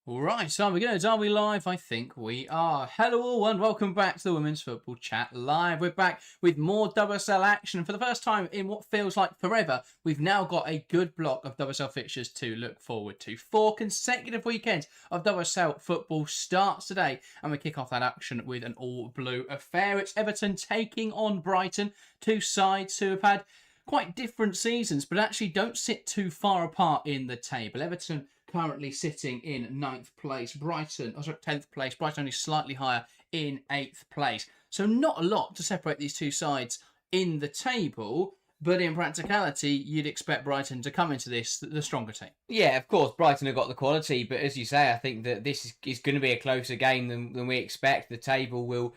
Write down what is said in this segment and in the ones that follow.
Right, so are we going? Are we live? I think we are. Hello all and welcome back to the Women's Football Chat Live. We're back with more WSL action. For the first time in what feels like forever, we've now got a good block of WSL fixtures to look forward to. 4 consecutive weekends of WSL football starts today, and we kick off that action with an all-blue affair. It's Everton taking on Brighton, two sides who have had quite different seasons, but actually don't sit too far apart in the table. Everton currently sitting in 9th place. Brighton, 10th place. Brighton only slightly higher in 8th place. So not a lot to separate these two sides in the table. But in practicality, you'd expect Brighton to come into this the stronger team. Yeah, of course, Brighton have got the quality, but as you say, I think that this is going to be a closer game than we expect. The table will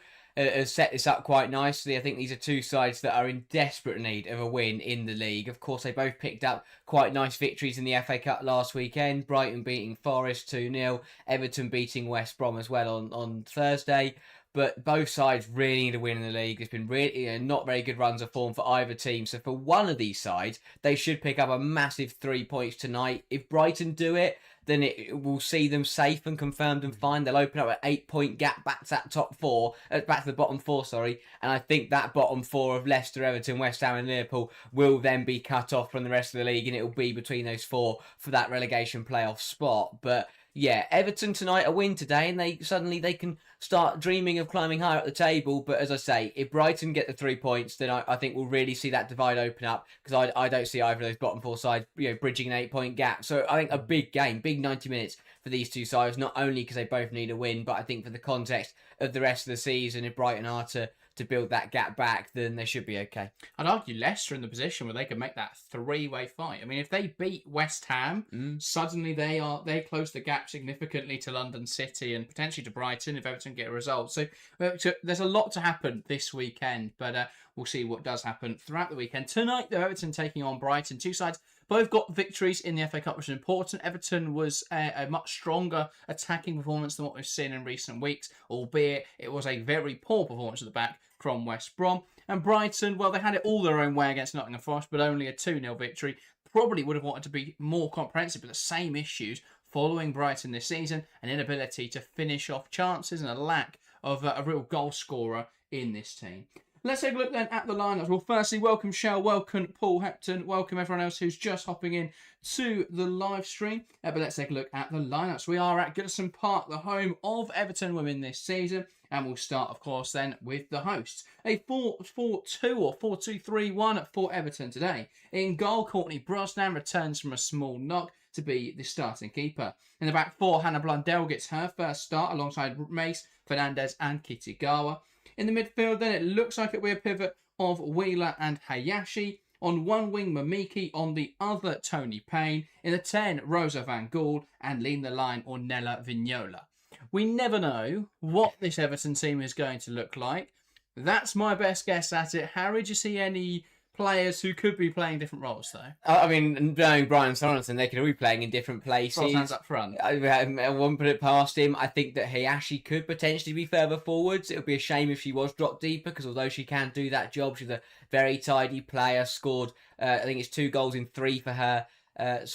set this up quite nicely. I think these are two sides that are in desperate need of a win in the league. Of course, they both picked up quite nice victories in the FA Cup last weekend. Brighton beating Forest 2-0, Everton beating West Brom as well on Thursday. But both sides really need a win in the league. There's been really not very good runs of form for either team. So for one of these sides, they should pick up a massive 3 points tonight. If Brighton do it, then it will see them safe and confirmed and fine. They'll open up an 8-point gap back to that back to the bottom four, sorry. And I think that bottom four of Leicester, Everton, West Ham and Liverpool will then be cut off from the rest of the league, and it will be between those four for that relegation playoff spot. But yeah, Everton tonight, a win today, and they can start dreaming of climbing higher up the table. But as I say, if Brighton get the 3 points, then I think we'll really see that divide open up, because I don't see either of those bottom four sides bridging an 8-point gap. So I think a big game, big 90 minutes for these two sides, not only because they both need a win, but I think for the context of the rest of the season, if Brighton are to build that gap back, then they should be okay. I'd argue Leicester in the position where they could make that three-way fight. I mean, if they beat West Ham, suddenly they close the gap significantly to London City and potentially to Brighton if Everton get a result. So there's a lot to happen this weekend, but we'll see what does happen throughout the weekend. Tonight, though, Everton taking on Brighton. Two sides both got victories in the FA Cup, which is important. Everton was a much stronger attacking performance than what we've seen in recent weeks, albeit it was a very poor performance at the back from West Brom. And Brighton, well, they had it all their own way against Nottingham Forest, but only a 2-0 victory. Probably would have wanted to be more comprehensive, but the same issues following Brighton this season, an inability to finish off chances and a lack of a real goal scorer in this team. Let's take a look then at the lineups. Well, firstly, welcome Shell, welcome Paul Hepton, welcome everyone else who's just hopping in to the live stream. But let's take a look at the lineups. We are at Goodison Park, the home of Everton women this season. And we'll start, of course, then with the hosts. A 4-4-2 or 4-2-3-1 for Everton today. In goal, Courtney Brosnan returns from a small knock to be the starting keeper. In the back four, Hannah Blundell gets her first start alongside Mace, Fernandez and Kitagawa. In the midfield, then, it looks like it'll be a pivot of Wheeler and Hayashi. On one wing, Mamiki. On the other, Tony Payne. In the 10, Rosa Van Gaal. And leading the line, Ornella Vignola. We never know what this Everton team is going to look like. That's my best guess at it. Harry, do you see any players who could be playing different roles, though? I mean, knowing Brian Sorensen, they could all be playing in different places. Hands up front. I won't put it past him. I think that Hayashi could potentially be further forwards. It would be a shame if she was dropped deeper, because although she can do that job, she's a very tidy player. Scored, I think it's 2 goals in 3 for her.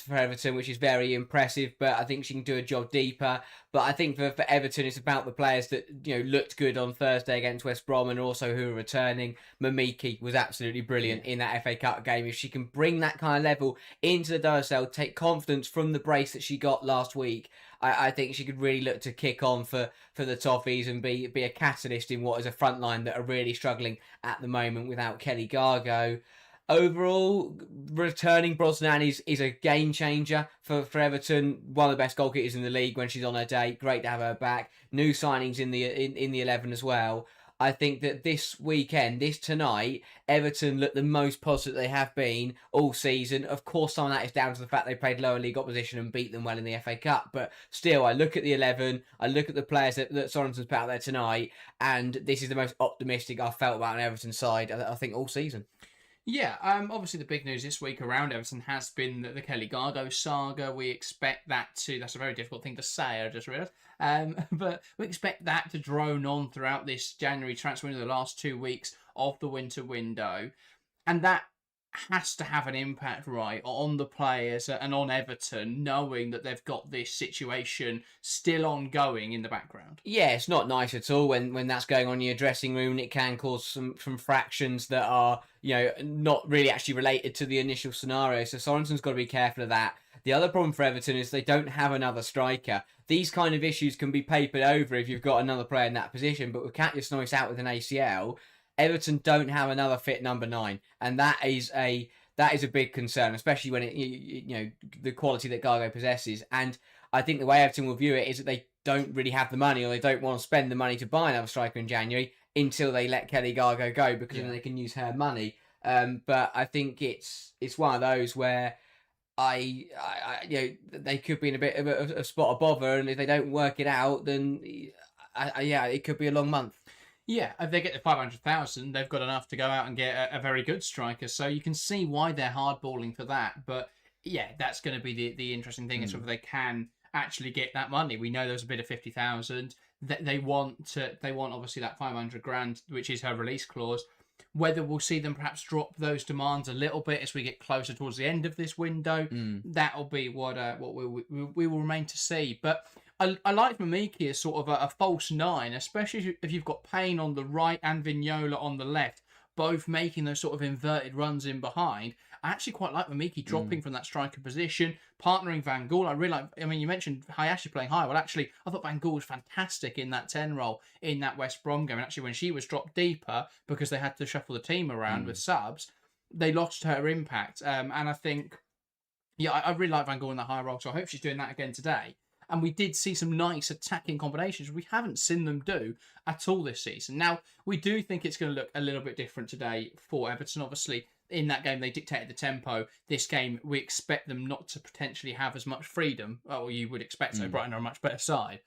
For Everton, which is very impressive, but I think she can do a job deeper. But I think for Everton, it's about the players that looked good on Thursday against West Brom and also who are returning. Mamiki was absolutely brilliant in that FA Cup game. If she can bring that kind of level into the WSL, take confidence from the brace that she got last week, I think she could really look to kick on for the Toffees and be a catalyst in what is a front line that are really struggling at the moment without Kelly Gago. Overall, returning Brosnan is a game changer for Everton. One of the best goalkeepers in the league when she's on her day. Great to have her back. New signings in the 11 as well. I think that this weekend, tonight, Everton look the most positive they have been all season. Of course, some of that is down to the fact they played lower league opposition and beat them well in the FA Cup. But still, I look at the 11, I look at the players that Sorensen's put out there tonight, and this is the most optimistic I've felt about an Everton side, I think, all season. Yeah, obviously the big news this week around Everton has been the Kelly Gago saga. We expect that that's a very difficult thing to say, I just realised. But we expect that to drone on throughout this January transfer window, the last 2 weeks of the winter window. And that has to have an impact, right, on the players and on Everton, knowing that they've got this situation still ongoing in the background. Yeah, it's not nice at all when that's going on in your dressing room, and it can cause some fractions that are, not really actually related to the initial scenario. So Sorensen's got to be careful of that. The other problem for Everton is they don't have another striker. These kind of issues can be papered over if you've got another player in that position, but with Katja Snoyce out with an ACL, Everton don't have another fit number 9, and that is a big concern, especially when the quality that Gago possesses. And I think the way Everton will view it is that they don't really have the money, or they don't want to spend the money to buy another striker in January until they let Kelly Gago go, because then they can use her money. But I think it's one of those where they could be in a bit of a spot of bother, and if they don't work it out, then it could be a long month. Yeah, if they get the 500,000, they've got enough to go out and get a very good striker. So you can see why they're hardballing for that. But yeah, that's going to be the interesting thing, is whether they can actually get that money. We know there's a bit of 50,000. They want obviously that 500 grand, which is her release clause. Whether we'll see them perhaps drop those demands a little bit as we get closer towards the end of this window, that'll be what we will remain to see. But I like Mimiki as sort of a false 9, especially if you've got Payne on the right and Vignola on the left, both making those sort of inverted runs in behind. I actually quite like Mimiki dropping from that striker position, partnering Van Gaal. I really like, you mentioned Hayashi playing high. Well, actually, I thought Van Gaal was fantastic in that 10 role in that West Brom game. And actually, when she was dropped deeper because they had to shuffle the team around with subs, they lost her impact. And I think, I really like Van Gaal in that high role, so I hope she's doing that again today. And we did see some nice attacking combinations we haven't seen them do at all this season. Now, we do think it's going to look a little bit different today for Everton. Obviously, in that game, they dictated the tempo. This game, we expect them not to potentially have as much freedom. Well, you would expect so. Brighton are a much better side.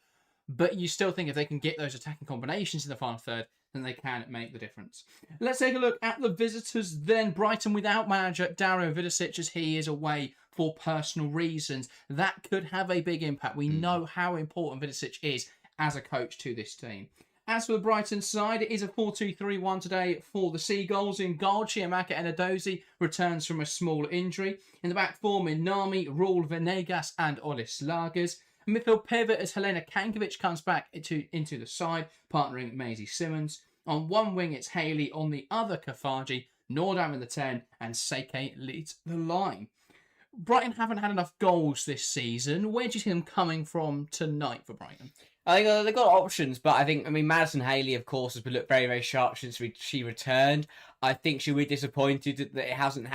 But you still think if they can get those attacking combinations in the final third, then they can make the difference. Let's take a look at the visitors then. Brighton without manager Dario Vidicic, as he is away for personal reasons. That could have a big impact. We know how important Vidicic is as a coach to this team. As for the Brighton side, it is a 4-2-3-1 today for the Seagulls. In goal, Chiamaka Enadozi returns from a small injury. In the back four, Minami, Raul Venegas and Olis Lagers. Midfield pivot as Helena Kankovic comes back into the side, partnering Maisie Simmons. On one wing, it's Haley. On the other, Kafaji, Nordam in the 10, and Seike leads the line. Brighton haven't had enough goals this season. Where do you see them coming from tonight for Brighton? I think they've got options, but Madison Haley, of course, has been looked very, very sharp since she returned. I think she'll be disappointed that it hasn't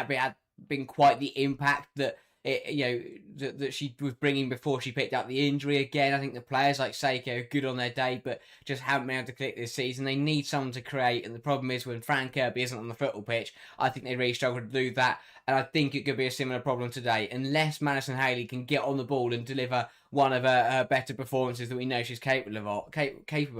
been quite the impact that that she was bringing before she picked up the injury again. I think the players like Seiko are good on their day, but just haven't been able to click this season. They need someone to create, and the problem is when Fran Kirby isn't on the football pitch, I think they really struggle to do that, and I think it could be a similar problem today. Unless Madison Haley can get on the ball and deliver one of her better performances that we know she's capable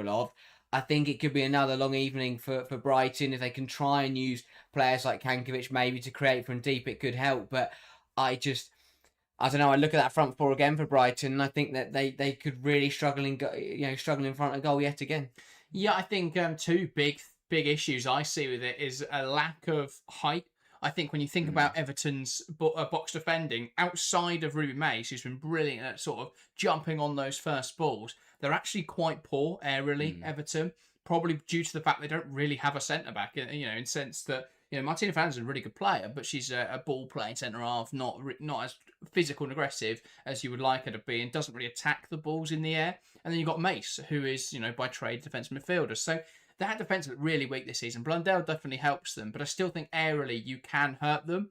of, I think it could be another long evening for Brighton. If they can try and use players like Kankovic maybe to create from deep, it could help, but I don't know. I look at that front four again for Brighton, and I think that they could really struggle in front of goal yet again. Yeah, I think two big issues I see with it is a lack of height. I think when you think about Everton's box defending, outside of Ruby Mays, who's been brilliant at sort of jumping on those first balls, they're actually quite poor aerially, Everton, probably due to the fact they don't really have a centre-back, in sense that, Martina Fernandez is a really good player, but she's a ball-playing centre-half, not as physical and aggressive as you would like her to be, and doesn't really attack the balls in the air. And then you've got Mace, who is, by trade, defensive midfielder. So that defence looked really weak this season. Blundell definitely helps them, but I still think aerially you can hurt them.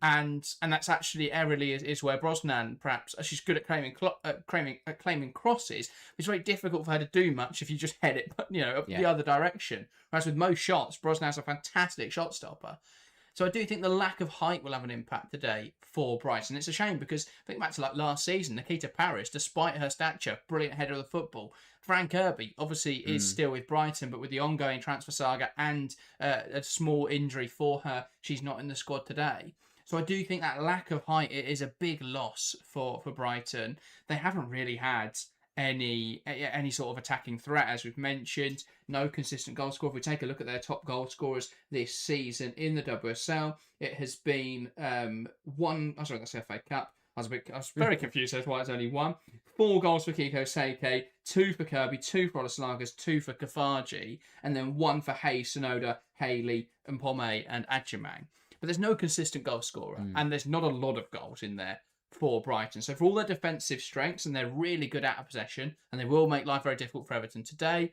And that's actually aerially is where Brosnan, perhaps, she's good at claiming crosses. It's very difficult for her to do much if you just head it, the other direction. Whereas with most shots, Brosnan's a fantastic shot stopper. So I do think the lack of height will have an impact today for Brighton. It's a shame because think back to last season, Nikita Paris, despite her stature, brilliant header of the football. Fran Kirby obviously is still with Brighton, but with the ongoing transfer saga and a small injury for her, she's not in the squad today. So I do think that lack of height is a big loss for Brighton. They haven't really had any sort of attacking threat, as we've mentioned. No consistent goal scorer. If we take a look at their top goal scorers this season in the WSL, it has been one. Oh, sorry, that's the FA Cup. I was very confused as to why it's only one. 4 goals for Kiko Seike, 2 for Kirby, 2 for Olaslagas, 2 for Kafaji, and then 1 for Hay, Sonoda, Haley, and Pomey and Adjamang. But there's no consistent goal scorer, and there's not a lot of goals in there for Brighton. So for all their defensive strengths, and they're really good out of possession, and they will make life very difficult for Everton today,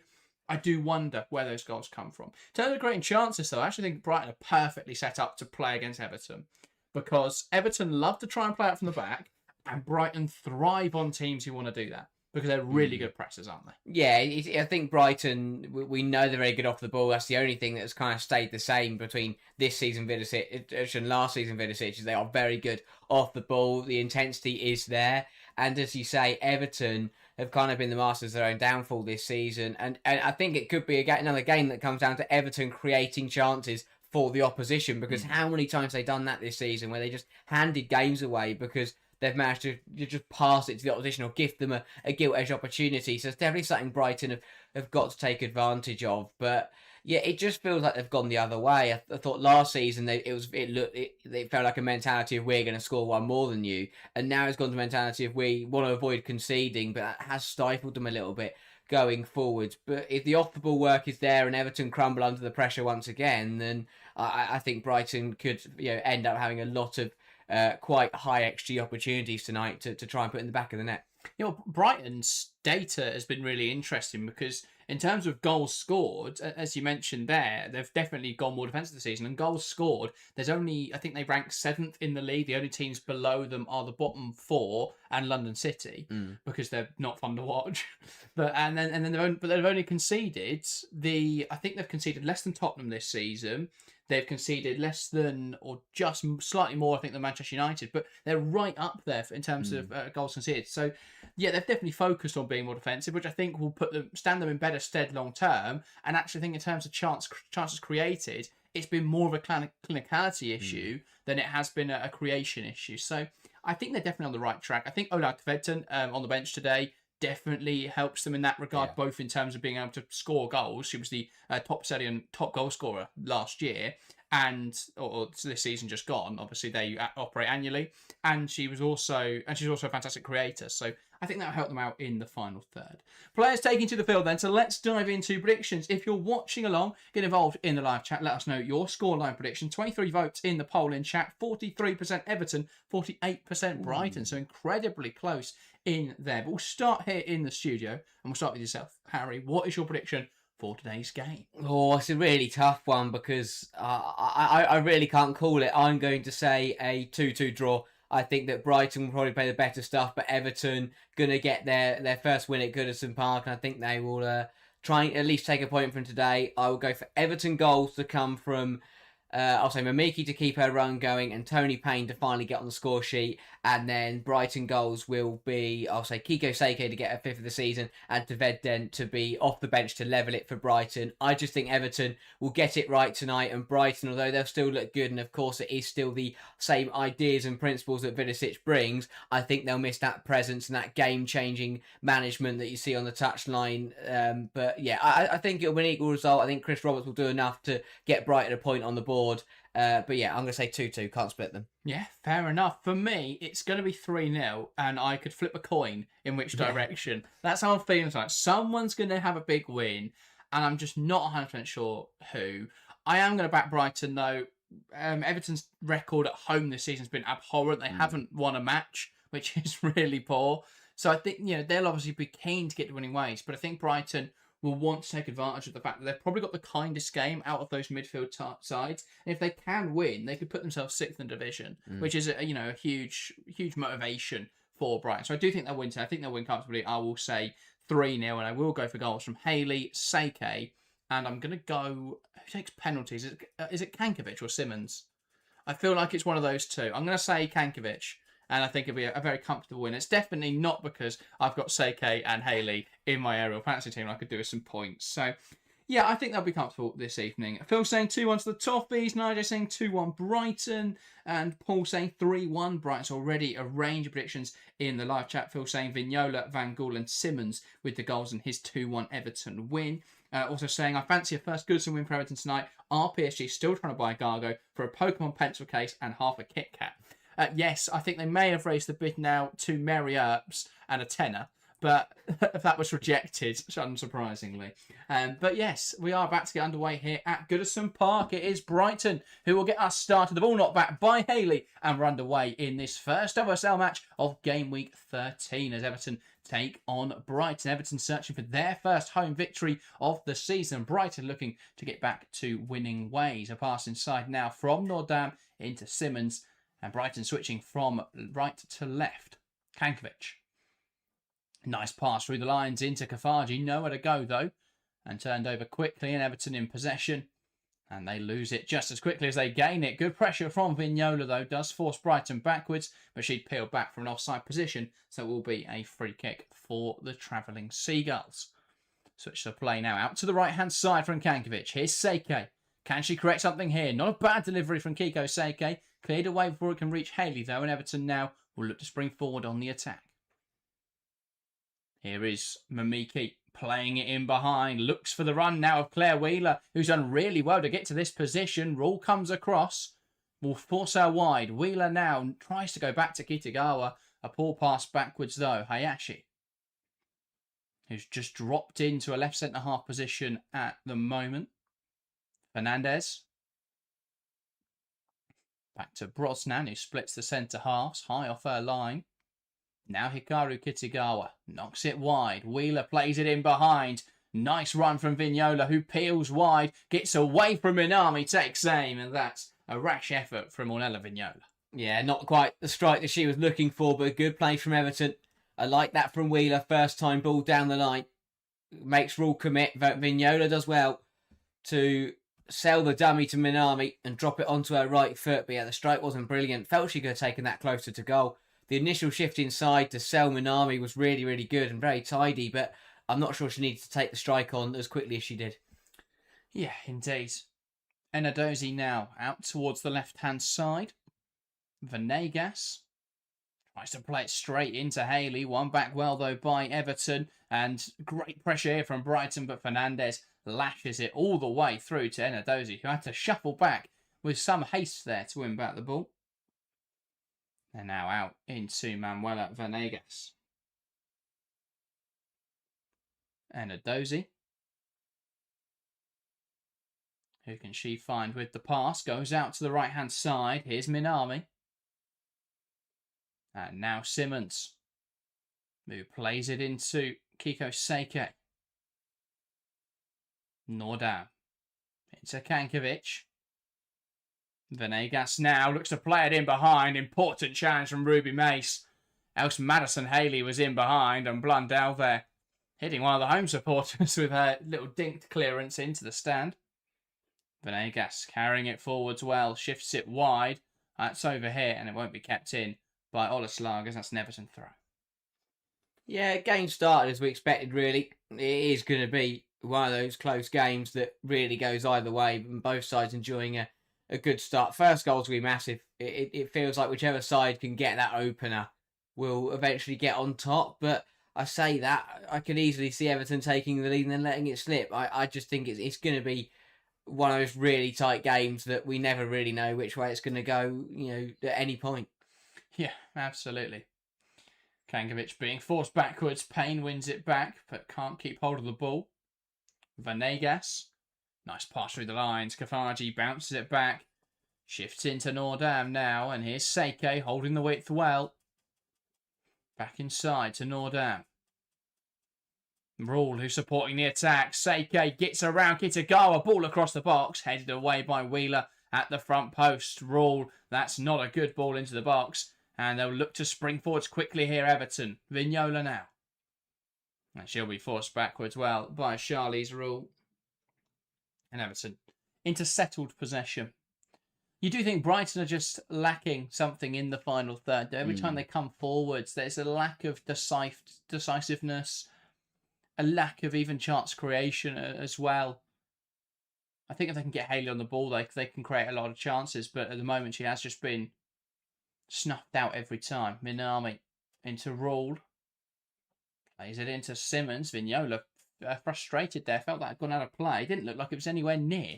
I do wonder where those goals come from. In terms of creating chances, though, I actually think Brighton are perfectly set up to play against Everton, because Everton love to try and play out from the back, and Brighton thrive on teams who want to do that, because they're really good pressers, aren't they? Yeah, I think Brighton, we know they're very good off the ball. That's the only thing that's kind of stayed the same between this season Vidicic and last season Vidicic, is they are very good off the ball. The intensity is there. And as you say, Everton have kind of been the masters of their own downfall this season. And I think it could be another game that comes down to Everton creating chances for the opposition, because how many times they've done that this season where they just handed games away because they've managed to just pass it to the opposition or gift them a gilt-edged opportunity. So it's definitely something Brighton have got to take advantage of. But yeah, it just feels like they've gone the other way. I thought last season it felt like a mentality of we're going to score one more than you, and now it's gone to a mentality of we want to avoid conceding, but that has stifled them a little bit going forward. But if the off-the-ball work is there and Everton crumble under the pressure once again, then I think Brighton could end up having a lot of quite high XG opportunities tonight to try and put in the back of the net. Brighton's data has been really interesting, because in terms of goals scored, as you mentioned there, they've definitely gone more defensive this season. And goals scored, there's only, I think they rank 7th in the league. The only teams below them are the bottom 4 and London City, because they're not fun to watch. But they've only conceded I think they've conceded less than Tottenham this season. They've conceded less than, or just slightly more, I think, than Manchester United. But they're right up there in terms of goals conceded. So, yeah, they've definitely focused on being more defensive, which I think will stand them in better stead long term. And actually think in terms of chances created, it's been more of a clinicality issue than it has been a creation issue. So I think they're definitely on the right track. I think Ola Tveten on the bench today definitely helps them in that regard, both in terms of being able to score goals. She was the top Serbian top goal scorer last year, or this season just gone. Obviously, they operate annually, and she's also a fantastic creator. So I think that'll help them out in the final third. Players taking to the field then. So let's dive into predictions. If you're watching along, get involved in the live chat. Let us know your scoreline prediction. 23 votes in the poll in chat. 43% Everton, 48% Brighton. So incredibly close in there. But we'll start here in the studio, and we'll start with yourself, Harry. What is your prediction for today's game? Oh, it's a really tough one, because I really can't call it. I'm going to say a 2-2 draw. I think that Brighton will probably play the better stuff, but Everton going to get their first win at Goodison Park, and I think they will try and at least take a point from today. I will go for Everton goals to come from, I'll say Mamiki to keep her run going, and Tony Payne to finally get on the score sheet. And then Brighton goals will be, I'll say Kiko Seike to get her 5th of the season, and Tveden to be off the bench to level it for Brighton. I just think Everton will get it right tonight, and Brighton, although they'll still look good, and of course it is still the same ideas and principles that Vidicic brings, I think they'll miss that presence and that game-changing management that you see on the touchline. But yeah, I think it'll be an equal result. I think Chris Roberts will do enough to get Brighton a point on the board. But yeah, I'm going to say 2-2. Can't split them. Yeah, fair enough. For me, it's going to be 3-0, and I could flip a coin in which direction. That's how I'm feeling tonight. Someone's going to have a big win, and I'm just not 100% sure who. I am going to back Brighton, though. Everton's record at home this season has been abhorrent. They haven't won a match, which is really poor. So I think they'll obviously be keen to get to winning ways, but I think Brighton will want to take advantage of the fact that they've probably got the kindest game out of those midfield sides. And if they can win, they could put themselves 6th in the division, which is a huge motivation for Brighton. So I do think they'll win today. I think they'll win comfortably. I will say 3-0, and I will go for goals from Haley, Seike, and I'm going to go... Who takes penalties? Is it Kankovic or Simmons? I feel like it's one of those two. I'm going to say Kankovic, and I think it'll be a very comfortable win. It's definitely not because I've got Seike and Haley in my aerial fantasy team. I could do with some points. So, Yeah, I think they'll be comfortable this evening. Phil saying 2-1 to the Toffees, Nigel saying 2-1 Brighton, and Paul saying 3-1 Brighton. Already a range of predictions in the live chat. Phil saying Vignola, Van Gaal and Simmons with the goals in his 2-1 Everton win. Also saying, I fancy a first Goodison win for Everton tonight. Are PSG still trying to buy Gago for a Pokemon pencil case and half a Kit Kat? Yes, I think they may have raised the bid now to Merry Earps and a tenner. But that was rejected, unsurprisingly. But yes, we are about to get underway here at Goodison Park. It is Brighton who will get us started. The ball knocked back by Haley, and we're underway in this first WSL match of game week 13 as Everton take on Brighton. Everton searching for their first home victory of the season. Brighton looking to get back to winning ways. A pass inside now from Nordam into Simmons, and Brighton switching from right to left. Kankovic. Nice pass through the lines into Kafaji. Nowhere to go, though. And turned over quickly, and Everton in possession. And they lose it just as quickly as they gain it. Good pressure from Vignola, though. Does force Brighton backwards, but she'd peel back from an offside position. So it will be a free kick for the travelling Seagulls. Switch the play now out to the right-hand side from Kankovic. Here's Seike. Can she correct something here? Not a bad delivery from Kiko Seike. Cleared away before it can reach Haley, though. And Everton now will look to spring forward on the attack. Here is Mamiki playing it in behind. Looks for the run now of Claire Wheeler, who's done really well to get to this position. Rule comes across. Will force her wide. Wheeler now tries to go back to Kitagawa. A poor pass backwards, though. Hayashi, who's just dropped into a left centre-half position at the moment. Fernandez. Back to Brosnan, who splits the centre-halves. High off her line. Now Hikaru Kitagawa knocks it wide. Wheeler plays it in behind. Nice run from Vignola, who peels wide, gets away from Minami, takes aim, and that's a rash effort from Ornella Vignola. Yeah, not quite the strike that she was looking for, but a good play from Everton. I like that from Wheeler. First time ball down the line. Makes Rule commit. Vignola does well to sell the dummy to Minami and drop it onto her right foot. But yeah, the strike wasn't brilliant. Felt she could have taken that closer to goal. The initial shift inside to sell Minami was really, really good and very tidy, but I'm not sure she needed to take the strike on as quickly as she did. Yeah, indeed. Enadozi now out towards the left-hand side. Venegas tries to play it straight into Haley. One back well, though, by Everton. And great pressure here from Brighton, but Fernandez lashes it all the way through to Enadozi, who had to shuffle back with some haste there to win back the ball. They're now out into Manuela Venegas. Enadozi. Who can she find with the pass? Goes out to the right-hand side. Here's Minami. And now Simmons, who plays it into Kiko Seike. Nordam. Into Kankovic. Venegas now looks to play it in behind. Important challenge from Ruby Mace. Else Madison Haley was in behind, and Blundell there hitting one of the home supporters with her little dinked clearance into the stand. Venegas carrying it forwards well, shifts it wide. That's over here, and it won't be kept in by Olaslag, as that's an Everton throw. Yeah, game started as we expected, really. It is going to be one of those close games that really goes either way, and both sides enjoying a good start. First goals will be massive. It feels like whichever side can get that opener will eventually get on top. But I say that, I could easily see Everton taking the lead and then letting it slip. I just think it's going to be one of those really tight games that we never really know which way it's going to go, at any point. Yeah, absolutely. Kankovic being forced backwards. Payne wins it back, but can't keep hold of the ball. Venegas. Nice pass through the lines. Kafaji bounces it back. Shifts into Nordam now. And here's Seike holding the width well. Back inside to Nordam. Rule, who's supporting the attack. Seike gets around Kitagawa. Ball across the box. Headed away by Wheeler at the front post. Rule, that's not a good ball into the box. And they'll look to spring forwards quickly here, Everton. Vignola now. And she'll be forced backwards well by Charlize Rule. And Everton into settled possession. You do think Brighton are just lacking something in the final third. Every time they come forwards, there's a lack of decisiveness, a lack of even chance creation as well. I think if they can get Haley on the ball, they can create a lot of chances. But at the moment, she has just been snuffed out every time. Minami into Rule. Plays it into Simmons. Vignola frustrated there. Felt that had gone out of play. Didn't look like it was anywhere near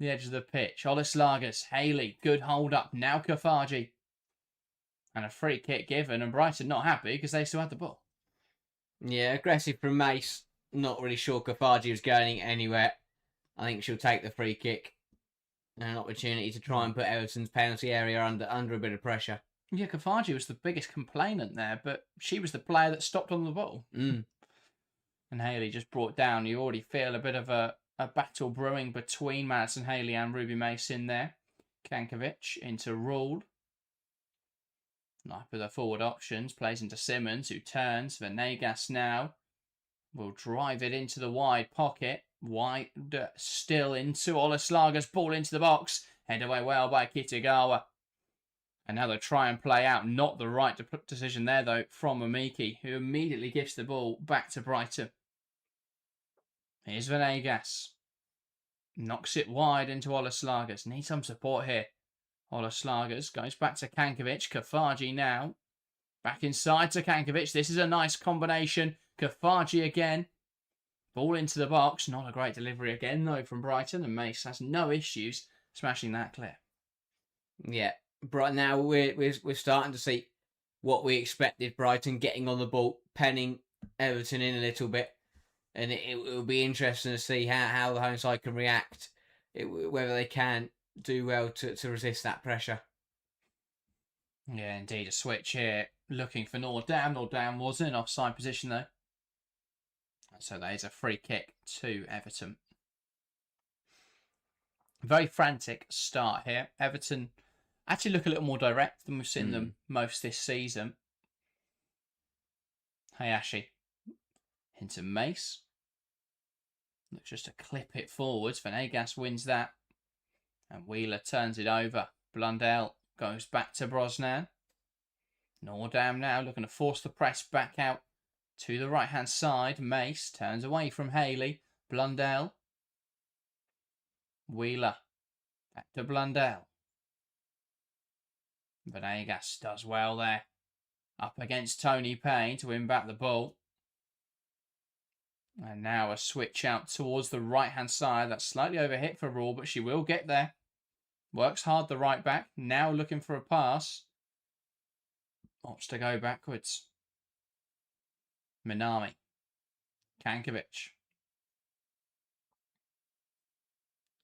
the edge of the pitch. Olaslagas, Haley, good hold up. Now Kafaji. And a free kick given. And Brighton not happy because they still had the ball. Yeah, aggressive from Mace. Not really sure Kafaji was going anywhere. I think she'll take the free kick. And an opportunity to try and put Everton's penalty area under a bit of pressure. Yeah, Kafaji was the biggest complainant there, but she was the player that stopped on the ball. And Haley just brought down. You already feel a bit of a battle brewing between Madison Haley and Ruby Mace in there. Kankovic into Rule. Nice with the forward options. Plays into Simmons, who turns. Venegas now will drive it into the wide pocket. Wide still into Olaslaga's ball into the box. Head away well by Kitagawa. And now they'll try and play out. Not the right decision there, though, from Amiki, who immediately gives the ball back to Brighton. Here's Venegas. Knocks it wide into Olaslagas. Need some support here. Olaslagas goes back to Kankovic. Kafaji now. Back inside to Kankovic. This is a nice combination. Kafaji again. Ball into the box. Not a great delivery again, though, from Brighton. And Mace has no issues smashing that clear. Yeah. Right now we're starting to see what we expected. Brighton getting on the ball, penning Everton in a little bit, and it will be interesting to see how the home side can react, whether they can do well to resist that pressure. Yeah, indeed, a switch here. Looking for Nordam. Nordam was in offside position though, so that is a free kick to Everton. Very frantic start here. Everton actually look a little more direct than we've seen them most this season. Hayashi into Mace. Looks just to clip it forwards. Venegas wins that. And Wheeler turns it over. Blundell goes back to Brosnan. Nordam now looking to force the press back out to the right-hand side. Mace turns away from Haley. Blundell. Wheeler. Back to Blundell. Venegas does well there. Up against Tony Payne to win back the ball. And now a switch out towards the right-hand side. That's slightly overhit for Raw, but she will get there. Works hard the right back. Now looking for a pass. Opts to go backwards. Minami. Kankovic.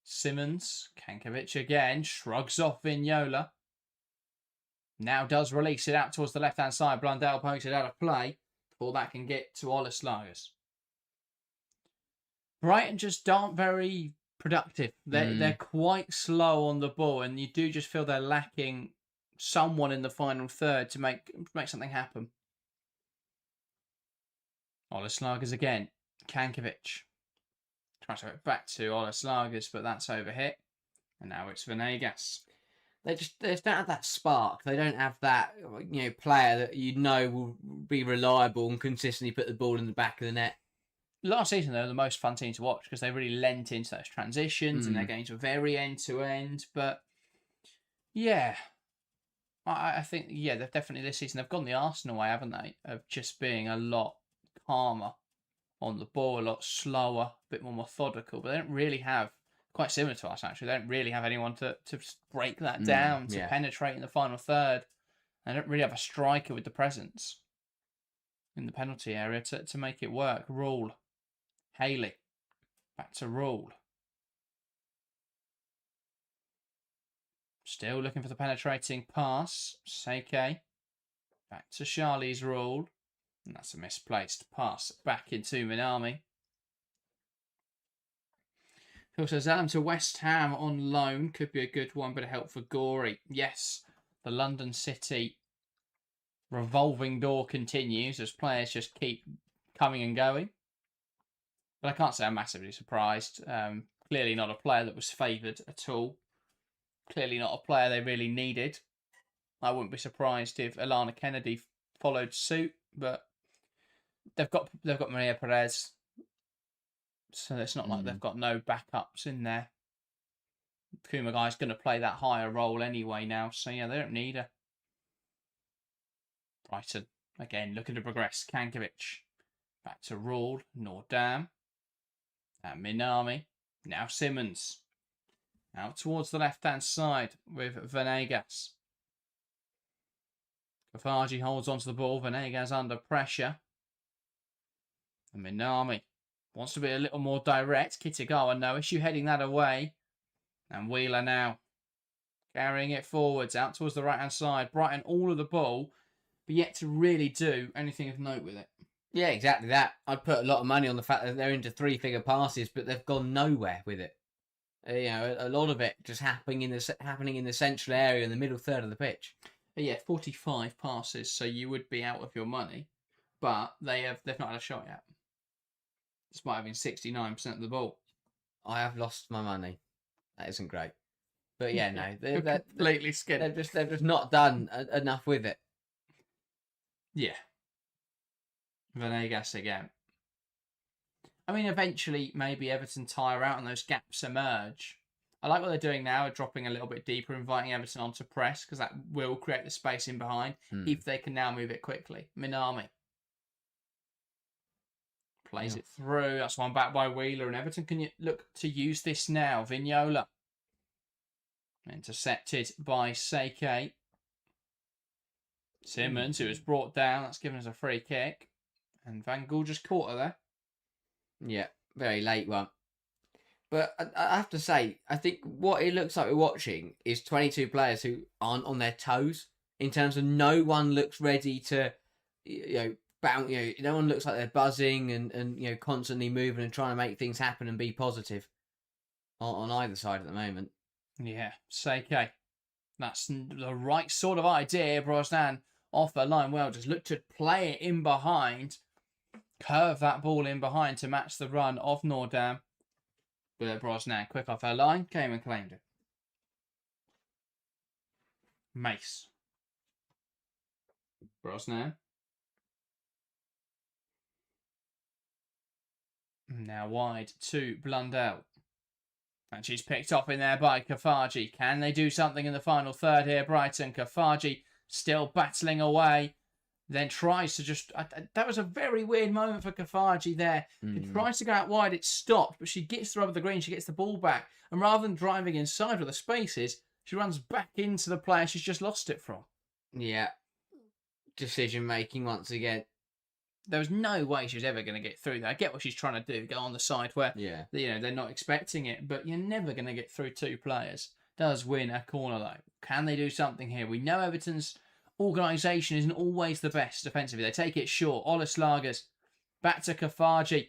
Simmons. Kankovic again. Shrugs off Vignola. Now does release it out towards the left-hand side. Blundell pokes it out of play before that can get to Olaslagas. Brighton just aren't very productive. They're quite slow on the ball, and you do just feel they're lacking someone in the final third to make something happen. Olaslagas again. Kankovic. Tries to go back to Olaslagas, but that's overhit. And now it's Venegas. They don't have that spark. They don't have that player that will be reliable and consistently put the ball in the back of the net. Last season, they were the most fun team to watch because they really lent into those transitions and their games were very end-to-end. But, yeah, I think, they've definitely this season, they've gone the Arsenal way, haven't they? Of just being a lot calmer on the ball, a lot slower, a bit more methodical. But they don't really have, quite similar to us actually, they don't really have anyone to break that down, to penetrate in the final third. They don't really have a striker with the presence in the penalty area to make it work. Rule. Haley. Back to Rule. Still looking for the penetrating pass. Seike. Back to Charlie's Rule. And that's a misplaced pass back into Minami. Also, Zalem to West Ham on loan. Could be a good one, bit of help for Gorey. Yes, the London City revolving door continues as players just keep coming and going. But I can't say I'm massively surprised. Clearly not a player that was favoured at all. Clearly not a player they really needed. I wouldn't be surprised if Alana Kennedy followed suit, but they've got Maria Perez, so it's not like they've got no backups in there. Kumagai's going to play that higher role anyway now. So, yeah, they don't need her. Brighton, again, looking to progress. Kankovic, back to Rule, Nordam, and Minami. Now Simmons. Out towards the left-hand side with Venegas. Kafaji holds onto the ball. Venegas under pressure. And Minami wants to be a little more direct. Kitagawa, no issue heading that away. And Wheeler now carrying it forwards out towards the right-hand side. Brighton all of the ball, but yet to really do anything of note with it. Yeah, exactly that. I'd put a lot of money on the fact that they're into 3-figure passes, but they've gone nowhere with it. A lot of it just happening in the central area in the middle third of the pitch. Yeah, 45 passes, so you would be out of your money, but they've not had a shot yet, despite having 69% of the ball. I have lost my money. That isn't great, but yeah, no, they're completely skinned. They've just not done enough with it. Yeah, Venegas again. I mean, eventually, maybe Everton tire out and those gaps emerge. I like what they're doing now, dropping a little bit deeper, inviting Everton onto press, because that will create the space in behind, if they can now move it quickly. Minami plays it through. That's one back by Wheeler, and Everton can look to use this now. Vignola. Intercepted by Seike. Simmons, who was brought down. That's given us a free kick. And Van Gaal just caught her there. Yeah, very late one. But I have to say, I think what it looks like we're watching is 22 players who aren't on their toes. In terms of no one looks ready to, bounce. No one looks like they're buzzing and constantly moving and trying to make things happen and be positive on either side at the moment. Yeah, Seike. That's the right sort of idea. Brosnan off the line. Well, just look to play it in behind. Curve that ball in behind to match the run of Nordam. But Brosnan, quick off her line, came and claimed it. Mace. Brosnan. Now wide to Blundell. And she's picked off in there by Kafaji. Can they do something in the final third here, Brighton? Kafaji still battling away. Then tries to just... that was a very weird moment for Kafaji there. She tries to go out wide, it stopped, but she gets the rub of the green, she gets the ball back. And rather than driving inside where the space is, she runs back into the player she's just lost it from. Yeah. Decision making once again. There was no way she was ever going to get through there. I get what she's trying to do, go on the side where they're not expecting it, but you're never going to get through two players. Does win a corner though. Can they do something here? We know Everton's organisation isn't always the best defensively. They take it short. Ola Slagers back to Kafaji.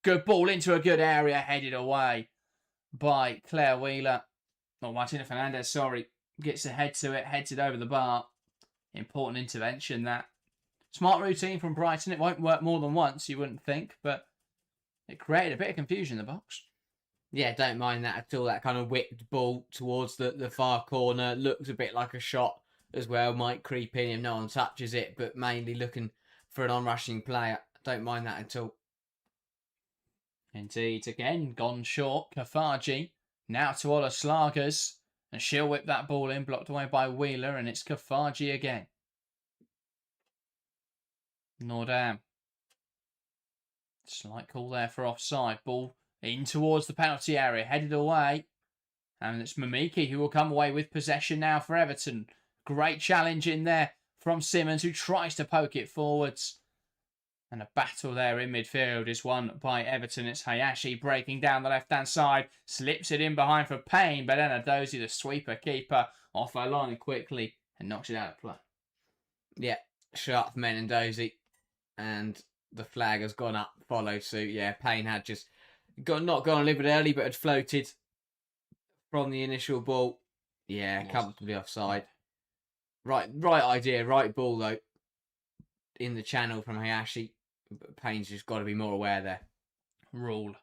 Good ball into a good area, headed away by Claire Wheeler. Or Martina Fernandez, sorry. Gets ahead to it, heads it over the bar. Important intervention that. Smart routine from Brighton. It won't work more than once, you wouldn't think, but it created a bit of confusion in the box. Yeah, don't mind that at all. That kind of whipped ball towards the far corner. Looks a bit like a shot as well. Might creep in if no one touches it, but mainly looking for an on-rushing player. Don't mind that at all. Indeed, again, gone short. Kafaji now to Ola Slagers, and she'll whip that ball in, blocked away by Wheeler, and it's Kafaji again. Nordam. Slight call there for offside. Ball in towards the penalty area, headed away. And it's Mamiki who will come away with possession now for Everton. Great challenge in there from Simmons, who tries to poke it forwards. And a battle there in midfield is won by Everton. It's Hayashi breaking down the left-hand side. Slips it in behind for Payne. But Enadozie, the sweeper keeper, off her line quickly and knocks it out of play. Yeah, sharp for Menendozi. And the flag has gone up, followed suit. Yeah, Payne had just not gone a little bit early, but had floated from the initial ball. Yeah, comfortably offside. Right idea, right ball though. In the channel from Hayashi. But Payne's just got to be more aware there. Rule.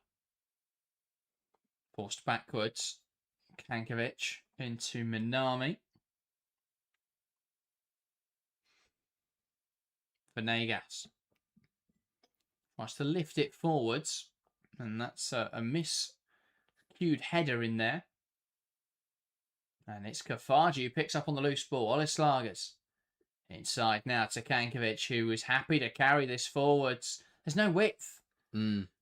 Forced backwards. Kankovic into Minami. Venegas. Tries to lift it forwards. And that's a miscued header in there. And it's Kafaji who picks up on the loose ball. Slagers. Inside now to Kankovic, who is happy to carry this forwards. There's no width.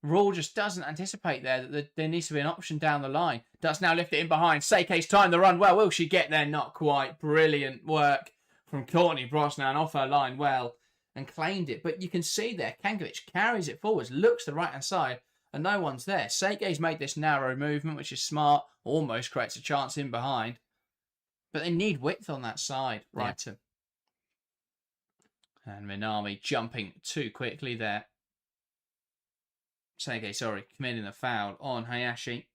Rule just doesn't anticipate that there needs to be an option down the line. Does now lift it in behind. Seike's timed the run well. Will she get there? Not quite. Brilliant work from Courtney Brosnan off her line well and claimed it. But you can see there, Kankovic carries it forwards, looks to the right-hand side, and no one's there. Seike's made this narrow movement, which is smart, almost creates a chance in behind. But they need width on that side, Brighton. Yeah. And Minami jumping too quickly there. Seike, committing a foul on Hayashi.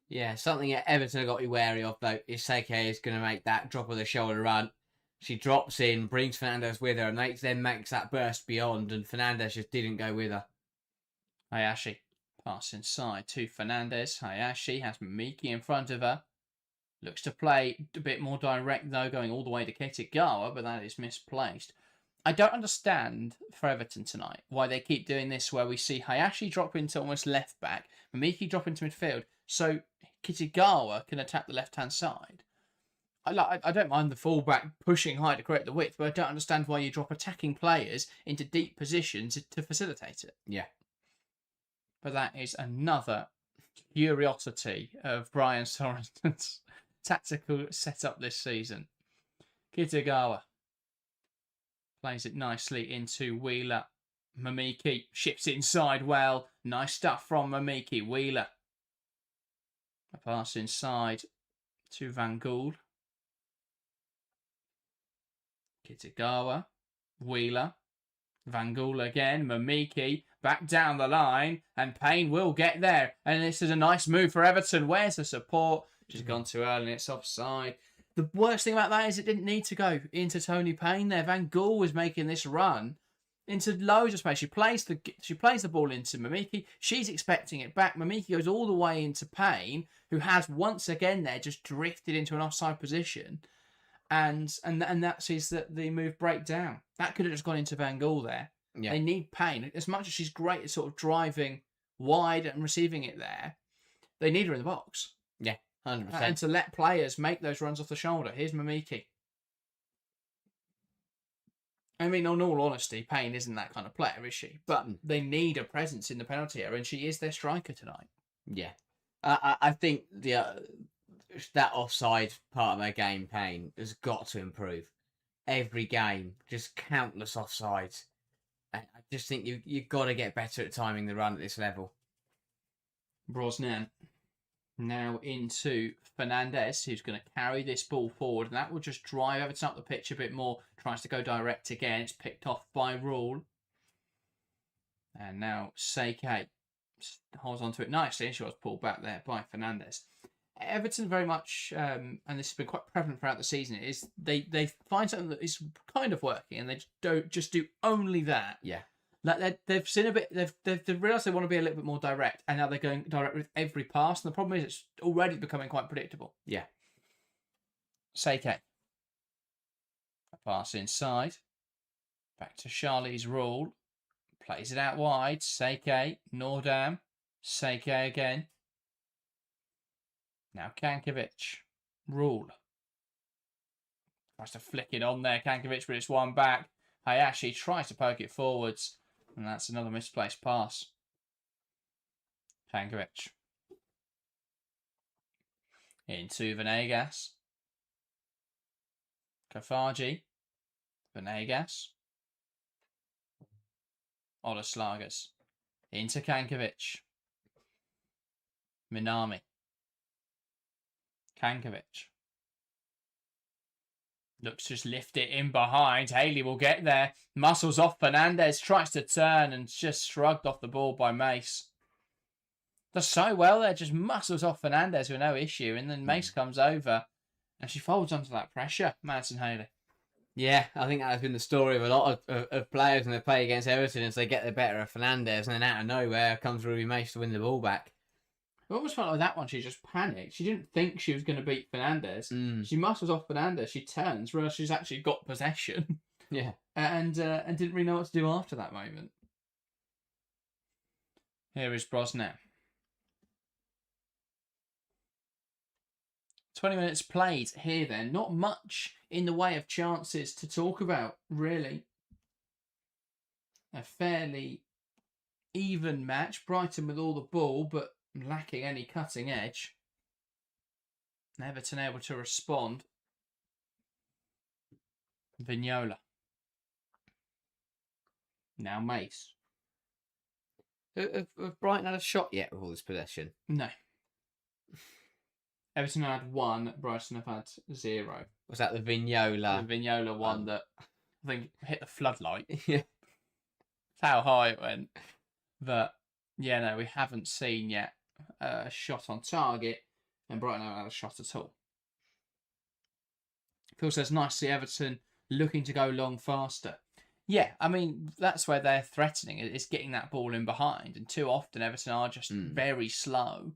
Yeah, something that Everton have got to be wary of, though, is Seike is going to make that drop of the shoulder run. She drops in, brings Fernandez with her, and then makes that burst beyond, and Fernandez just didn't go with her. Hayashi pass inside to Fernandez. Hayashi has Miki in front of her. Looks to play a bit more direct, though, going all the way to Kitagawa, but that is misplaced. I don't understand for Everton tonight why they keep doing this, where we see Hayashi drop into almost left back, Miki drop into midfield, so Kitagawa can attack the left-hand side. I don't mind the fullback pushing high to create the width, but I don't understand why you drop attacking players into deep positions to facilitate it. Yeah. But that is another curiosity of Brian Sorensen's tactical setup this season. Kitagawa plays it nicely into Wheeler. Mamiki ships it inside well. Nice stuff from Mamiki. Wheeler. A pass inside to Van Gool. Kitagawa. Wheeler. Van Gool again. Mamiki back down the line. And Payne will get there. And this is a nice move for Everton. Where's the support? She's gone too early and it's offside. The worst thing about that is it didn't need to go into Tony Payne there. Van Gool was making this run into loads of space. She plays the ball into Mamiki. She's expecting it back. Mamiki goes all the way into Payne, who has once again there just drifted into an offside position. And that sees that the move break down. That could have just gone into Van Gool there. Yeah. They need Payne. As much as she's great at sort of driving wide and receiving it there, they need her in the box. Yeah. 100%. And to let players make those runs off the shoulder. Here's Mamiki. I mean, in all honesty, Payne isn't that kind of player, is she? But they need a presence in the penalty area, and she is their striker tonight. Yeah. I think that offside part of her game, Payne, has got to improve. Every game, just countless offsides. I just think you've got to get better at timing the run at this level. Brosnan. Now into Fernandez, who's going to carry this ball forward, and that will just drive Everton up the pitch a bit more. Tries to go direct again. It's picked off by Rule. And now Seike holds on to it nicely, and she was pulled back there by Fernandez. Everton very much, and this has been quite prevalent throughout the season, is they find something that is kind of working, and they don't just do only that. Yeah. Like they've seen a bit, they've realised they want to be a little bit more direct, and now they're going direct with every pass. And the problem is it's already becoming quite predictable. Yeah. Seike. A pass inside. Back to Charlie's Rule. Plays it out wide. Seike. Nordam. Seike again. Now Kankovic. Rule. Tries to flick it on there, Kankovic, but it's one back. Hayashi tries to poke it forwards. And that's another misplaced pass. Kankovic. Into Venegas. Kafaji. Venegas. Olaslagers. Into Kankovic. Minami. Kankovic. Looks to just lift it in behind. Haley will get there. Muscles off Fernandez. Tries to turn and just shrugged off the ball by Mace. Does so well there. Just muscles off Fernandez with no issue. And then Mace comes over and she folds under that pressure. Madison Haley. Yeah, I think that has been the story of a lot of players when they play against Everton as they get the better of Fernandez. And then out of nowhere comes Ruby Mace to win the ball back. It almost felt like that one, she just panicked. She didn't think she was going to beat Fernandez. She muscles off Fernandez. She turns, realised she's actually got possession. Yeah. And didn't really know what to do after that moment. Here is Brosnan. 20 minutes played here then. Not much in the way of chances to talk about, really. A fairly even match. Brighton with all the ball, but lacking any cutting edge. Everton able to respond. Vignola. Now Mace. Have Brighton had a shot yet with all this possession? No. Everton had 1, Brighton have had 0. Was that the Vignola? The Vignola one that I think hit the floodlight. Yeah. That's how high it went. But yeah, no, we haven't seen yet a shot on target, and Brighton haven't had a shot at all. Phil says, nice to see Everton looking to go long faster. Yeah, I mean, that's where they're threatening. It's getting that ball in behind. And too often, Everton are just very slow.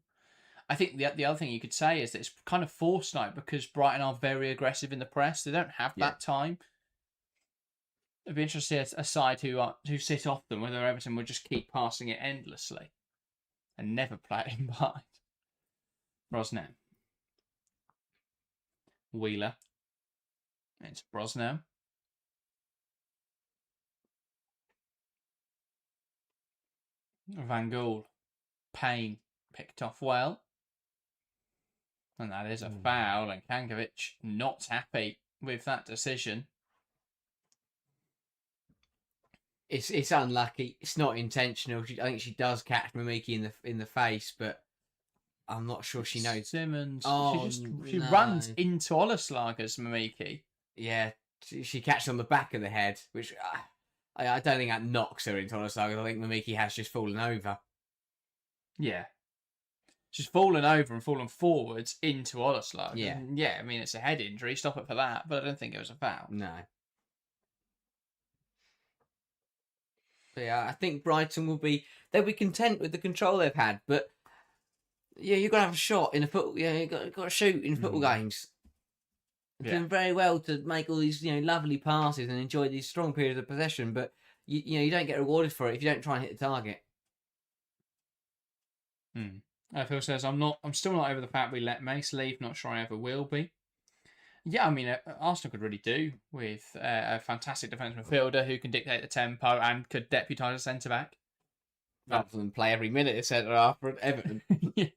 I think the other thing you could say is that it's kind of forced now because Brighton are very aggressive in the press. They don't have that time. It'd be interesting to see a side who sit off them, whether Everton would just keep passing it endlessly and never play it in behind. Brosnan. Wheeler. It's Brosnan. Van Gaal. Payne picked off well. And that is a foul, and Kankovic not happy with that decision. It's unlucky. It's not intentional. I think she does catch Mimiki in the face, but I'm not sure she knows. Simmons. She runs into Olaslager's Mimiki. Yeah, she catches on the back of the head, which I don't think that knocks her into Olaslager. I think Mimiki has just fallen over. Yeah. She's fallen over and fallen forwards into Olaslager. Yeah. Yeah, I mean, it's a head injury. Stop it for that, but I don't think it was a foul. No. But yeah, I think Brighton they'll be content with the control they've had, but yeah, you've got to have a shot in a football. Yeah, you've got to shoot in football games. Yeah. Doing very well to make all these lovely passes and enjoy these strong periods of possession, but you don't get rewarded for it if you don't try and hit the target. Phil says, I'm still not over the fact we let Mace leave. Not sure I ever will be. Yeah, I mean, Arsenal could really do with a fantastic defensive midfielder who can dictate the tempo and could deputise a centre-back. Rather than play every minute at centre-half for Everton. Yeah.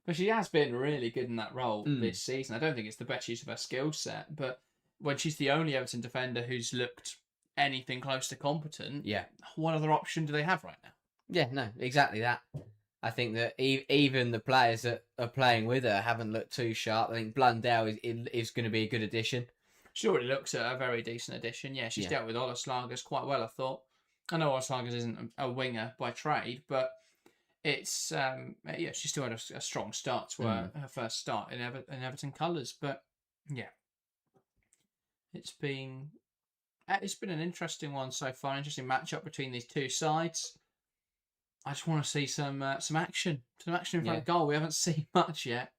But she has been really good in that role this season. I don't think it's the best use of her skill set, but when she's the only Everton defender who's looked anything close to competent, what other option do they have right now? Yeah, no, exactly that. I think that even the players that are playing with her haven't looked too sharp. I think Blundell is going to be a good addition. She already looks a very decent addition. Yeah, she's dealt with Olaslagers quite well, I thought. I know Olaslagers isn't a winger by trade, but it's she still had a strong start to her first start in Everton colours. But yeah, it's been an interesting one so far. Interesting matchup between these two sides. I just want to see some action in front of goal. We haven't seen much yet.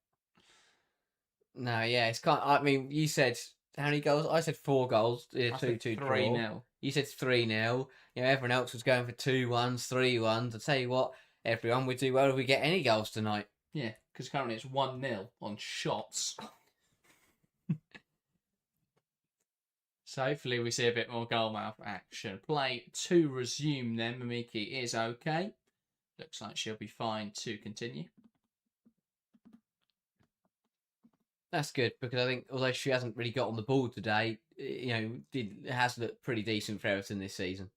No, yeah, it's kind. I mean, you said how many goals? I said 4 goals. 2-2 draw. 3-0. You said 3-0. Everyone else was going for 2-1s, 3-1s. I tell you what, everyone would do well if we get any goals tonight. Yeah, because currently it's 1-0 on shots. So hopefully we see a bit more goalmouth action. Play to resume then. Mimiki is okay. Looks like she'll be fine to continue. That's good because I think although she hasn't really got on the ball today, it has looked pretty decent for Everton this season.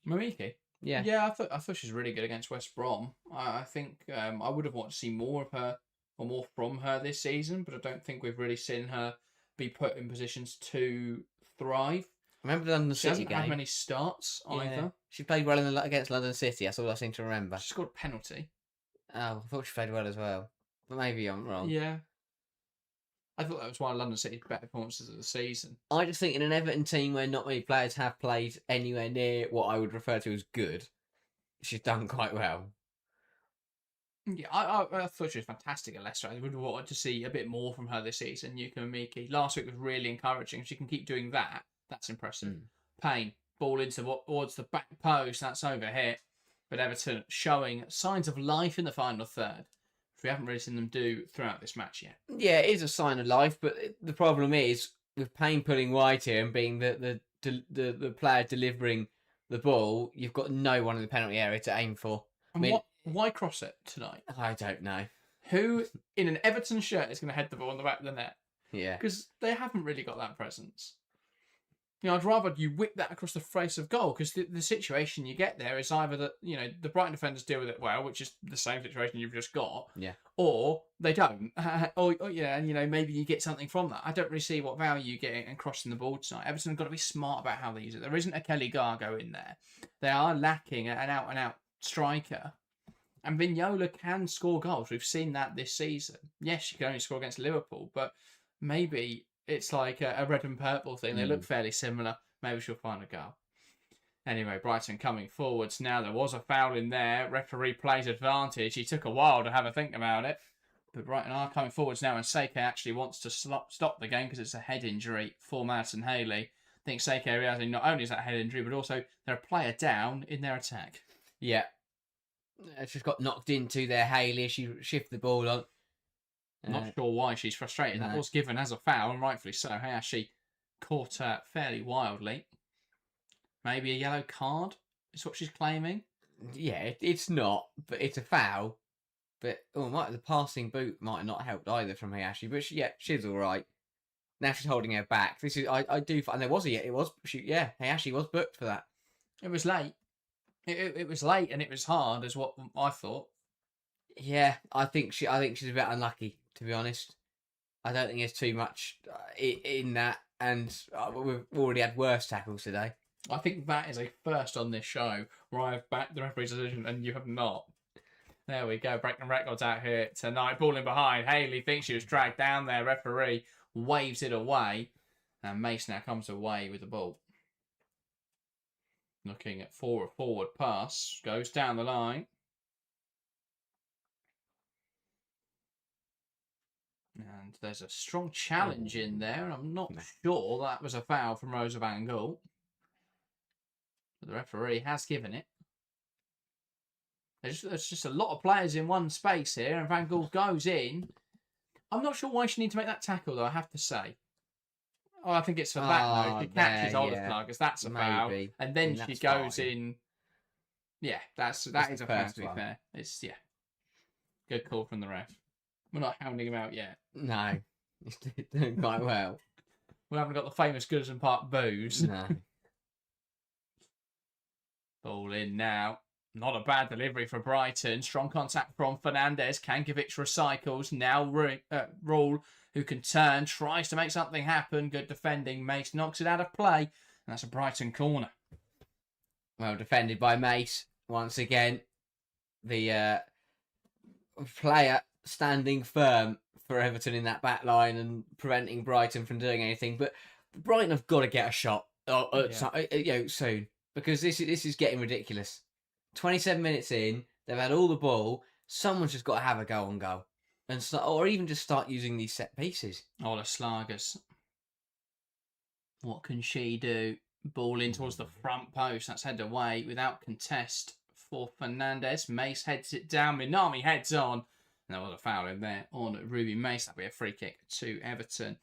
Mimiki? Yeah. I thought she was really good against West Brom. I think I would have wanted to see more of her or more from her this season, but I don't think we've really seen her be put in positions to thrive. I remember London City hasn't game. had many starts either. She played well against London City. That's all I seem to remember. She scored a penalty. Oh, I thought she played well as well. But maybe I'm wrong. Yeah. I thought that was one of London City's better performances of the season. I just think in an Everton team where not many players have played anywhere near what I would refer to as good, she's done quite well. Yeah, I thought she was fantastic at Leicester. I would have wanted to see a bit more from her this season. Yuka Mimiki. Last week was really encouraging. If she can keep doing that, that's impressive. Payne, ball towards the back post. That's over here. But Everton showing signs of life in the final third. which we haven't really seen them do throughout this match yet. Yeah, it is a sign of life, but the problem is with Payne pulling wide here and being the player delivering the ball, you've got no one in the penalty area to aim for. And why cross it tonight? I don't know. Who in an Everton shirt is going to head the ball on the back of the net? Yeah. Because they haven't really got that presence. I'd rather you whip that across the face of goal, because the situation you get there is either that, the Brighton defenders deal with it well, which is the same situation you've just got, or they don't. or maybe you get something from that. I don't really see what value you get in crossing the ball tonight. Everton have got to be smart about how they use it. There isn't a Kelly Gago in there. They are lacking an out-and-out striker. And Vignola can score goals. We've seen that this season. Yes, you can only score against Liverpool, but maybe it's like a red and purple thing. They look fairly similar. Maybe she'll find a goal. Anyway, Brighton coming forwards now. There was a foul in there. Referee plays advantage. He took a while to have a think about it. But Brighton are coming forwards now, and Seike actually wants to stop the game because it's a head injury for Madison Haley. I think Seike realising not only is that head injury, but also they're a player down in their attack. Yeah. She's got knocked into there, Haley. She shifted the ball on. Not sure why she's frustrated. No. That was given as a foul, and rightfully so. Hayashi caught her fairly wildly. Maybe a yellow card is what she's claiming. Yeah, it's not, but it's a foul. But the passing boot might have not helped either from Hayashi. But she's all right. Now she's holding her back. This is I do, and there was Hayashi was booked for that. It was late. It was late and it was hard, is what I thought. Yeah, I think she's a bit unlucky, to be honest. I don't think there's too much in that, and we've already had worse tackles today. I think that is a first on this show where I have backed the referee's decision and you have not. There we go, breaking records out here tonight. Ball in behind. Haley thinks she was dragged down there. Referee waves it away, and Mace now comes away with the ball. Looking at forward pass, goes down the line. And there's a strong challenge in there, and I'm not sure that was a foul from Rosa Van Gaal. But the referee has given it. There's just a lot of players in one space here, and Van Gaal goes in. I'm not sure why she needs to make that tackle, though, I have to say. Oh, I think it's for that, though. She catches Olafsnagers, that's a foul. And then she goes in. Yeah, that is a foul, to be fair. It's, good call from the ref. We're not hounding him out yet. No, he's doing quite well. We haven't got the famous Goodison Park boos. No. Ball in now. Not a bad delivery for Brighton. Strong contact from Fernandez. Kankovic recycles. Now Rule, who can turn, tries to make something happen. Good defending. Mace knocks it out of play. And that's a Brighton corner. Well defended by Mace. Once again, the player standing firm for Everton in that back line and preventing Brighton from doing anything. But Brighton have got to get a shot soon, because this is getting ridiculous. 27 minutes in, they've had all the ball. Someone's just got to have a go on goal, or even just start using these set pieces. Olafsnagers. What can she do? Ball in towards the front post. That's headed away without contest for Fernandez. Mace heads it down. Minami heads on. And there was a foul in there on Ruby Mace. That'll be a free kick to Everton.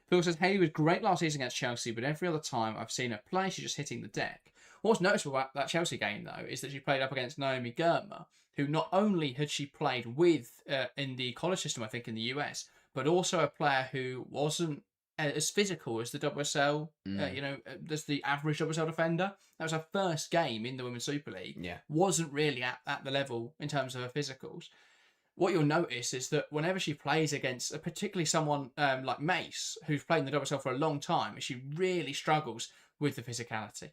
Phil says, Haley was great last season against Chelsea, but every other time I've seen her play, she's just hitting the deck. What's noticeable about that Chelsea game, though, is that she played up against Naomi Girma, who not only had she played with in the college system, I think, in the US, but also a player who wasn't as physical as the WSL, as the average WSL defender. That was her first game in the Women's Super League. Yeah. Wasn't really at the level in terms of her physicals. What you'll notice is that whenever she plays against, particularly someone like Mace, who's played in the WSL for a long time, she really struggles with the physicality.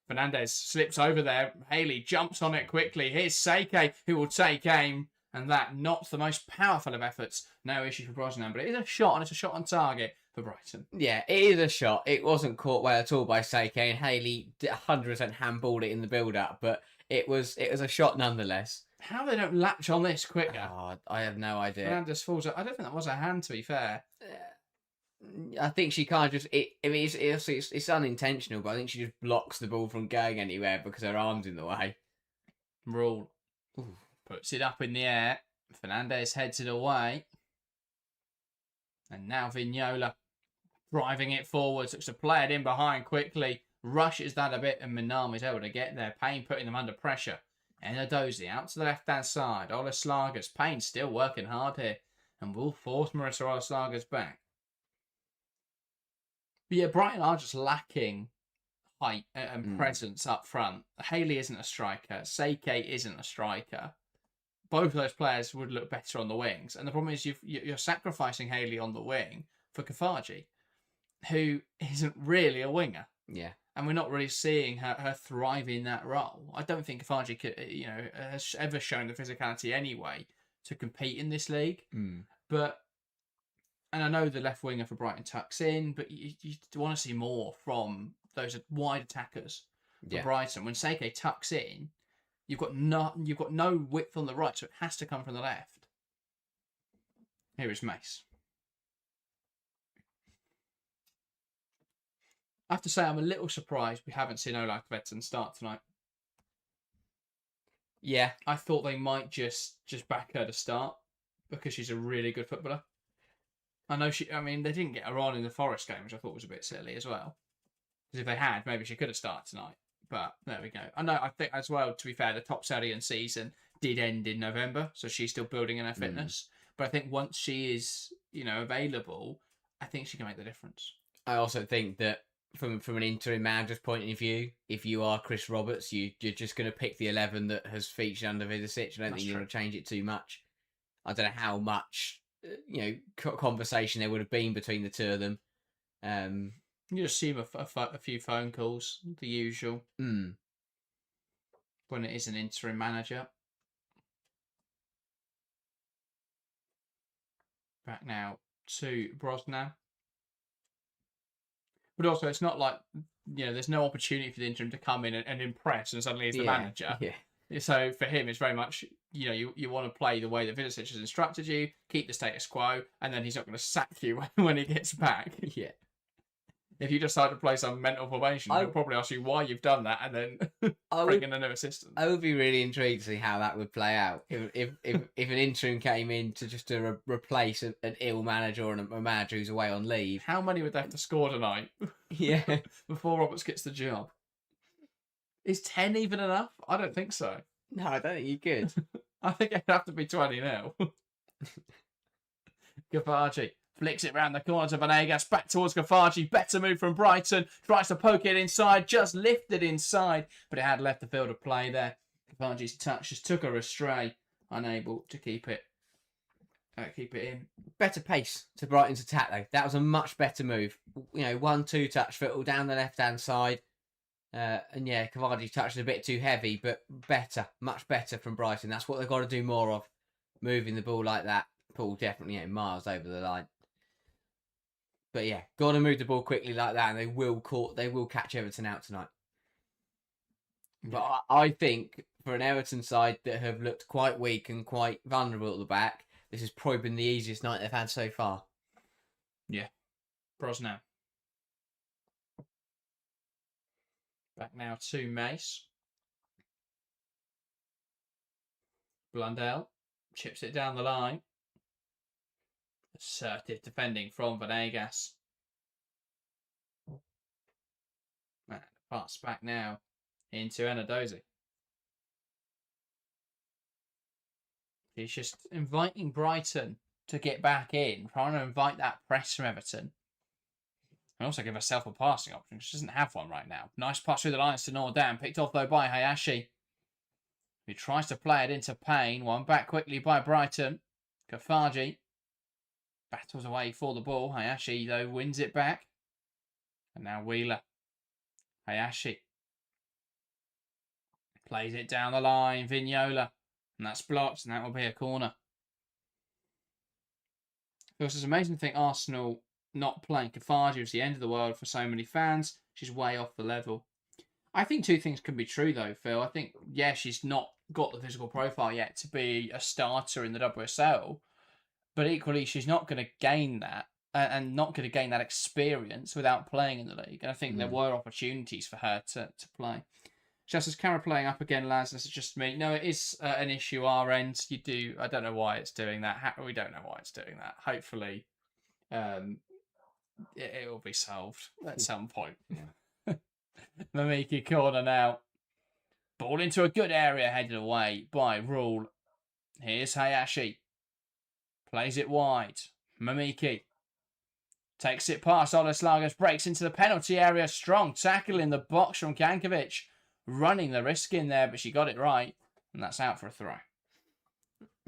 Fernandez slips over there. Haley jumps on it quickly. Here's Seike, who will take aim. And that not the most powerful of efforts. No issue for Brosnan, but it is a shot, and it's a shot on target for Brighton. Yeah, it is a shot. It wasn't caught well at all by Seike, and Haley 100% handballed it in the build-up, but it was a shot nonetheless. How they don't latch on this quicker? Oh, I have no idea. Fernandez falls up. I don't think that was a hand, to be fair. I think she can't just... it's unintentional, but I think she just blocks the ball from going anywhere because her arm's in the way. Rule. Ooh. Puts it up in the air. Fernandez heads it away. And now Vignola driving it forwards. Looks to play it in behind quickly. Rushes that a bit, and Minam is able to get there. Payne putting them under pressure. Enadozi out to the left-hand side. Olaslagas. Payne still working hard here. And will force Marissa Olaslagas back. But yeah, Brighton are just lacking height and presence up front. Haley isn't a striker. Seike isn't a striker. Both of those players would look better on the wings. And the problem is you're sacrificing Haley on the wing for Kafaji, who isn't really a winger. Yeah. And we're not really seeing her thrive in that role. I don't think Kafaji has ever shown the physicality anyway to compete in this league. But, and I know the left winger for Brighton tucks in, but you want to see more from those wide attackers for Brighton. When Seike tucks in, you've got no width on the right, so it has to come from the left. Here is Mace. I have to say, I'm a little surprised we haven't seen Ola Kvetzen start tonight. Yeah. I thought they might just back her to start because she's a really good footballer. I know they didn't get her on in the Forest game, which I thought was a bit silly as well. Because if they had, maybe she could have started tonight. But there we go. I think as well, to be fair, the top Saudi season did end in November, so she's still building in her fitness. But I think once she is, available, I think she can make the difference. I also think that from an interim manager's point of view, if you are Chris Roberts, you're just going to pick the 11 that has featured under Vidicic. I don't think you're going to change it too much. I don't know how much conversation there would have been between the two of them. You assume a few phone calls, the usual. When it is an interim manager. Back now to Brosnan. But also, it's not like, there's no opportunity for the interim to come in and impress and suddenly he's the manager. Yeah. So for him, it's very much, you want to play the way that Vidicic has instructed you, keep the status quo, and then he's not going to sack you when he gets back. Yeah. If you decide to play some mental formation, he'll probably ask you why you've done that and then bring in a new assistant. I would be really intrigued to see how that would play out. If an interim came in to replace an ill manager or a manager who's away on leave. How many would they have to score tonight? Yeah. Before Roberts gets the job. Is 10 even enough? I don't think so. No, I don't think you could. I think it'd have to be 20 now. Kafaji flicks it round the corner to Venegas, back towards Kafaji. Better move from Brighton. Tries to poke it inside, just lifted inside, but it had left the field of play there. Kafaji's touch just took her astray, unable to keep it in. Better pace to Brighton's attack, though. That was a much better move. 1-2 touch foot down the left-hand side. Kafaji's touch is a bit too heavy, but better, much better from Brighton. That's what they've got to do more of, moving the ball like that. Paul definitely miles over the line. But yeah, got to move the ball quickly like that, and they will catch Everton out tonight. But I think for an Everton side that have looked quite weak and quite vulnerable at the back, this has probably been the easiest night they've had so far. Yeah. Brosnan. Back now to Mace. Blundell chips it down the line. Assertive defending from Venegas. And pass back now into Enadozi. He's just inviting Brighton to get back in, trying to invite that press from Everton. And also give herself a passing option. She doesn't have one right now. Nice pass through the lines to Nordan. Picked off though by Hayashi. He tries to play it into Payne. One back quickly by Brighton. Kafaji battles away for the ball. Hayashi though wins it back. And now Wheeler. Hayashi plays it down the line. Vignola. And that's blocked. And that will be a corner. Of course, it's amazing to think Arsenal not playing Kafaji was the end of the world for so many fans. She's way off the level. I think two things can be true though, Phil. I think, she's not got the physical profile yet to be a starter in the WSL, but equally she's not going to gain that and not going to gain that experience without playing in the league. And I think there were opportunities for her to play. Just as camera playing up again, lads. This is just me. No, it is an issue our end. I don't know why it's doing that. We don't know why it's doing that. Hopefully, it will be solved at some point. Yeah. Mamiki corner now. Ball into a good area, headed away by Rule. Here's Hayashi. Plays it wide. Mamiki takes it past Oleslagers, breaks into the penalty area. Strong tackle in the box from Kankovic. Running the risk in there, but she got it right. And that's out for a throw.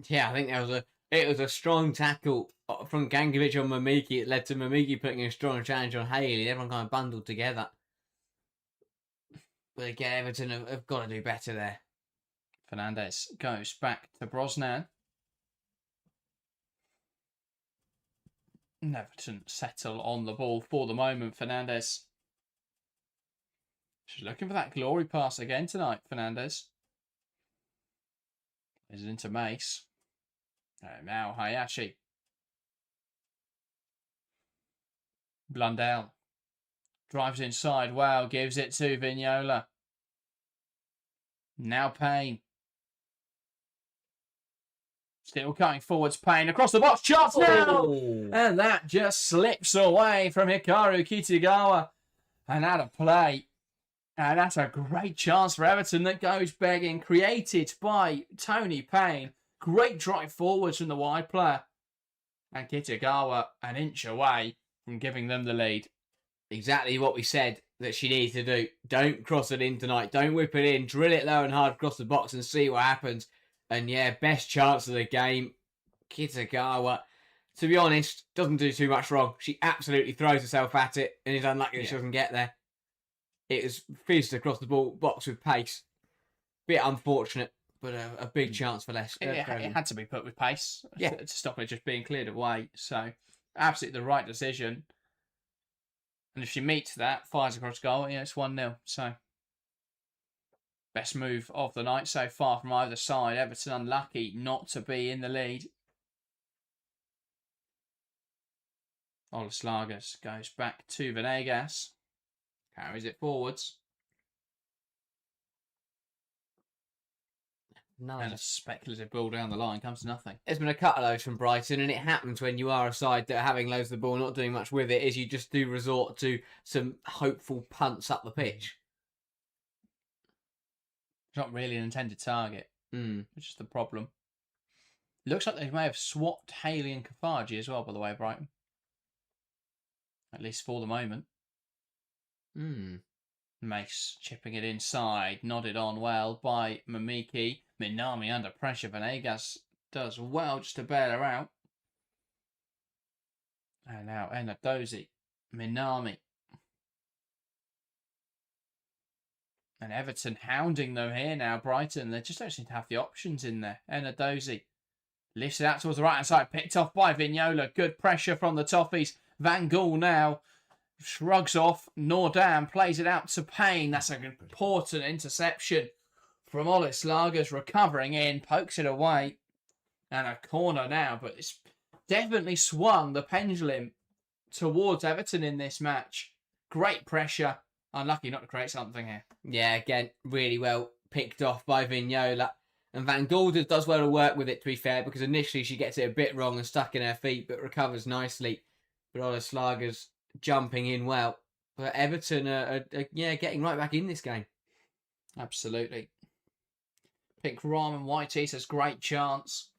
Yeah, I think it was a strong tackle from Kankovic on Mamiki. It led to Mamiki putting a strong challenge on Haley. Everyone kind of bundled together. But again, Everton have got to do better there. Fernandez goes back to Brosnan. Everton settle on the ball for the moment. Fernandez. She's looking for that glory pass again tonight, Fernandez. Is it into Mace? Now Hayashi. Blundell. Drives inside. Wow, gives it to Vignola. Now Payne. Still coming forwards, Payne across the box. Chance now! And that just slips away from Hikaru Kitagawa. And out of play. And that's a great chance for Everton that goes begging. Created by Tony Payne. Great drive forwards from the wide player. And Kitagawa an inch away from giving them the lead. Exactly what we said that she needs to do. Don't cross it in tonight. Don't whip it in. Drill it low and hard across the box and see what happens. And yeah, best chance of the game. Kitagawa, to be honest, doesn't do too much wrong. She absolutely throws herself at it and is unlucky that she doesn't get there. It was fizzed across the ball box with pace. Bit unfortunate, but a big chance for Leicester. It had to be put with pace to stop it just being cleared away. So, absolutely the right decision. And if she meets that, fires across goal, it's 1-0. So, best move of the night so far from either side. Everton unlucky not to be in the lead. Oleslagers goes back to Venegas. Carries it forwards. Nice. And a speculative ball down the line comes to nothing. There's been a couple of those from Brighton, and it happens when you are a side that are having loads of the ball, not doing much with it, is you just do resort to some hopeful punts up the pitch. It's not really an intended target, which is the problem. Looks like they may have swapped Haley and Kafaji as well, by the way, Brighton. At least for the moment. Mace chipping it inside, nodded on well by Mamiki. Minami under pressure. Venegas does well just to bail her out. And now Enadozi. Minami. And Everton hounding them here now. Brighton, they just don't seem to have the options in there. Enadozi lifts it out towards the right hand side. Picked off by Vignola. Good pressure from the Toffees. Van Gaal now shrugs off. Nordam plays it out to Payne. That's an important interception from Oleslagers, recovering in, pokes it away. And a corner now, but it's definitely swung the pendulum towards Everton in this match. Great pressure. Unlucky not to create something here. Yeah, again, really well picked off by Vignola. And Van Gaal does well to work with it, to be fair, because initially she gets it a bit wrong and stuck in her feet, but recovers nicely. But Oleslagers jumping in well. But Everton are getting right back in this game. Absolutely. Pick Ramen Whitey says great chance.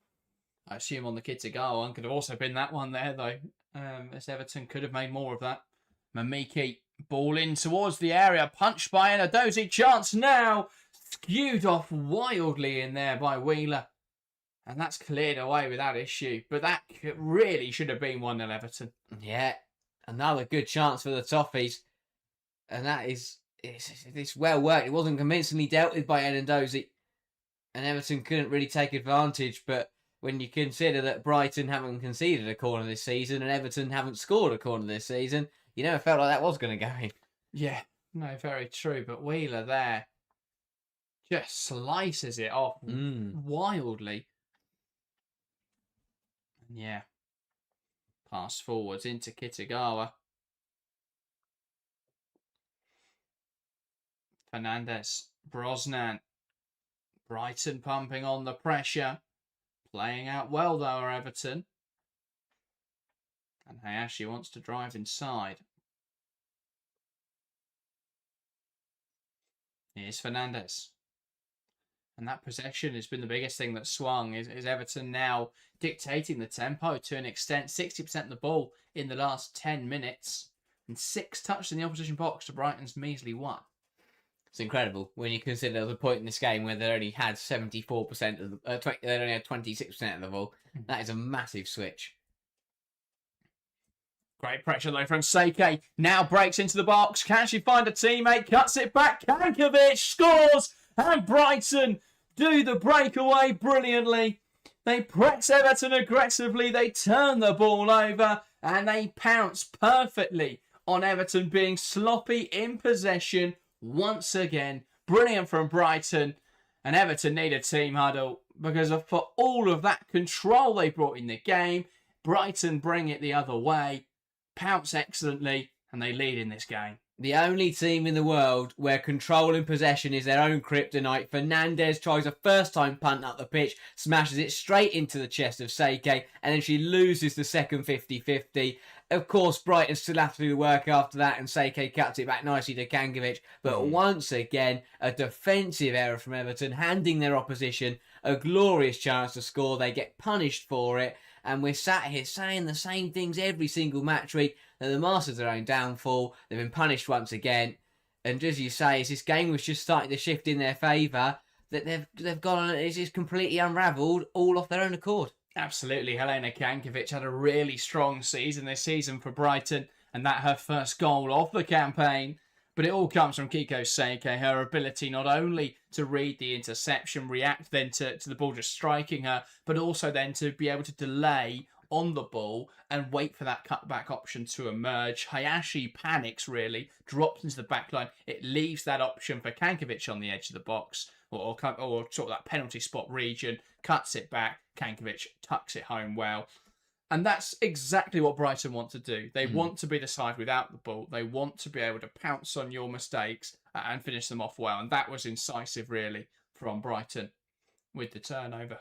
I assume on the Kitagawa one. Could have also been that one there, though. As Everton could have made more of that. Mamiki, ball in towards the area. Punched by Enadozi. Chance now. Skewed off wildly in there by Wheeler. And that's cleared away without issue. But that really should have been 1-0 Everton. Yeah. Another good chance for the Toffees. And that is... It's well worked. It wasn't convincingly dealt with by Enadozi. And Everton couldn't really take advantage. But when you consider that Brighton haven't conceded a corner this season and Everton haven't scored a corner this season, you never felt like that was going to go in. Yeah, no, very true. But Wheeler there just slices it off wildly. Yeah. Pass forwards into Kitagawa. Fernandes, Brosnan, Brighton pumping on the pressure. Playing out well, though, are Everton. And Hayashi wants to drive inside. Here's Fernandes. And that possession has been the biggest thing that swung. Is Everton now dictating the tempo to an extent. 60% of the ball in the last 10 minutes. And 6 touches in the opposition box to Brighton's measly 1. It's incredible when you consider the point in this game where they only had 74% of the, they only had 26% of the ball. That is a massive switch. Great pressure though from Seike. Now breaks into the box. Can she find a teammate? Cuts it back. Kankovic scores. And Brighton do the breakaway brilliantly. They press Everton aggressively. They turn the ball over. And they pounce perfectly on Everton being sloppy in possession once again. Brilliant from Brighton. And Everton need a team huddle because for all of that control they brought in the game, Brighton bring it the other way, pounce excellently, and they lead in this game. The only team in the world where control and possession is their own kryptonite. Fernandes tries a first-time punt up the pitch, smashes it straight into the chest of Seike, and then she loses the second 50-50. Of course, Brighton still have to do the work after that, and Seike cuts it back nicely to Kankovic. But once again, a defensive error from Everton, handing their opposition a glorious chance to score. They get punished for it, and we're sat here saying the same things every single match week. That the masters their own downfall. They've been punished once again. And as you say, as this game was just starting to shift in their favour, that they've gone on, it's just completely unravelled, all off their own accord. Absolutely. Helena Kankovic had a really strong season this season for Brighton, and that her first goal of the campaign. But it all comes from Kiko Seike, her ability not only to read the interception, react then to the ball just striking her, but also then to be able to delay on the ball and wait for that cutback option to emerge. Hayashi panics, really, drops into the back line. It leaves that option for Kankovic on the edge of the box or sort of that penalty spot region, cuts it back. Kankovic tucks it home well. And that's exactly what Brighton want to do. They want to be the side without the ball. They want to be able to pounce on your mistakes and finish them off well. And that was incisive, really, from Brighton with the turnover.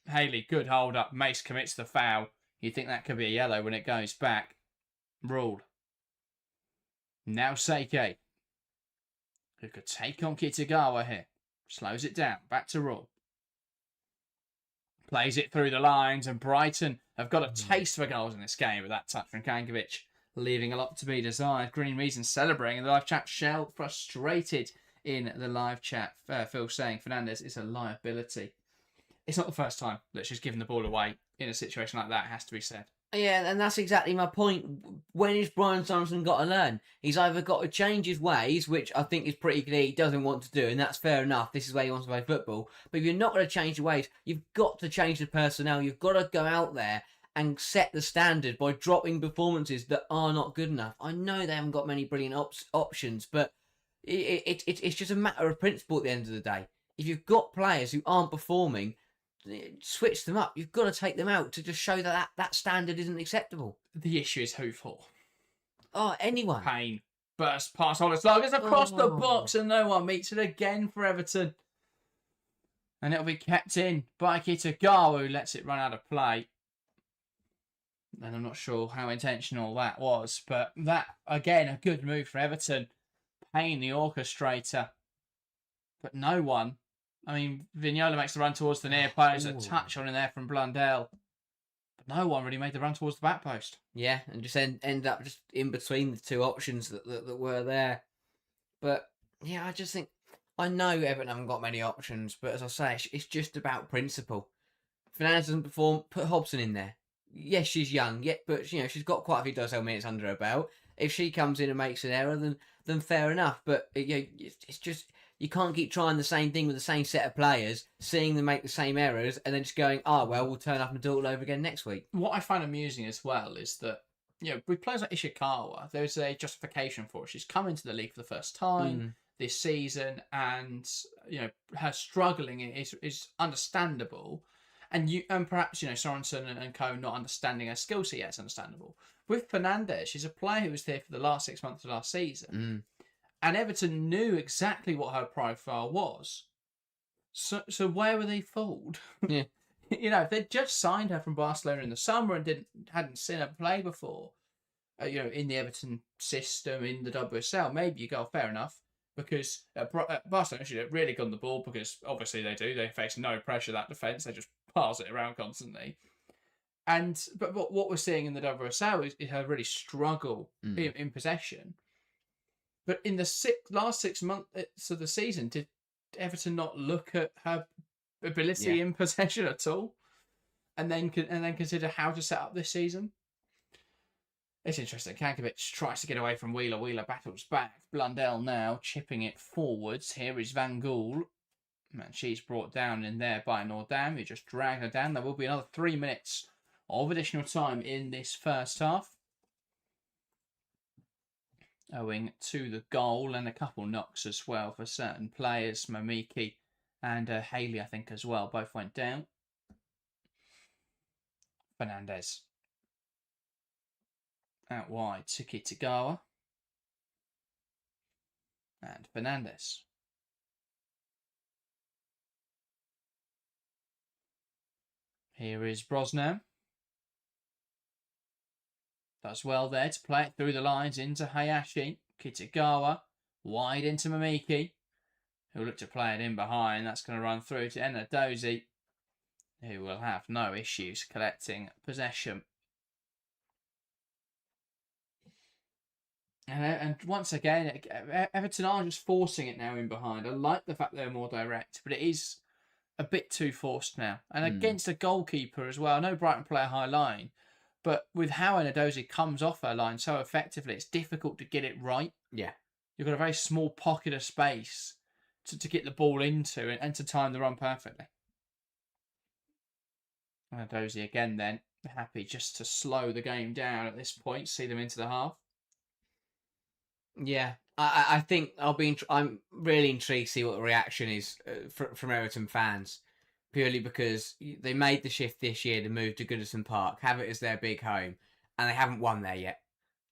Haley, good hold up. Mace commits the foul. You think that could be a yellow when it goes back. Ruled. Now Seike, who could take on Kitagawa here. Slows it down. Back to Rule. Plays it through the lines, and Brighton have got a taste for goals in this game with that touch from Kankovic, leaving a lot to be desired. Green Reason celebrating in the live chat. Shell frustrated in the live chat. Phil saying Fernandes is a liability. It's not the first time that she's given the ball away in a situation like that, it has to be said. Yeah, and that's exactly my point. When has Brian Johnson got to learn? He's either got to change his ways, which I think is pretty clear he doesn't want to do, and that's fair enough. This is where he wants to play football. But if you're not going to change the ways, you've got to change the personnel. You've got to go out there and set the standard by dropping performances that are not good enough. I know they haven't got many brilliant options, but it's just a matter of principle at the end of the day. If you've got players who aren't performing, switch them up. You've got to take them out to just show that standard isn't acceptable. The issue is who for? Oh, anyone. Payne. Burst past Hollis across the box, and no one meets it again for Everton. And it'll be kept in by Kitagawa, who lets it run out of play. And I'm not sure how intentional that was, but that, again, a good move for Everton. Payne, the orchestrator. But no one. I mean, Vignola makes the run towards the near post, a touch on in there from Blundell. But no one really made the run towards the back post. Yeah, and just end up just in between the two options that were there. But, yeah, I just think, I know Everton haven't got many options, but as I say, it's just about principle. Fernandes doesn't perform, put Hobson in there. Yes, she's young, but she's got quite a few dozen minutes under her belt. If she comes in and makes an error, then fair enough. But it's just, you can't keep trying the same thing with the same set of players, seeing them make the same errors, and then just going, we'll turn up and do it all over again next week. What I find amusing as well is that, with players like Ishikawa, there's a justification for it. She's come into the league for the first time this season, and her struggling is understandable. And perhaps Sorensen and co not understanding her skill set, it's understandable. With Fernandes, she's a player who was there for the last 6 months of last season. And Everton knew exactly what her profile was. So where were they fooled? Yeah. If they'd just signed her from Barcelona in the summer and hadn't seen her play before, in the Everton system, in the WSL, maybe you go, fair enough, because Barcelona should have really gone the ball, because obviously they do. They face no pressure, that defence. They just pass it around constantly. But what we're seeing in the WSL is her really struggle in possession. But in the last 6 months of the season, did Everton not look at her ability in possession at all, and then consider how to set up this season? It's interesting. Kankovic tries to get away from Wheeler. Wheeler battles back. Blundell now chipping it forwards. Here is Van Gool. And she's brought down in there by Nordam, who just dragged her down. There will be another 3 minutes of additional time in this first half, owing to the goal and a couple knocks as well for certain players. Momiki and Haley, I think, as well, both went down. Fernandez out wide to Kitagawa. And Fernandez. Here is Brosnan. Does well there to play it through the lines into Hayashi. Kitagawa wide into Momiki, who'll look to play it in behind. That's going to run through to Enadozie, who will have no issues collecting possession. And once again, Everton are just forcing it now in behind. I like the fact they're more direct, but it is a bit too forced now. And against a goalkeeper as well. I know Brighton play a high line, but with how Enadozie comes off her line so effectively, it's difficult to get it right. Yeah. You've got a very small pocket of space to get the ball into and to time the run perfectly. Enadozie again then, happy just to slow the game down at this point, see them into the half. Yeah, I think I'm really intrigued to see what the reaction is from Everton fans, purely because they made the shift this year to move to Goodison Park, have it as their big home, and they haven't won there yet.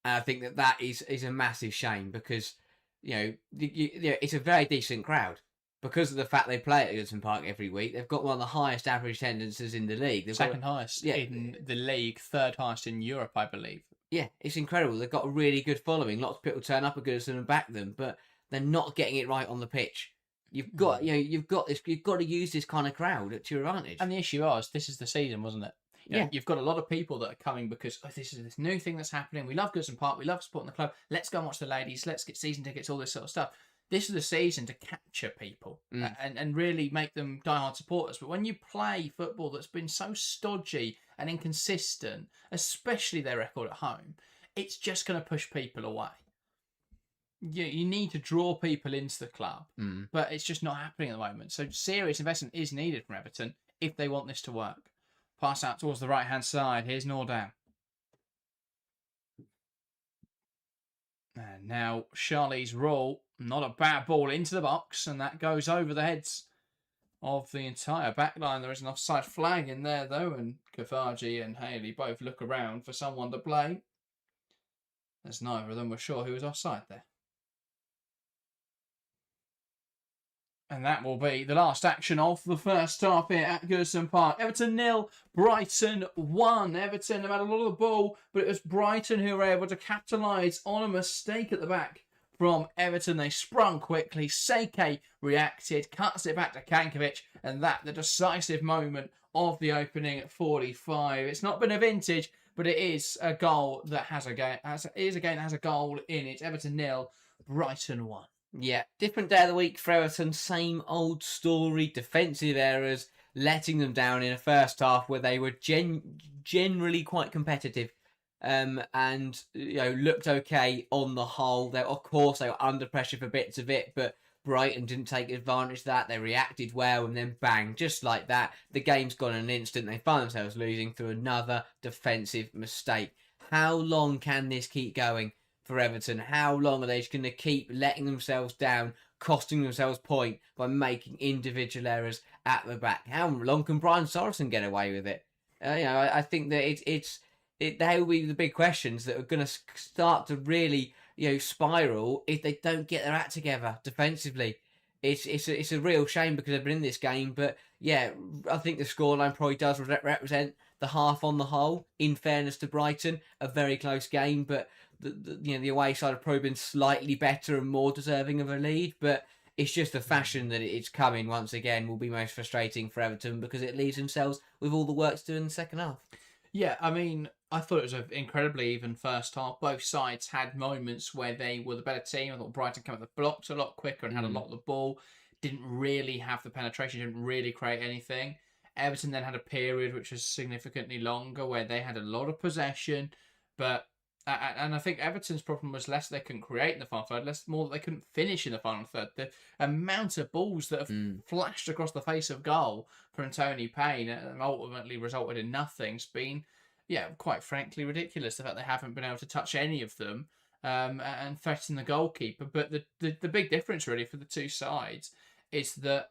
And I think that is a massive shame, because it's a very decent crowd. Because of the fact they play at Goodison Park every week, they've got one of the highest average attendances in the league. They've Second highest in the league, third highest in Europe, I believe. Yeah, it's incredible. They've got a really good following. Lots of people turn up at Goodison and back them, but they're not getting it right on the pitch. You've got to use this kind of crowd to your advantage. And the issue was, this is the season, wasn't it? You've got a lot of people that are coming because this is this new thing that's happening. We love Goodison Park. We love supporting the club. Let's go and watch the ladies. Let's get season tickets, all this sort of stuff. This is the season to capture people and really make them diehard supporters. But when you play football that's been so stodgy and inconsistent, especially their record at home, it's just going to push people away. You need to draw people into the club, but it's just not happening at the moment. So serious investment is needed from Everton if they want this to work. Pass out towards the right-hand side. Here's Nordam. And now Charlie's roll. Not a bad ball into the box, and that goes over the heads of the entire backline. There is an offside flag in there, though, and Kavaji and Haley both look around for someone to play, as neither of them were sure who was offside there. And that will be the last action of the first half here at Goodison Park. Everton 0, Brighton 1. Everton have had a lot of the ball, but it was Brighton who were able to capitalise on a mistake at the back from Everton. They sprung quickly. Seike reacted, cuts it back to Kankovic, and that the decisive moment of the opening at 45. It's not been a vintage, but it is a goal that has a game. It is a game that has a goal in it. Everton 0, Brighton 1. Yeah, different day of the week for Everton. Same old story. Defensive errors, letting them down in a first half where they were generally quite competitive. And looked okay on the whole. Of course, they were under pressure for bits of it, but Brighton didn't take advantage of that. They reacted well, and then bang, just like that, the game's gone in an instant. They find themselves losing through another defensive mistake. How long can this keep going for Everton? How long are they just going to keep letting themselves down, costing themselves point by making individual errors at the back? How long can Brian Sorensen get away with it? I think that they will be the big questions that are going to start to really spiral if they don't get their act together defensively. It's a real shame because they've been in this game, but yeah, I think the scoreline probably does represent the half on the whole. In fairness to Brighton, a very close game, but the away side have probably been slightly better and more deserving of a lead. But it's just the fashion that it's coming once again will be most frustrating for Everton because it leaves themselves with all the work to do in the second half. Yeah, I mean, I thought it was an incredibly even first half. Both sides had moments where they were the better team. I thought Brighton came at the blocks a lot quicker and had a lot of the ball. Didn't really have the penetration, didn't really create anything. Everton then had a period which was significantly longer where they had a lot of possession, but and I think Everton's problem was less they couldn't create in the final third, less more that they couldn't finish in the final third. The amount of balls that have flashed across the face of goal from Tony Payne and ultimately resulted in nothing's been, quite frankly ridiculous. The fact they haven't been able to touch any of them and threaten the goalkeeper. But the big difference really for the two sides is that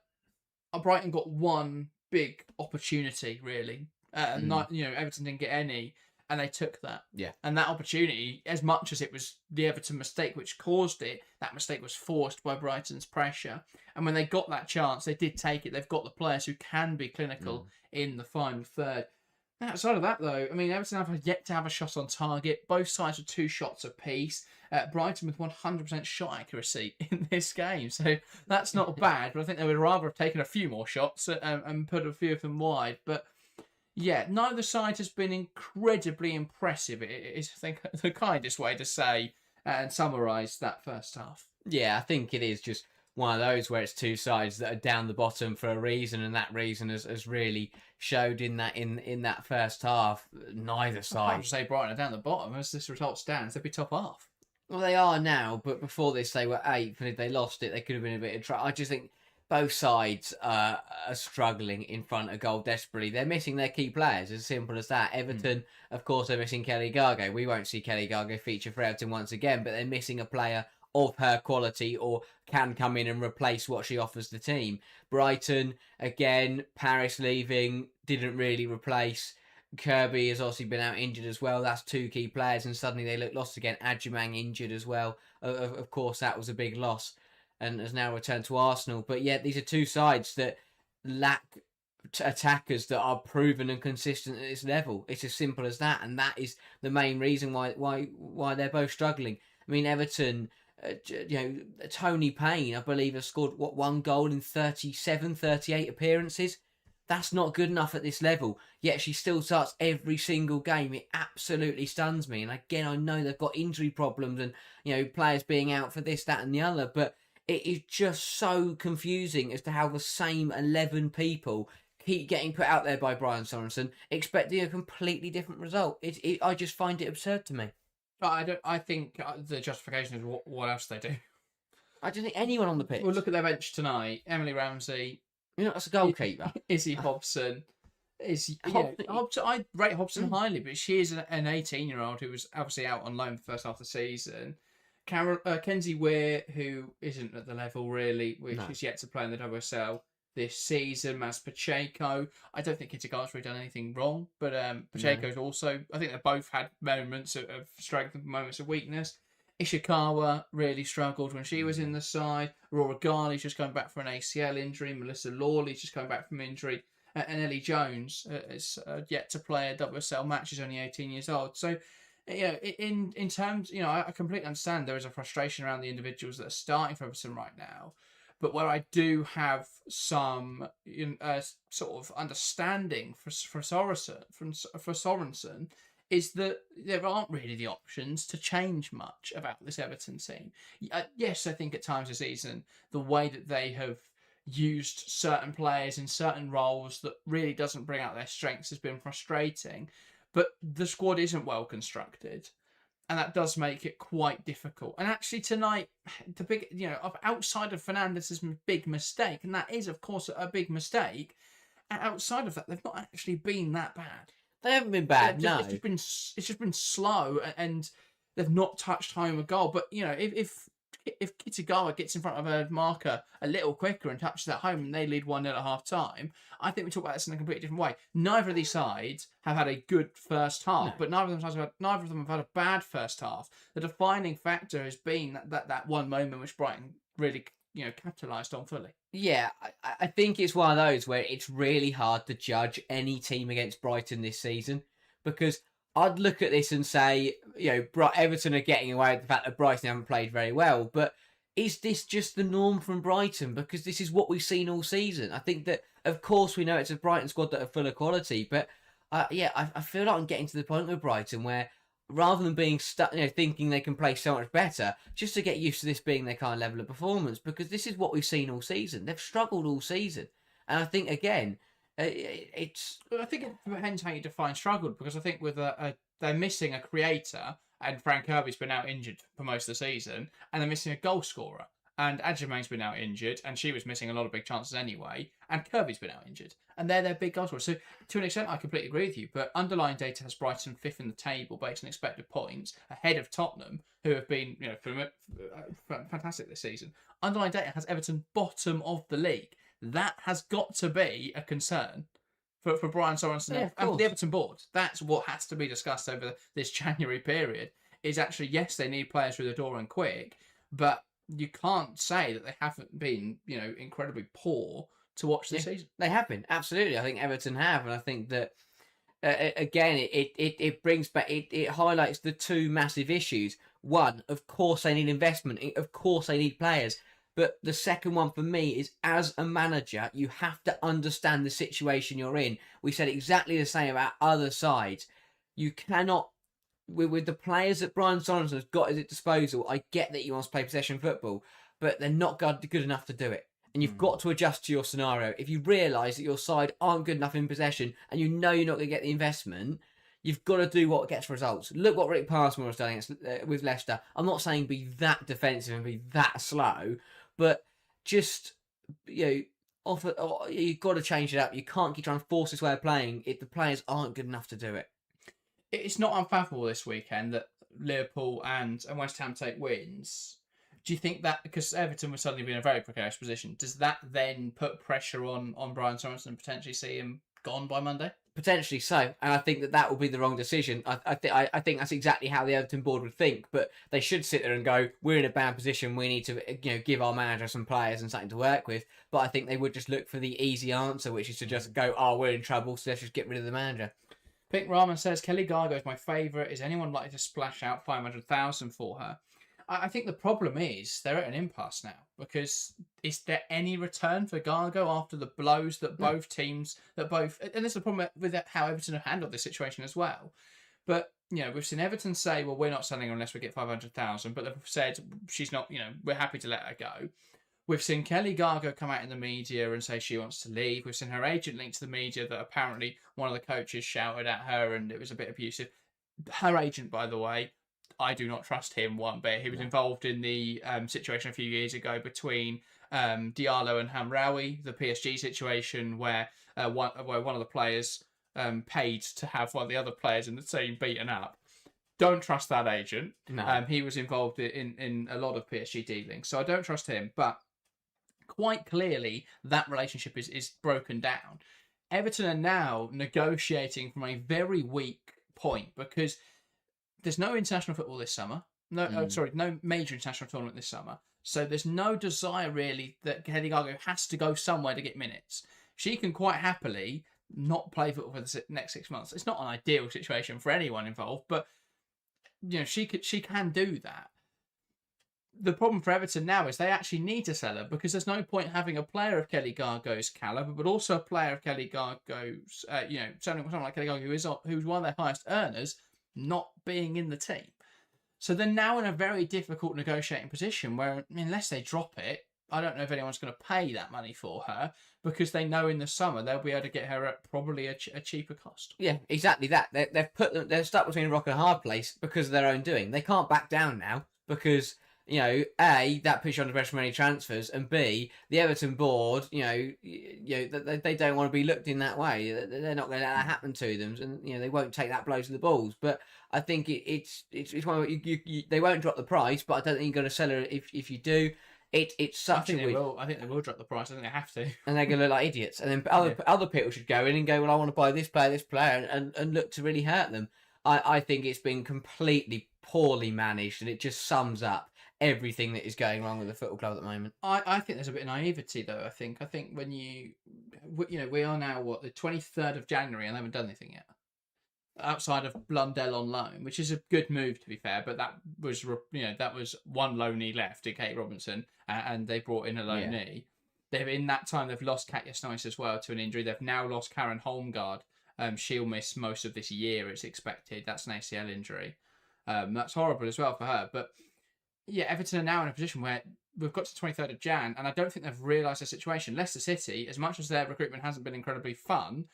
Brighton got one big opportunity really. Everton didn't get any. And they took that. Yeah. And that opportunity, as much as it was the Everton mistake which caused it, that mistake was forced by Brighton's pressure. And when they got that chance, they did take it. They've got the players who can be clinical in the final third. Outside of that, though, I mean, Everton have yet to have a shot on target. Both sides with 2 shots apiece. Brighton with 100% shot accuracy in this game. So that's not bad, but I think they would rather have taken a few more shots and put a few of them wide. But yeah, neither side has been incredibly impressive. It is, I think, the kindest way to say and summarise that first half. Yeah, I think it is just one of those where it's two sides that are down the bottom for a reason, and that reason has really showed in that first half. Neither side. I can't say Brighton are down the bottom. As this result stands, they'd be top half. Well, they are now, but before this they were 8th, and if they lost it, they could have been a bit of trouble. I just think both sides are struggling in front of goal desperately. They're missing their key players, as simple as that. Everton, of course, they're missing Kelly Gago. We won't see Kelly Gago feature for Everton once again, but they're missing a player of her quality or can come in and replace what she offers the team. Brighton, again, Paris leaving, didn't really replace. Kirby has obviously been out injured as well. That's 2 key players, and suddenly they look lost again. Adjumang injured as well. Of course, that was a big loss and has now returned to Arsenal. But yet these are 2 sides that lack attackers that are proven and consistent at this level. It's as simple as that, and that is the main reason why they're both struggling. I mean, Everton, Tony Payne, I believe, has scored 1 goal in 38 appearances. That's not good enough at this level. Yet she still starts every single game. It absolutely stuns me. And again, I know they've got injury problems and players being out for this, that, and the other, but it is just so confusing as to how the same 11 people keep getting put out there by Brian Sorensen, expecting a completely different result. I just find it absurd to me. I think the justification is what else they do. I don't think anyone on the pitch. Well, look at their bench tonight. Emily Ramsey. That's a goalkeeper. Izzy Hobson. Hobson, I rate Hobson highly, but she is an 18-year-old who was obviously out on loan for the first half of the season. Kenzie Weir, who isn't at the level really, which is yet to play in the WSL this season. Maz Pacheco. I don't think Kitaga's really done anything wrong, but Pacheco's also, I think they both had moments of strength and moments of weakness. Ishikawa really struggled when she was in the side. Aurora Ghali's just coming back from an ACL injury. Melissa Lawley's just coming back from injury. And Ellie Jones is yet to play a WSL match. She's only 18 years old. So, in terms, I completely understand there is a frustration around the individuals that are starting for Everton right now. But where I do have some sort of understanding for Sorensen is that there aren't really the options to change much about this Everton team. Yes, I think at times this season, the way that they have used certain players in certain roles that really doesn't bring out their strengths has been frustrating. But the squad isn't well constructed. And that does make it quite difficult. And actually tonight, the big, outside of Fernandez's big mistake, and that is, of course, a big mistake, outside of that, they've not actually been that bad. They haven't been bad, no. It's just been slow, and they've not touched home a goal. But, if if Kitagawa gets in front of a marker a little quicker and touches that home and they lead 1-0 at half time, I think we talk about this in a completely different way. Neither of these sides have had a good first half, but neither of them have had a bad first half. The defining factor has been that one moment which Brighton really capitalised on fully. Yeah, I think it's one of those where it's really hard to judge any team against Brighton this season, because I'd look at this and say, Everton are getting away with the fact that Brighton haven't played very well, but is this just the norm from Brighton? Because this is what we've seen all season. I think that, of course, we know it's a Brighton squad that are full of quality, but I feel like I'm getting to the point with Brighton where rather than being stuck, thinking they can play so much better, just to get used to this being their kind of level of performance, because this is what we've seen all season. They've struggled all season. And I think, again, it's... I think it depends how you define struggled, because I think with they're missing a creator, and Frank Kirby's been out injured for most of the season, and they're missing a goal scorer. And Adjamain's been out injured, and she was missing a lot of big chances anyway, and Kirby's been out injured. And they're their big goal scorers. So, to an extent, I completely agree with you, but underlying data has Brighton 5th in the table based on expected points, ahead of Tottenham, who have been fantastic this season. Underlying data has Everton bottom of the league. That has got to be a concern for Brian Sorensen and for the Everton board. That's what has to be discussed over this January period, is actually, yes, they need players through the door and quick, but you can't say that they haven't been, incredibly poor to watch this season. They have been, absolutely. I think Everton have, and I think that again, it brings back, it highlights the two massive issues. One, of course, they need investment. Of course, they need players. But the second one for me is, as a manager, you have to understand the situation you're in. We said exactly the same about other sides. You cannot. With the players that Brian Sorensen has got at his disposal, I get that he wants to play possession football, but they're not good enough to do it. And you've got to adjust to your scenario. If you realise that your side aren't good enough in possession and you know you're not going to get the investment, you've got to do what gets results. Look what Rick Passmore has done with Leicester. I'm not saying be that defensive and be that slow, but just, you've got to change it up. You can't keep trying to force this way of playing if the players aren't good enough to do it. It's not unfathomable this weekend that Liverpool and West Ham take wins. Do you think that, because Everton was suddenly in a very precarious position, does that then put pressure on Brian Sorensen and potentially see him gone by Monday? Potentially so, and I think that will be the wrong decision. I think that's exactly how the Everton board would think, but they should sit there and go, we're in a bad position, we need to give our manager some players and something to work with. But I think they would just look for the easy answer, which is to just go, we're in trouble, so let's just get rid of the manager. Pink Ramen says, Kelly Gago is my favourite. Is anyone likely to splash out 500,000 for her? I think the problem is they're at an impasse now, because is there any return for Gago after the blows that both teams, and there's a problem with how Everton have handled this situation as well. But, we've seen Everton say, well, we're not selling her unless we get 500,000, but they've said she's not, we're happy to let her go. We've seen Kelly Gago come out in the media and say she wants to leave. We've seen her agent link to the media that apparently one of the coaches shouted at her and it was a bit abusive. Her agent, by the way, I do not trust him one bit. He was involved in the situation a few years ago between Diallo and Hamraoui, the PSG situation where one of the players paid to have one of the other players in the team beaten up. Don't trust that agent. No. He was involved in a lot of PSG dealings, so I don't trust him. But quite clearly, that relationship is broken down. Everton are now negotiating from a very weak point, because there's no international football this summer. No major international tournament this summer. So there's no desire really that Kelly Gago has to go somewhere to get minutes. She can quite happily not play football for the next 6 months. It's not an ideal situation for anyone involved, but she can do that. The problem for Everton now is they actually need to sell her, because there's no point having a player of Kelly Gago's calibre, but also a player of Kelly Gago's, someone like Kelly Gago who's one of their highest earners, not being in the team. So they're now in a very difficult negotiating position where, unless they drop it, I don't know if anyone's going to pay that money for her, because they know in the summer they'll be able to get her at probably a cheaper cost. Yeah, exactly that. They're stuck between a rock and a hard place because of their own doing. They can't back down now, because A, that puts you under pressure from any transfers, and B, the Everton board, they don't want to be looked in that way. They're not going to let that happen to them, and they won't take that blow to the balls. But I think it's one of they won't drop the price, but I don't think you're going to sell her if you do. It's such I think they will drop the price. I think they have to, and they're going to look like idiots. And then other people should go in and go, well, I want to buy this player, and look to really hurt them. I think it's been completely poorly managed, and it just sums up everything that is going wrong with the football club at the moment. I think there's a bit of naivety though. I think when we are now the 23rd of January and they haven't done anything yet outside of Blundell on loan, which is a good move to be fair. But that was one loanee left in Kate Robinson, and they brought in a loanee. Yeah. In that time they've lost Katja Snice as well to an injury. They've now lost Karen Holmgaard. She'll miss most of this year, it's expected. That's an ACL injury. That's horrible as well for her. But yeah, Everton are now in a position where we've got to the 23rd of Jan, and I don't think they've realised the situation. Leicester City, as much as their recruitment hasn't been incredibly fun,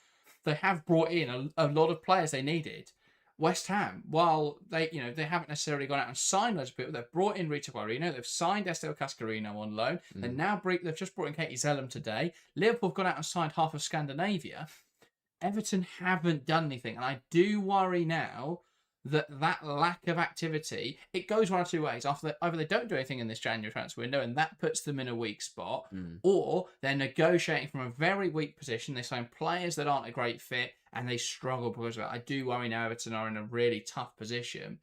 they have brought in a lot of players they needed. West Ham, while they haven't necessarily gone out and signed loads of people, they've brought in Rita Guarino, they've signed Estelle Cascarino on loan, and now they've just brought in Katie Zellum today. Liverpool have gone out and signed half of Scandinavia. Everton haven't done anything, and I do worry now that lack of activity, it goes one of two ways. Either they don't do anything in this January transfer window, and that puts them in a weak spot, or they're negotiating from a very weak position. They sign players that aren't a great fit, and they struggle because of it. I do worry now Everton are in a really tough position.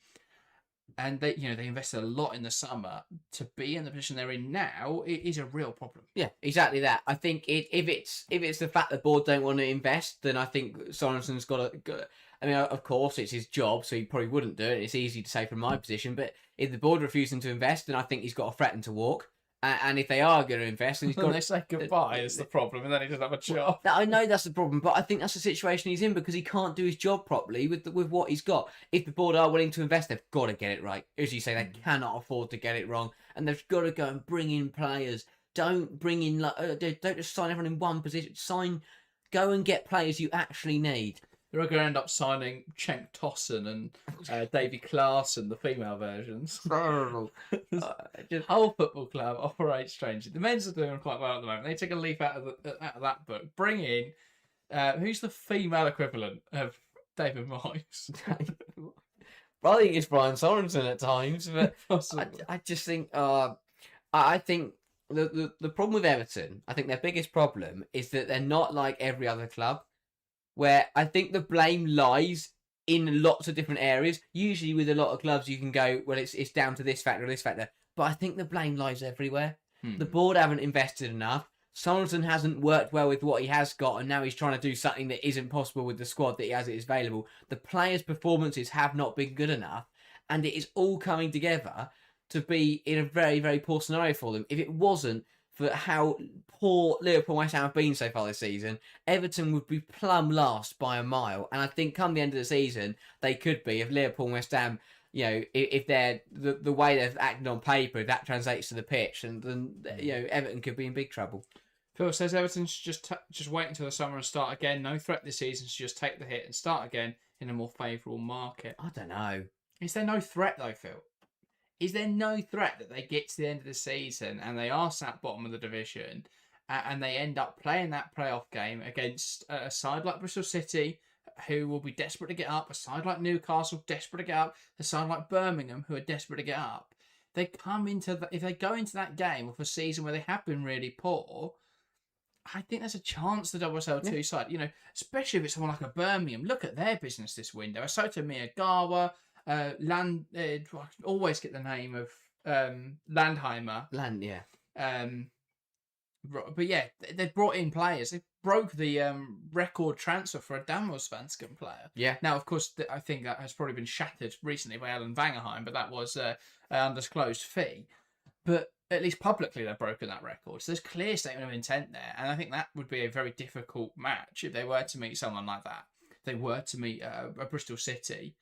And they invested a lot in the summer. To be in the position they're in now, it is a real problem. Yeah, exactly that. I think if it's the fact the board don't want to invest, then I think Sorensen's got to. I mean, of course, it's his job, so he probably wouldn't do it. It's easy to say from my position, but if the board refusing to invest, then I think he's got to threaten to walk. And if they are going to invest, then he's got to say goodbye is the problem, and then he doesn't have a job. I know that's the problem, but I think that's the situation he's in because he can't do his job properly with what he's got. If the board are willing to invest, they've got to get it right. As you say, they cannot afford to get it wrong, and they've got to go and bring in players. Don't bring in don't just sign everyone in one position. Go and get players you actually need. They're going to end up signing Cenk Tosun and Davy Klaassen, the female versions. Whole football club operates strangely. The men's are doing quite well at the moment. They take a leaf out of that book. Bring in, who's the female equivalent of David Moyes? I think it's Brian Sorensen at times, but I just think I think the problem with Everton, I think their biggest problem is that they're not like every other club, where I think the blame lies in lots of different areas. Usually with a lot of clubs you can go, well, it's down to this factor or this factor. But I think the blame lies everywhere. The board haven't invested enough. Sorensen hasn't worked well with what he has got, and now he's trying to do something that isn't possible with the squad that he has available. The players' performances have not been good enough, and it is all coming together to be in a very, very poor scenario for them. If it wasn't for how poor Liverpool and West Ham have been so far this season, Everton would be plumb last by a mile. And I think come the end of the season, they could be, if Liverpool and West Ham, if they're the way they've acted on paper, if that translates to the pitch, and then Everton could be in big trouble. Phil says Everton should just wait until the summer and start again. No threat this season, should just take the hit and start again in a more favourable market. I don't know. Is there no threat though, Phil? Is there no threat that they get to the end of the season and they are sat bottom of the division and they end up playing that playoff game against a side like Bristol City, who will be desperate to get up, a side like Newcastle, desperate to get up, a side like Birmingham, who are desperate to get up? They come into if they go into that game with a season where they have been really poor, I think there's a chance the WSL2 side, especially if it's someone like a Birmingham. Look at their business this window. Asota Miyagawa, I always get the name of Landheimer. But yeah, they've brought in players. They broke the record transfer for a Damallsvenskan player. Yeah. Now, of course, I think that has probably been shattered recently by Ellen Vangerheim, but that was an undisclosed fee. But at least publicly, they've broken that record. So there's a clear statement of intent there. And I think that would be a very difficult match if they were to meet someone like that. If they were to meet a Bristol City.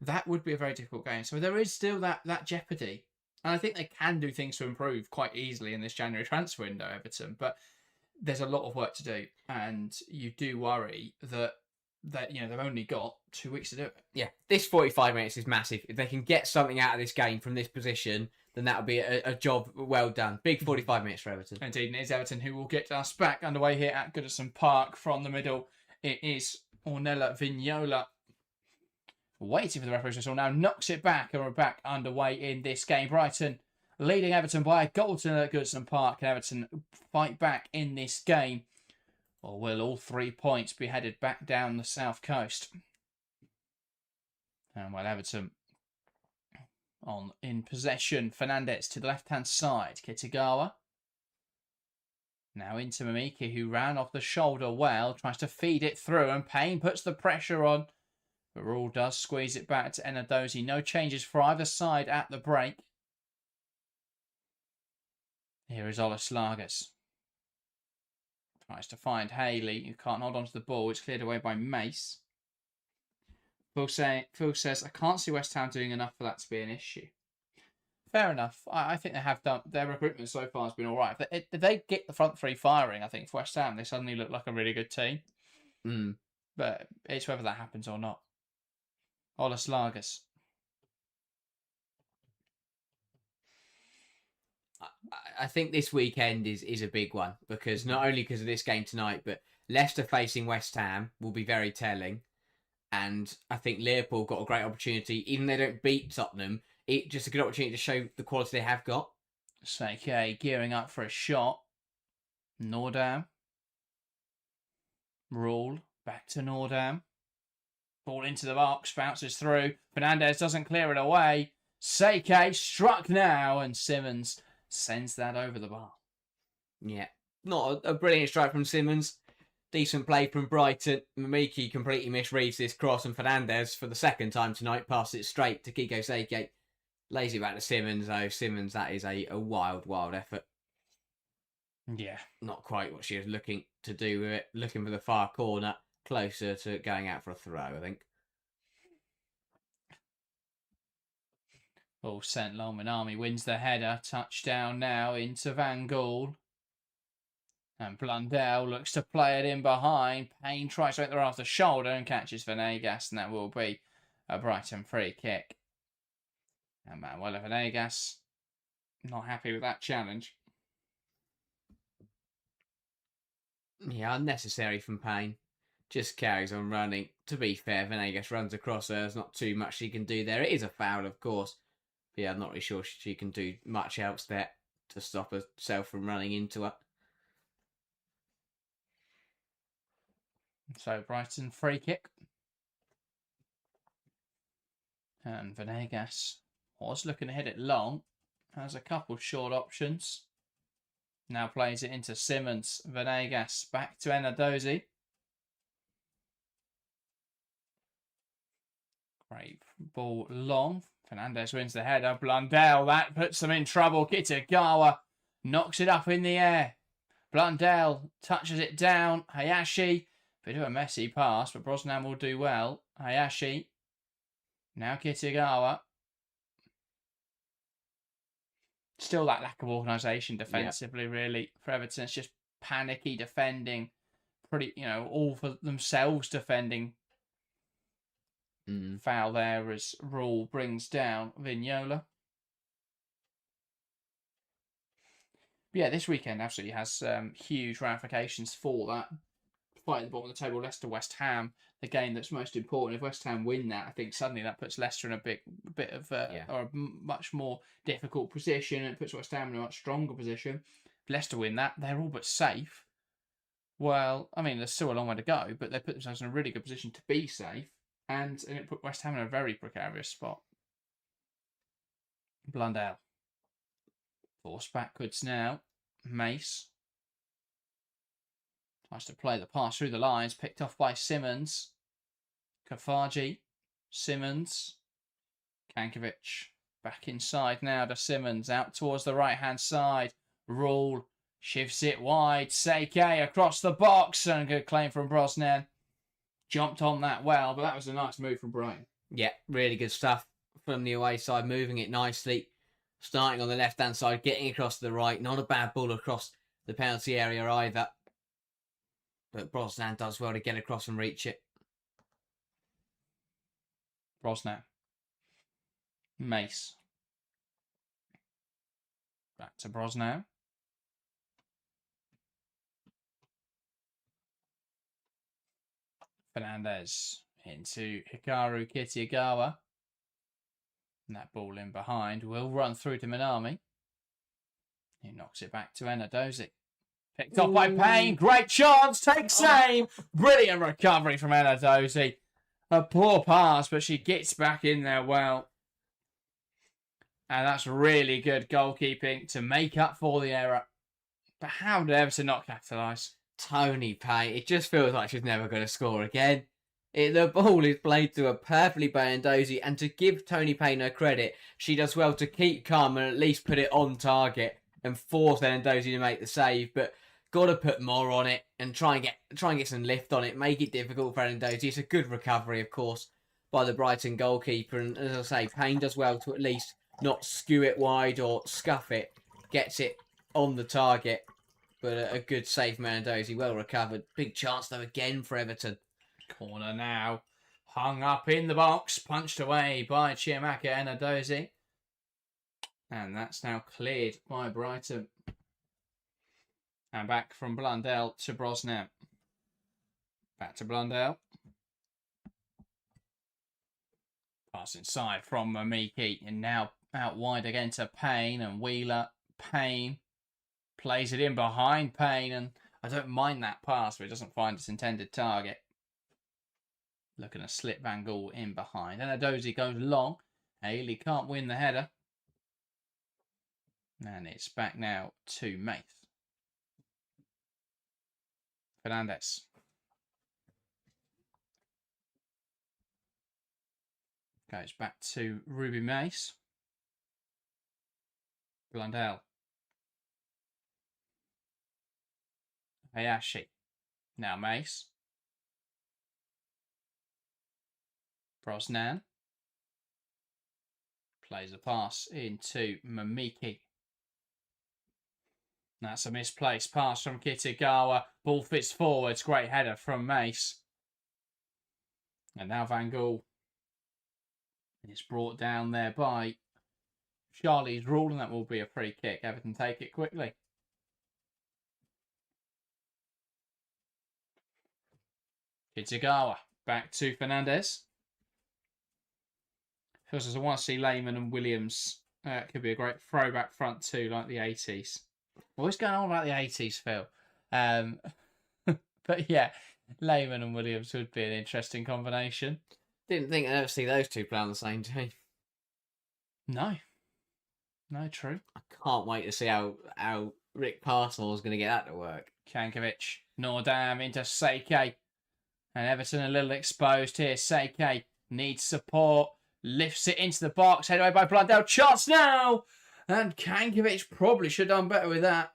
That would be a very difficult game. So there is still that jeopardy. And I think they can do things to improve quite easily in this January transfer window, Everton. But there's a lot of work to do. And you do worry that that they've only got 2 weeks to do it. Yeah, this 45 minutes is massive. If they can get something out of this game from this position, then that'll be a job well done. Big 45 minutes for Everton. Indeed, and it is Everton who will get us back underway here at Goodison Park from the middle. It is Ornella Vignola waiting for the referee's whistle now, knocks it back, and we're back underway in this game. Brighton leading Everton by a goal to at Goodison Park, and Everton fight back in this game. Or will all 3 points be headed back down the south coast? And Everton in possession. Fernandez to the left-hand side. Kitagawa. Now into Mamiki, who ran off the shoulder well. Tries to feed it through, and Payne puts the pressure on. But Rule does squeeze it back to Enadozi. No changes for either side at the break. Here is Ola Slagas. Tries to find Haley, who can't hold on to the ball. It's cleared away by Mace. Phil says, I can't see West Ham doing enough for that to be an issue. Fair enough. I think they have done. Their recruitment so far has been all right. If they get the front three firing, I think for West Ham, they suddenly look like a really good team. But it's whether that happens or not. Ola Slagas. I think this weekend is a big one because not only because of this game tonight, but Leicester facing West Ham will be very telling. And I think Liverpool got a great opportunity, even though they don't beat Tottenham, it's just a good opportunity to show the quality they have got. Sake gearing up for a shot. Nordam. Rule. Back to Nordam. Ball into the box, bounces through. Fernandez doesn't clear it away. Sake struck now, and Simmons sends that over the bar. Yeah, not a brilliant strike from Simmons. Decent play from Brighton. Mamiki completely misreads this cross, and Fernandez, for the second time tonight, passes it straight to Kiko Sake. Lays it back to Simmons, though. Simmons, that is a wild, wild effort. Yeah. Not quite what she was looking to do with it. Looking for the far corner. Closer to going out for a throw, I think. Ball sent long. Manami wins the header. Touchdown now into Van Gaal. And Blundell looks to play it in behind. Payne tries to make the off the shoulder and catches Venegas, and that will be a Brighton free kick. And Manuel Venegas not happy with that challenge. Yeah, unnecessary from Payne. Just carries on running. To be fair, Venegas runs across her. There's not too much she can do there. It is a foul, of course. But yeah, I'm not really sure she can do much else there to stop herself from running into her. So Brighton free kick. And Venegas was looking to hit it long. Has a couple short options. Now plays it into Simmons. Venegas back to Enadozi. Great ball long. Fernandez wins the header. Blundell, that puts them in trouble. Kitagawa knocks it up in the air. Blundell touches it down. Hayashi, bit of a messy pass, but Brosnan will do well. Hayashi, now Kitagawa. Still that lack of organisation defensively, really, for Everton. It's just panicky defending. Pretty, all for themselves defending. Foul there as Rule brings down Vignola. But yeah, this weekend absolutely has huge ramifications for that. Fight at the bottom of the table, Leicester West Ham, the game that's most important. If West Ham win that, I think suddenly that puts Leicester in a bit of or a much more difficult position, and it puts West Ham in a much stronger position. If Leicester win that, they're all but safe. Well, I mean, there's still a long way to go, but they put themselves in a really good position to be safe. And it put West Ham in a very precarious spot. Blundell. Forced backwards now. Mace. Tries to play the pass through the lines. Picked off by Simmons. Kafaji. Simmons. Kankovic. Back inside now to Simmons. Out towards the right-hand side. Rule. Shifts it wide. Sake across the box. And a good claim from Brosnan. Jumped on that well, but that was a nice move from Brighton. Yeah, really good stuff from the away side, moving it nicely. Starting on the left-hand side, getting across to the right. Not a bad ball across the penalty area either. But Brosnan does well to get across and reach it. Brosnan. Mace. Back to Brosnan. Fernandez into Hikaru Kitagawa. And that ball in behind will run through to Minami. He knocks it back to Enadozi. Picked off by Payne. Great chance. Takes aim. Brilliant recovery from Enadozi. A poor pass, but she gets back in there well. And that's really good goalkeeping to make up for the error. But how did Everton not capitalise? Tony Payne. It just feels like she's never going to score again. The ball is played to her perfectly by Ndozi, and to give Tony Payne her credit, she does well to keep calm and at least put it on target and force Ndozi to make the save. But got to put more on it and try and get some lift on it. Make it difficult for Ndozi. It's a good recovery, of course, by the Brighton goalkeeper. And as I say, Payne does well to at least not skew it wide or scuff it. Gets it on the target. But a good save, Ndozi. Well recovered. Big chance though again for Everton. Corner now. Hung up in the box. Punched away by Chiamaka Enadozi. And that's now cleared by Brighton. And back from Blundell to Brosnan. Back to Blundell. Pass inside from Mamiki. And now out wide again to Payne and Wheeler. Payne plays it in behind Payne. And I don't mind that pass, but it doesn't find its intended target. Looking to slip Van Gaal in behind. And Enadozi goes long. Haley can't win the header. And it's back now to Maith. Fernandez. Goes back to Ruby Mace. Blundell. Hayashi. Now Mace. Brosnan. Plays a pass into Mamiki. That's a misplaced pass from Kitagawa. Ball fits forwards. Great header from Mace. And now Van Gaal. It's brought down there by Charlie's rule, and that will be a free kick. Everton take it quickly. Kitagawa. Back to Fernandez. Feels as I want to see Lehman and Williams. Could be a great throwback front two, like the 80s. What's going on about the 80s, Phil? But yeah, Lehman and Williams would be an interesting combination. Didn't think I'd ever see those two play on the same team. No, true. I can't wait to see how Rick Parsons is going to get that to work. Kankovic, Nordam into Seike. And Everton a little exposed here. Seike needs support. Lifts it into the box. Headed away by Blundell. Chance now! And Kankovic probably should have done better with that.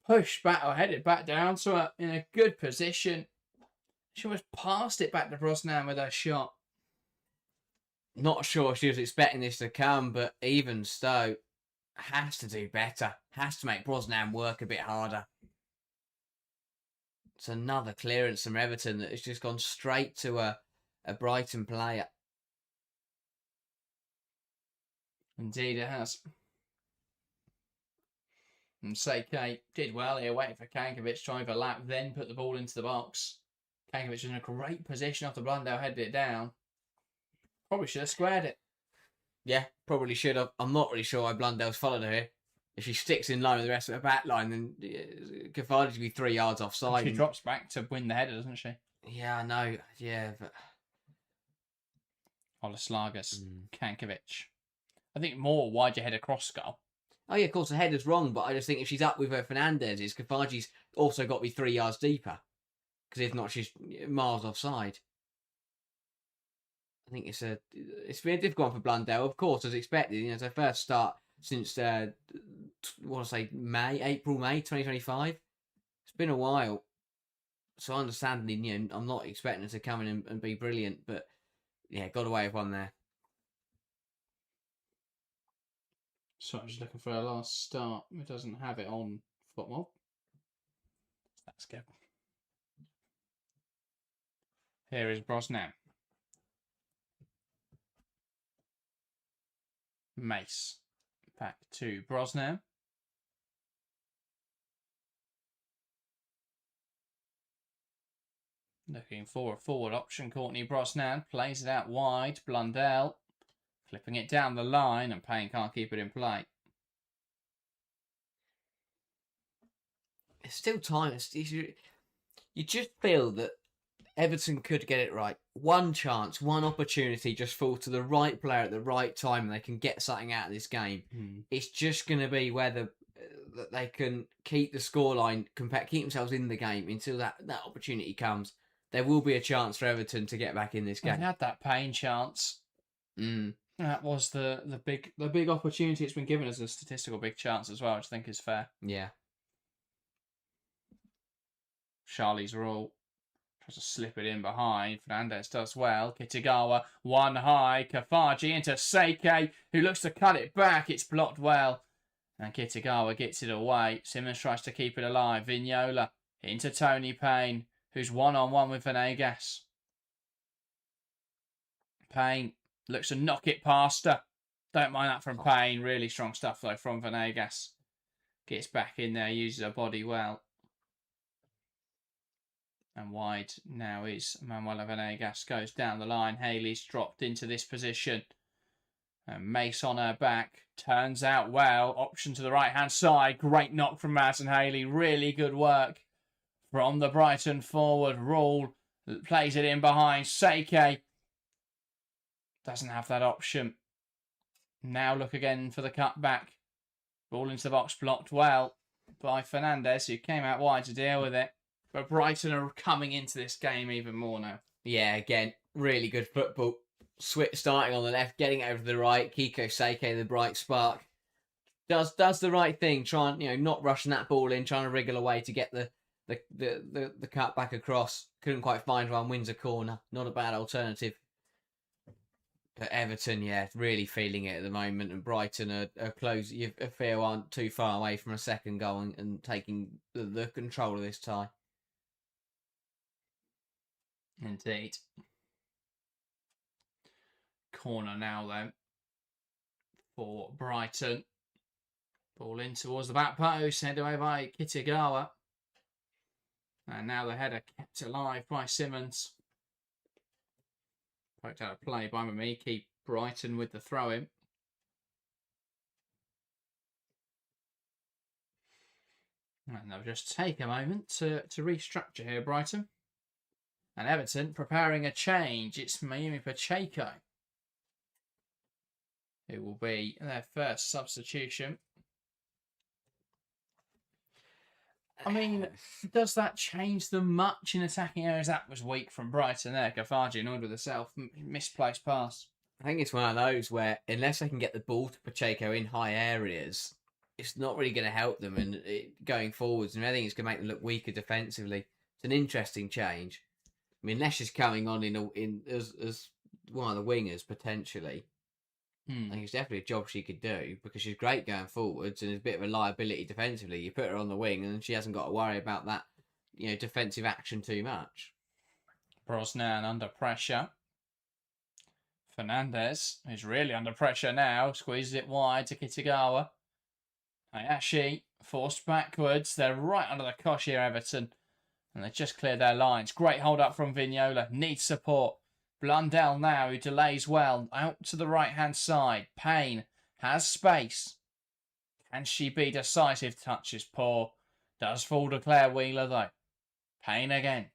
Pushed back or headed back down to her in a good position. She almost passed it back to Brosnan with her shot. Not sure she was expecting this to come, but even so, has to do better. Has to make Brosnan work a bit harder. It's another clearance from Everton that has just gone straight to a Brighton player. Indeed it has. And Seike did well here, waiting for Kankovic to overlap, then put the ball into the box. Kankovic was in a great position after Blundell headed it down. Probably should have squared it. Yeah, probably should have. I'm not really sure why Blundell's followed her here. If she sticks in line with the rest of the back line, then Gavardi should be 3 yards offside. She drops back to win the header, doesn't she? Yeah, I know. Yeah, but... Olaslagas, Kankovic. I think more why'd you head across goal? Oh, yeah, of course, the header's wrong, but I just think if she's up with her Fernandez, Gavardi's also got to be 3 yards deeper. Because if not, she's miles offside. I think it's been a difficult one for Blundell, of course, as expected. You know, it's her first start since April, May 2025. It's been a while, so understandably, you know, I'm not expecting her to come in and be brilliant, but yeah, got away with one there. So I'm just looking for her last start. It doesn't have it on football. Let's go. Here is Brosnan. Mace. Back to Brosnan. Looking for a forward option. Courtney Brosnan plays it out wide. Blundell flipping it down the line, and Payne can't keep it in play. It's still time. You just feel that Everton could get it right. One chance, one opportunity just falls to the right player at the right time, and they can get something out of this game. It's just going to be whether that they can keep the scoreline, keep themselves in the game until that opportunity comes. There will be a chance for Everton to get back in this game. They had that Payne chance. That was the big opportunity. It's been given as a statistical big chance as well, which I think is fair. Yeah. Charlie's rule. Tries to slip it in behind. Fernandez does well. Kitagawa, one high. Kafaji into Seike, who looks to cut it back. It's blocked well. And Kitagawa gets it away. Simmons tries to keep it alive. Vignola into Tony Payne, who's one-on-one with Venegas. Payne looks to knock it past her. Don't mind that from Payne. Really strong stuff, though, from Venegas. Gets back in there, uses her body well. And wide now is Manuela Venegas. Goes down the line. Haley's dropped into this position. And Mace on her back. Turns out well. Option to the right-hand side. Great knock from Madsen Haley. Really good work from the Brighton forward. Rule plays it in behind. Seike doesn't have that option. Now look again for the cutback. Ball into the box. Blocked well by Fernandez, who came out wide to deal with it. But Brighton are coming into this game even more now. Yeah, again, really good football. Starting on the left, getting over to the right. Kiko Seike, the bright spark, does the right thing. Trying, not rushing that ball in, trying to wriggle away to get the cut back across. Couldn't quite find one. Wins a corner. Not a bad alternative. But Everton, really feeling it at the moment, and Brighton are close. I feel aren't too far away from a second goal and taking the control of this tie. Indeed. Corner now then for Brighton. Ball in towards the back post, headed away by Kitagawa. And now the header kept alive by Simmons. Poked out a play by Mamiki. Brighton with the throw-in. And they'll just take a moment to restructure here, Brighton. And Everton preparing a change. It's Mayumi Pacheco who will be their first substitution. I mean, does that change them much in attacking areas? That was weak from Brighton there. Kafaji annoyed with herself. Misplaced pass. I think it's one of those where unless they can get the ball to Pacheco in high areas, it's not really going to help them and going forwards. And I think it's going to make them look weaker defensively. It's an interesting change. I mean, Lesh is coming on as one of the wingers potentially. I think it's definitely a job she could do because she's great going forwards and is a bit of a liability defensively. You put her on the wing and she hasn't got to worry about that, defensive action too much. Brosnan under pressure. Fernandez is really under pressure now. Squeezes it wide to Kitagawa. Hayashi forced backwards. They're right under the cosh here, Everton. And they just cleared their lines. Great hold up from Vignola. Needs support. Blundell now, who delays well. Out to the right-hand side. Payne has space. Can she be decisive? Touch is poor. Does fall to Claire Wheeler, though. Payne again.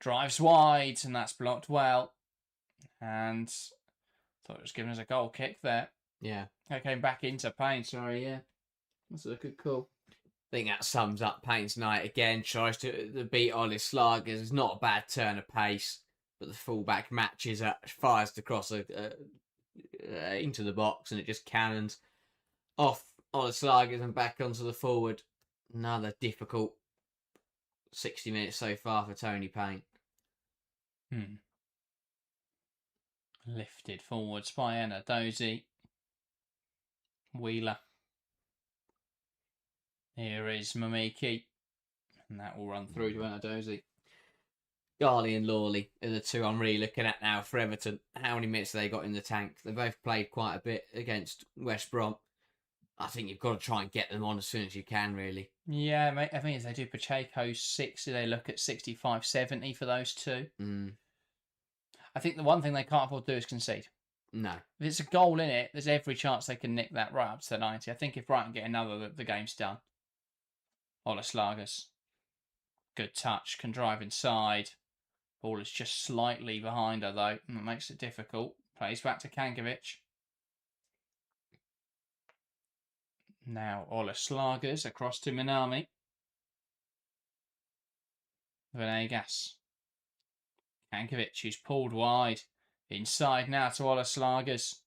Drives wide, and that's blocked well. And thought it was given as a goal kick there. Yeah. I came back into Payne, sorry, yeah. That's a good call. I think that sums up Payne's night again. Tries to beat Olis Slagers. It's not a bad turn of pace, but the fullback matches up, fires the cross into the box, and it just cannons off Olis Slagers and back onto the forward. Another difficult 60 minutes so far for Tony Payne. Lifted forwards by Anna Dozy. Wheeler. Here is Mamiki. And that will run through to Anadozi. Garley and Lawley are the two I'm really looking at now for Everton. How many minutes have they got in the tank? They both played quite a bit against West Brom. I think you've got to try and get them on as soon as you can, really. Yeah, mate, I think as they do Pacheco 60, they look at 65, 70 for those two. I think the one thing they can't afford to do is concede. No. If it's a goal in it, there's every chance they can nick that right up to the 90. I think if Brighton get another, the game's done. Ola Slagers. Good touch, can drive inside. Ball is just slightly behind her, though. That makes it difficult. Plays back to Kankovic. Now Ola Slagers across to Minami. Venegas. Kankovic, who's pulled wide. Inside now to Ola Slagers.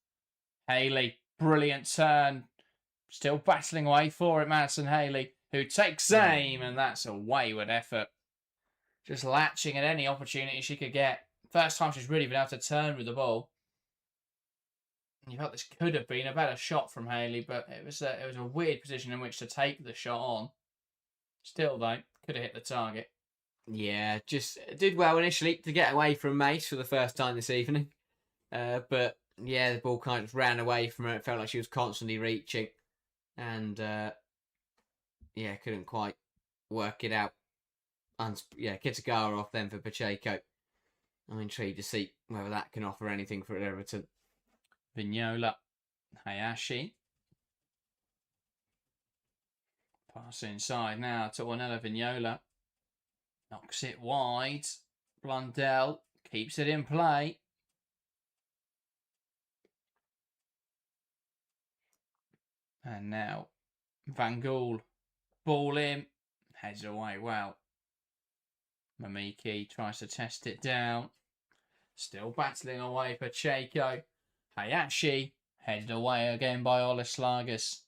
Haley, brilliant turn. Still battling away for it, Madison Haley, who takes aim, and that's a wayward effort. Just latching at any opportunity she could get. First time she's really been able to turn with the ball. You felt this could have been a better shot from Haley, but it was a weird position in which to take the shot on. Still, though, could have hit the target. Yeah, just did well initially to get away from Mace for the first time this evening. But, yeah, the ball kind of ran away from her. It felt like she was constantly reaching. And, yeah, couldn't quite work it out. Kitagawa off then for Pacheco. I'm intrigued to see whether that can offer anything for Everton. Vignola. Hayashi. Pass inside now to Ornella Vignola. Knocks it wide. Blundell keeps it in play. And now Van Gool. Ball in. Heads away well. Mamiki tries to test it down. Still battling away Pacheco. Hayashi headed away again by Ola Slagers.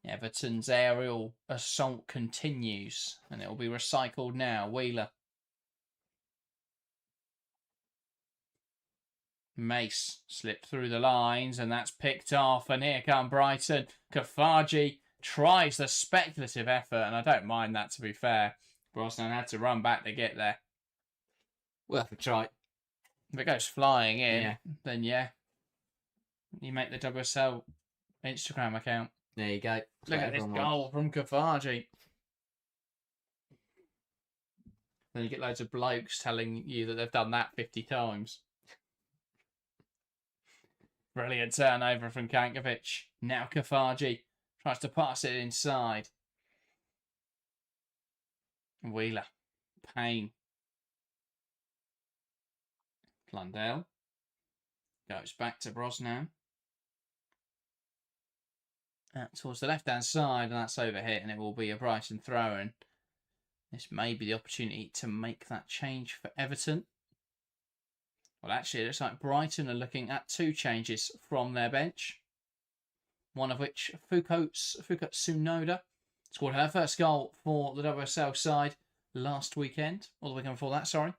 Everton's aerial assault continues, and it will be recycled now. Wheeler. Mace slipped through the lines, and that's picked off. And here come Brighton. Kafaji tries the speculative effort, and I don't mind that, to be fair. Brosnan had to run back to get there. Worth a try. If it goes flying in, then yeah. You make the WSL Instagram account. There you go. Look at this goal from Kafaji. Then you get loads of blokes telling you that they've done that 50 times. Brilliant turnover from Kankovic. Now Kafaji tries to pass it inside. Wheeler. Payne. Blundell. Goes back to Brosnan. Towards the left-hand side, and that's overhit, and it will be a Brighton throw-in. This may be the opportunity to make that change for Everton. Well, actually, it looks like Brighton are looking at two changes from their bench. One of which, Fuka Tsunoda scored her first goal for the WSL side last weekend, or the weekend before that, sorry.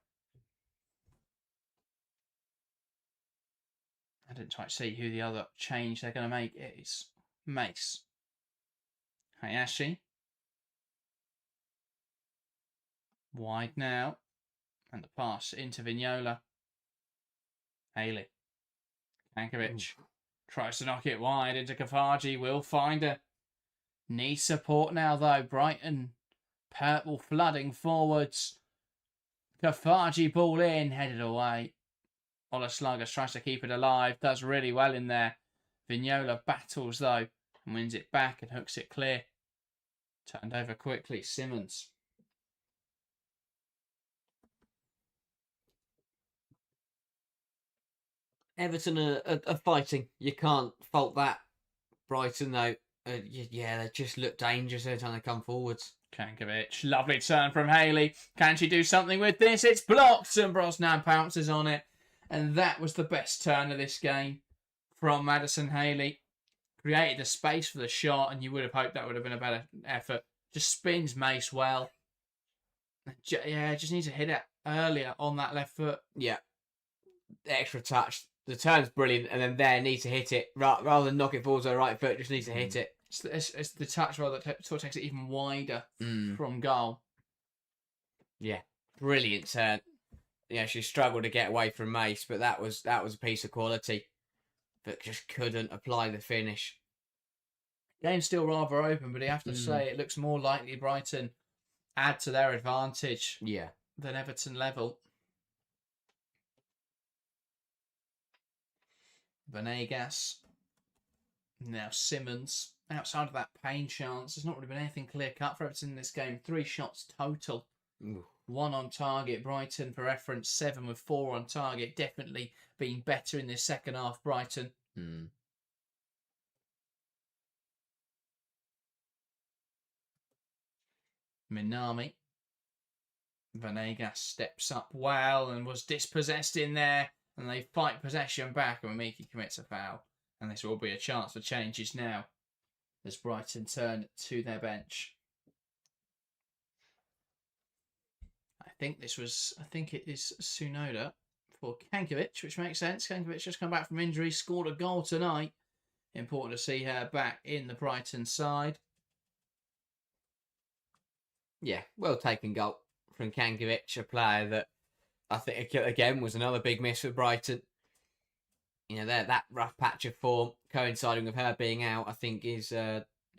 I didn't quite see who the other change they're going to make is. Mace. Hayashi. Wide now. And the pass into Vignola. Haley. Kankovic. Tries to knock it wide into Kafaji. Will find her. Needs support now, though. Brighton. Purple flooding forwards. Kafaji ball in. Headed away. Ola Slagers tries to keep it alive. Does really well in there. Vignola battles, though, and wins it back and hooks it clear. Turned over quickly. Simmons. Everton are fighting. You can't fault that. Brighton, though, they just look dangerous every time they come forwards. Kankovic. Lovely turn from Haley. Can she do something with this? It's blocked, and Brosnan pounces on it. And that was the best turn of this game from Madison Haley. Created the space for the shot, and you would have hoped that would have been a better effort. Just spins Mace well. Just needs to hit it earlier on that left foot. Yeah. The extra touch. The turn's brilliant, and then there needs to hit it. Rather than knock it forwards with the right foot, just needs to hit it. It's the touch that sort of takes it even wider from goal. Yeah. brilliant turn. Yeah, she struggled to get away from Mace, but that was a piece of quality, but just couldn't apply the finish. Game's still rather open, but you have to say it looks more likely Brighton add to their advantage than Everton level. Venegas. Now Simmons. Outside of that Payne chance, there's not really been anything clear-cut for Everton in this game. 3 shots total. Ooh. 1 on target. Brighton, for reference, 7 with 4 on target. Definitely being better in this second half, Brighton. Minami. Venegas steps up well and was dispossessed in there. And they fight possession back, and Miki commits a foul. And this will be a chance for changes now as Brighton turn to their bench. I think it is Tsunoda for Kankovic, which makes sense. Kankovic just come back from injury, scored a goal tonight. Important to see her back in the Brighton side. Yeah, well taken goal from Kankovic, a player that I think, again, was another big miss for Brighton. You know, that rough patch of form coinciding with her being out, I think is,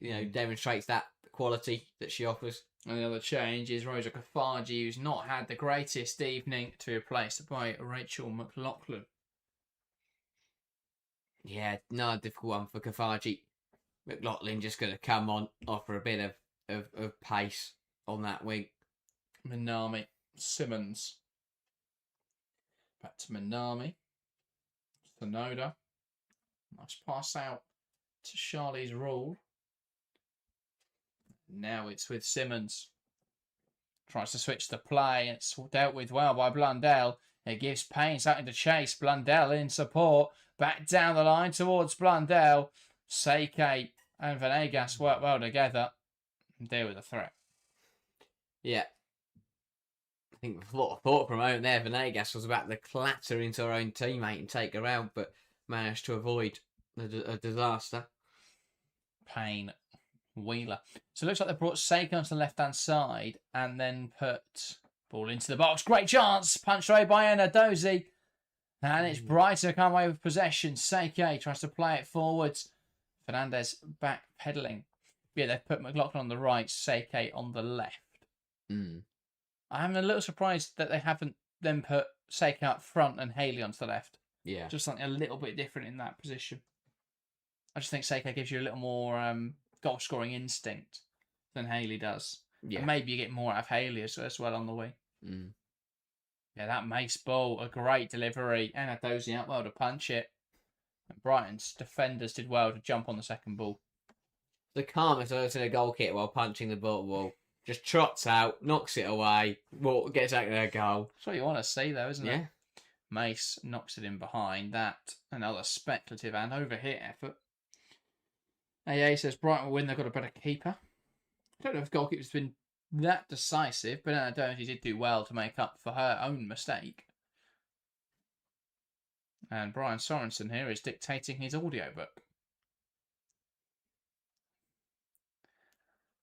demonstrates that quality that she offers. And the other change is Rosa Kafaji, who's not had the greatest evening, to be replaced by Rachel McLaughlin. Yeah, no, difficult one for Kafaji. McLaughlin just going to come on, offer a bit of pace on that wing. Minami, Simmons. Back to Minami. Tsunoda. Nice pass out to Charlie's Rule. Now it's with Simmons. Tries to switch the play. It's dealt with well by Blundell. It gives Payne something to chase. Blundell in support. Back down the line towards Blundell. Seike and Venegas work well together and deal with the threat. Yeah. I think a lot of thought from moment there. Venegas was about to clatter into her own teammate and take her out, but managed to avoid a disaster. Payne, Wheeler. So it looks like they brought Seike onto the left-hand side and then put ball into the box. Great chance. Punched away by Enadozi. And it's Brighton who come away with possession. Seike tries to play it forwards. Fernandez back pedaling. Yeah, they've put McLaughlin on the right, Seike on the left. I'm a little surprised that they haven't then put Seike up front and Haley onto the left. Yeah. Just something a little bit different in that position. I just think Seike gives you a little more goal-scoring instinct than Haley does. Yeah. And maybe you get more out of Haley as well on the wing. Yeah, that Mace ball, a great delivery. And Adozi out well to punch it. And Brighton's defenders did well to jump on the second ball. The calmest I've seen a goal kick while punching the ball. Just trots out, knocks it away, gets out of their goal. That's what you want to see, though, isn't it? Yeah. Mace knocks it in behind. That, another speculative and over-hit effort. AA says Brighton will win. They've got a better keeper. I don't know if goalkeeper's been that decisive, but I don't know if he did do well to make up for her own mistake. And Brian Sorensen here is dictating his audiobook.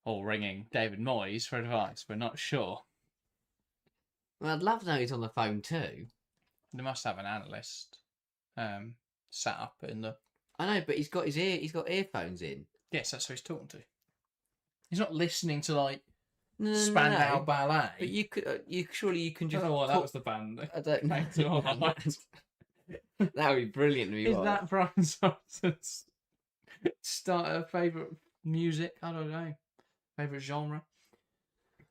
Or ringing David Moyes for advice. We're not sure. Well, I'd love to know he's on the phone too. They must have an analyst sat up in the... I know, but he's got earphones in. Yes, that's who he's talking to. He's not listening to Spandau Ballet. But you could, surely you can just... I don't know what that was the band. I don't know. That would be brilliant. Is that Brian Sorensen's favourite music? I don't know. Favourite genre?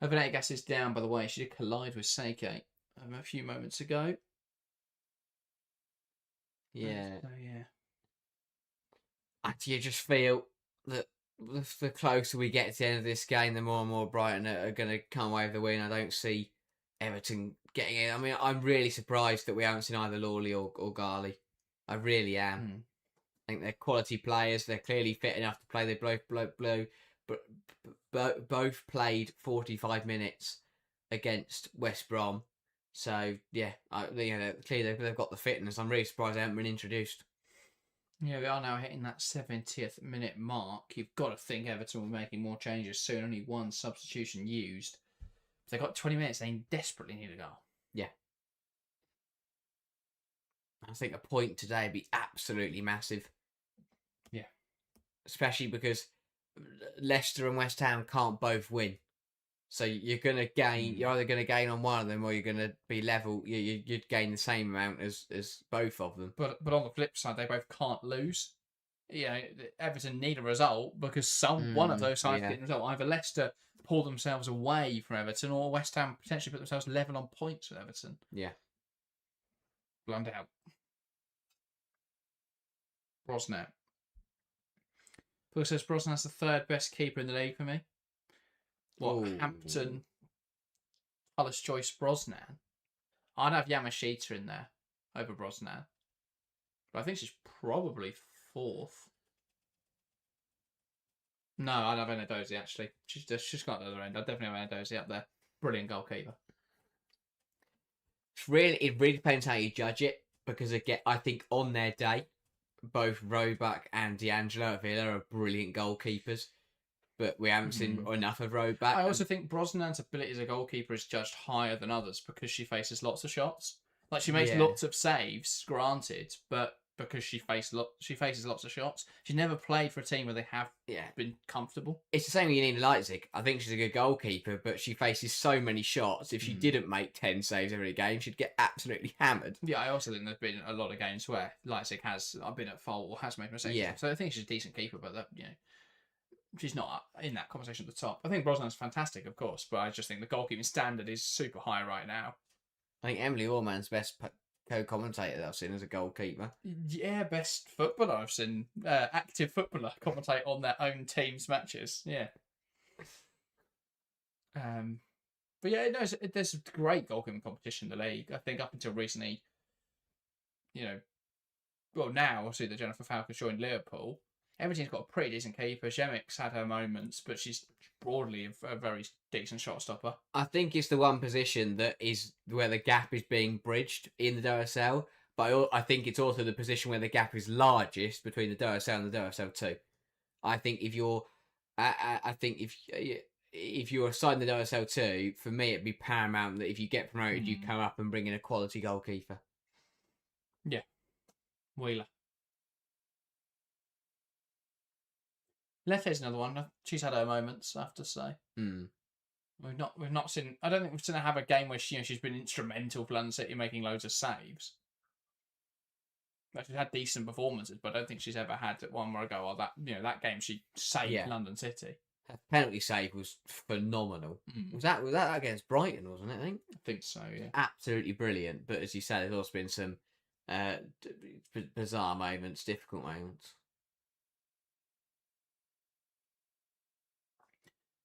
Venegas is down, by the way. She did collide with Seike a few moments ago. Yeah. So, yeah. You just feel that the closer we get to the end of this game, the more and more Brighton are going to come away with the win. I don't see Everton getting in. I mean, I'm really surprised that we haven't seen either Lawley or Garley. I really am. I think they're quality players. They're clearly fit enough to play. They both played 45 minutes against West Brom. So, yeah, clearly they've got the fitness. I'm really surprised they haven't been introduced. Yeah, we are now hitting that 70th minute mark. You've got to think Everton will be making more changes soon. Only one substitution used. They got 20 minutes. They desperately need a goal. Yeah. I think a point today would be absolutely massive. Yeah. Especially because Leicester and West Ham can't both win. So you're going to gain. You're either going to gain on one of them, or you're going to be level. You'd gain the same amount as both of them. But on the flip side, they both can't lose. Everton need a result because one of those sides getting a result. Either Leicester pull themselves away from Everton, or West Ham potentially put themselves level on points with Everton. Yeah. Blundell. Brosnan. Paul says Brosnan's the third best keeper in the league for me. Hampton, Hollis Joyce, Brosnan. I'd have Yamashita in there over Brosnan. But I think she's probably fourth. No, I'd have Enadozie actually. She's got the other end. I'd definitely have Enadozie up there. Brilliant goalkeeper. It really depends how you judge it, because again, I think on their day, both Roebuck and D'Angelo at Villa are brilliant goalkeepers, but we haven't seen enough of Roebuck. I also think Brosnan's ability as a goalkeeper is judged higher than others because she faces lots of shots. Like, she makes lots of saves, granted, but because she faces lots of shots. She's never played for a team where they have been comfortable. It's the same with Janina Leipzig. I think she's a good goalkeeper, but she faces so many shots. If she didn't make 10 saves every game, she'd get absolutely hammered. Yeah, I also think there's been a lot of games where Leipzig has been at fault or has made mistakes. Yeah. So I think she's a decent keeper, but she's not in that conversation at the top. I think Brosnan's fantastic, of course, but I just think the goalkeeping standard is super high right now. I think Emily Orman's best co-commentator that I've seen as a goalkeeper. Yeah, best footballer I've seen. Active footballer commentate on their own team's matches. Yeah. But yeah, there's great goalkeeping competition in the league. I think up until recently, now obviously that Jennifer Falco's joined Liverpool, Everton's got a pretty decent keeper. Jemek's had her moments, but she's broadly a very decent shot stopper. I think it's the one position that is where the gap is being bridged in the WSL, but I think it's also the position where the gap is largest between the WSL and the WSL 2. I think if you're assigned the WSL 2, for me it'd be paramount that if you get promoted, you come up and bring in a quality goalkeeper. Yeah, Wheeler. Lefe's another one. She's had her moments, I have to say. We've not seen. I don't think we've seen her have a game where she's been instrumental for London City making loads of saves. Like, she's had decent performances, but I don't think she's ever had one where I go, that game she saved London City. Her penalty save was phenomenal. Was that against Brighton, wasn't it? I think so. Yeah, absolutely brilliant. But as you said, there's also been some bizarre moments, difficult moments.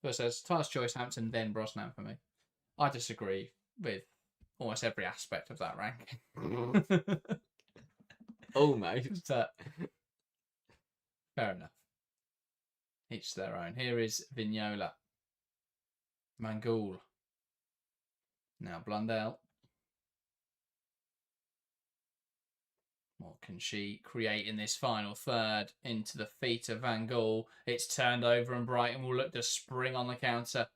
So it says Tyler's choice, Hampton, then Brosnan for me. I disagree with almost every aspect of that ranking. Almost. Fair enough. Each their own. Here is Vignola. Mangoul. Now Blundell. What can she create in this final third? Into the feet of Van Gaal. It's turned over and Brighton will look to spring on the counter.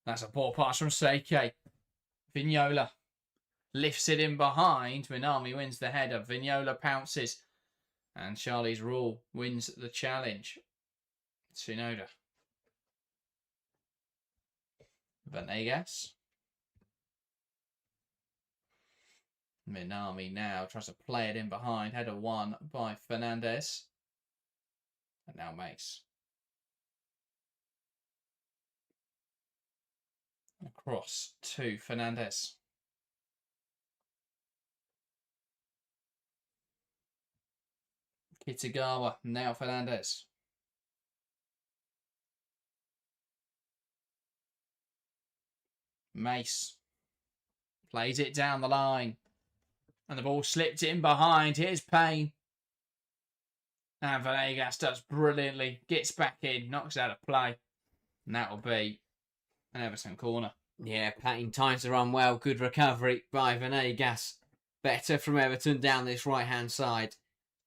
That's a poor pass from Seike. Vignola lifts it in behind. Minami wins the header. Vignola pounces. And Charlie's Rule wins the challenge. Tsunoda. Venegas. Minami now tries to play it in behind. Header won by Fernandez. And now Mace. Across to Fernandez. Kitagawa. Now Fernandez. Mace. Plays it down the line. And the ball slipped in behind. Here's Payne. And Venegas does brilliantly. Gets back in. Knocks out of play. And that'll be an Everton corner. Yeah, Payne times the run well. Good recovery by Venegas. Better from Everton down this right-hand side.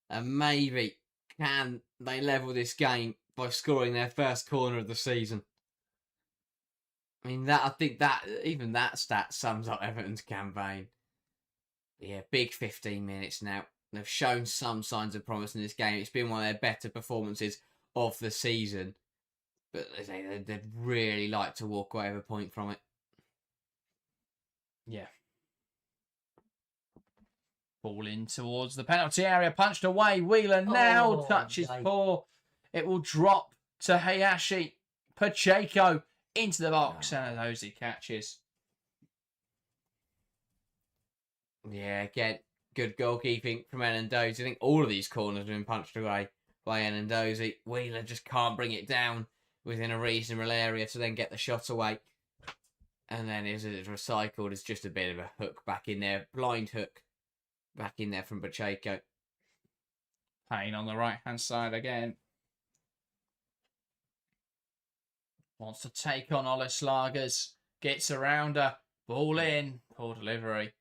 And maybe can they level this game by scoring their first corner of the season. I mean, I think that even that stat sums up Everton's campaign. Yeah, big 15 minutes now. They've shown some signs of promise in this game. It's been one of their better performances of the season. But they'd really like to walk away with a point from it. Yeah. Ball in towards the penalty area, punched away. Wheeler now touches poor. It will drop to Hayashi. Pacheco into the box, and Odozie catches. Yeah, again, good goalkeeping from Endozie. I think all of these corners have been punched away by Endozie. Wheeler just can't bring it down within a reasonable area to then get the shot away. And then as it's recycled, it's just a bit of a hook back in there. Blind hook back in there from Pacheco. Payne on the right-hand side again. Wants to take on Olaslargas. Gets around her. Ball in. Poor delivery.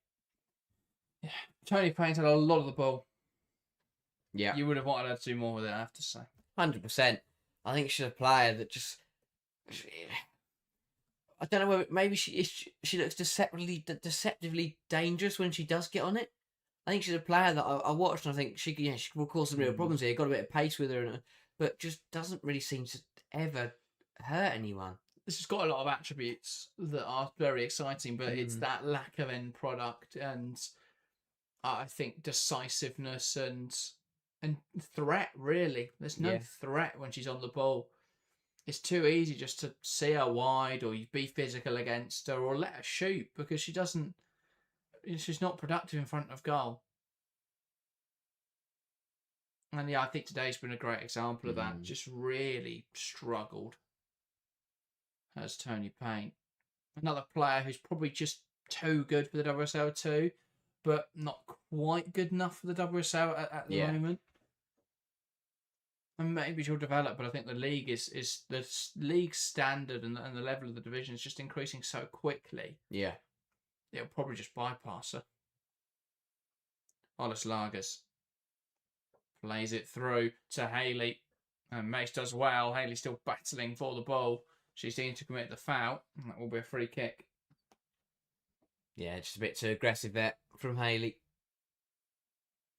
Yeah, Tony Payne's had a lot of the ball. Yeah. You would have wanted her to do more with it, I have to say. 100%. I think she's a player that just... I don't know whether maybe she looks deceptively dangerous when she does get on it. I think she's a player that I watched and I think she will cause some real problems here. Got a bit of pace with her, but just doesn't really seem to ever hurt anyone. This has got a lot of attributes that are very exciting, but it's that lack of end product and I think decisiveness and threat, really. There's no threat when she's on the ball. It's too easy just to see her wide or you be physical against her or let her shoot because she's not productive in front of goal. And yeah, I think today's been a great example of that. Just really struggled as Tony Payne. Another player who's probably just too good for the WSL2, but not quite good enough for the WSL at the moment. And maybe she'll develop, but I think the league is the league standard and the level of the division is just increasing so quickly. Yeah. It'll probably just bypass her. Olaslargas plays it through to Haley. And Mace does well. Haley's still battling for the ball. She seems to commit the foul. And that will be a free kick. Yeah, just a bit too aggressive there from Haley.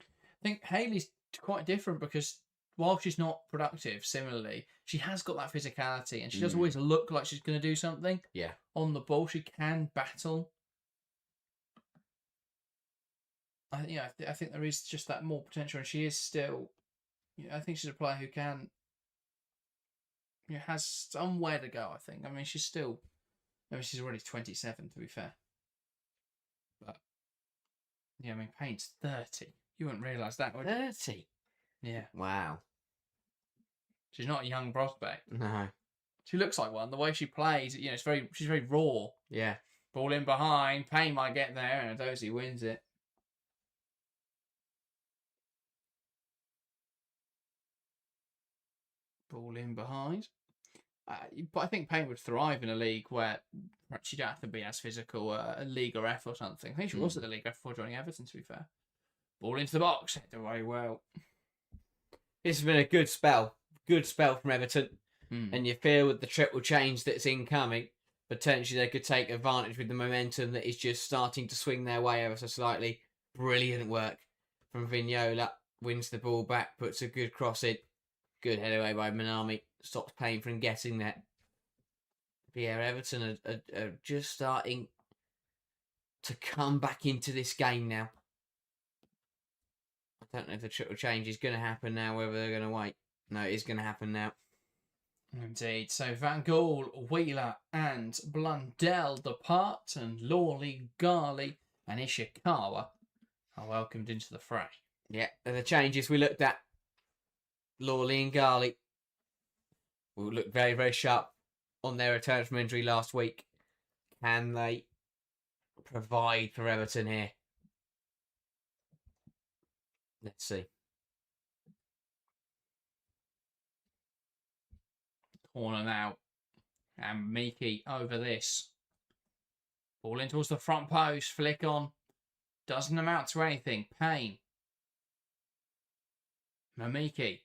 I think Haley's quite different because while she's not productive, similarly, she has got that physicality and she does always look like she's going to do something. Yeah. On the ball, she can battle. I think there is just that more potential, and she is still. I think she's a player who can. Has somewhere to go. I think. I mean, she's still. She's already 27, to be fair. But yeah, I mean, Payne's 30. You wouldn't realise that, would you? 30. Yeah. Wow. She's not a young prospect. No. She looks like one. The way she plays, she's very raw. Yeah. Ball in behind. Payne might get there, and Odozie wins it. Ball in behind. But I think Payne would thrive in a league where perhaps you don't have to be as physical, a League or F or something. I think she was at the League F before joining Everton, to be fair. Ball into the box. Hit away well. This has been a good spell. Good spell from Everton. And you feel with the triple change that's incoming, potentially they could take advantage with the momentum that is just starting to swing their way ever so slightly. Brilliant work from Vignola. Wins the ball back, puts a good cross in. Good head away by Manami. Stops Payne from getting there. But yeah, Everton are just starting to come back into this game now. I don't know if the triple change is going to happen now, whether they're going to wait. No, it is going to happen now. Indeed. So Van Gaal, Wheeler and Blundell depart, and Lawley, Garley and Ishikawa are welcomed into the fray. Yeah, and the changes we looked at. Lawley and Garley will look very, very sharp on their return from injury last week. Can they provide for Everton here? Let's see. Corner now. And Miki over this. Ball in towards the front post. Flick on. Doesn't amount to anything. Payne. Mamiki.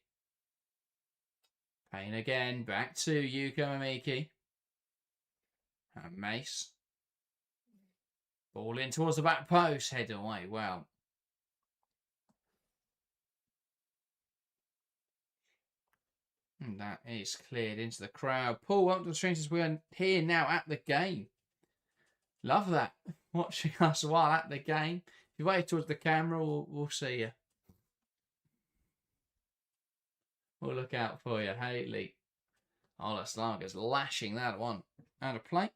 Payne again. Back to Yuko Mamiki. And Mace. Ball in towards the back post. Head away. Well. And that is cleared into the crowd. Paul, welcome to the strangers. We are here now at the game. Love that. Watching us while at the game. If you wait towards the camera, we'll see you. We'll look out for you. Haley. Saga's lashing that one out of play.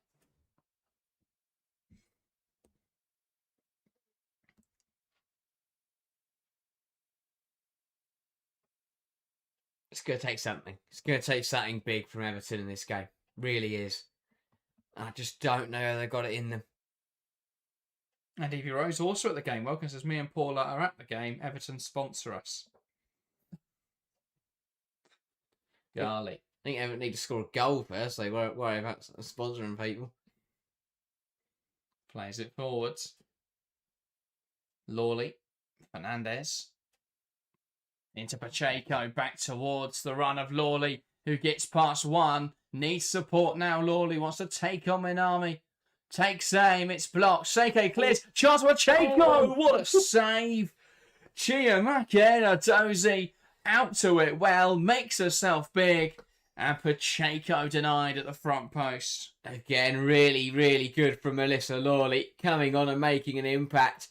It's going to take something. It's going to take something big from Everton in this game. Really is. I just don't know how they got it in them. And Evie Rose also at the game. Welcome, says me and Paula are at the game. Everton sponsor us. Garley. I think Everton need to score a goal first. They won't worry about sponsoring people. Plays it forwards. Lawley. Fernandez. Into Pacheco. Back towards the run of Lawley, who gets past one. Needs support now. Lawley wants to take on Minami. Takes aim. It's blocked. Seike clears. Chance for Pacheco. Oh, what a save. Chiamaka Dozy out to it well. Makes herself big. And Pacheco denied at the front post. Again, really, really good from Melissa Lawley. Coming on and making an impact.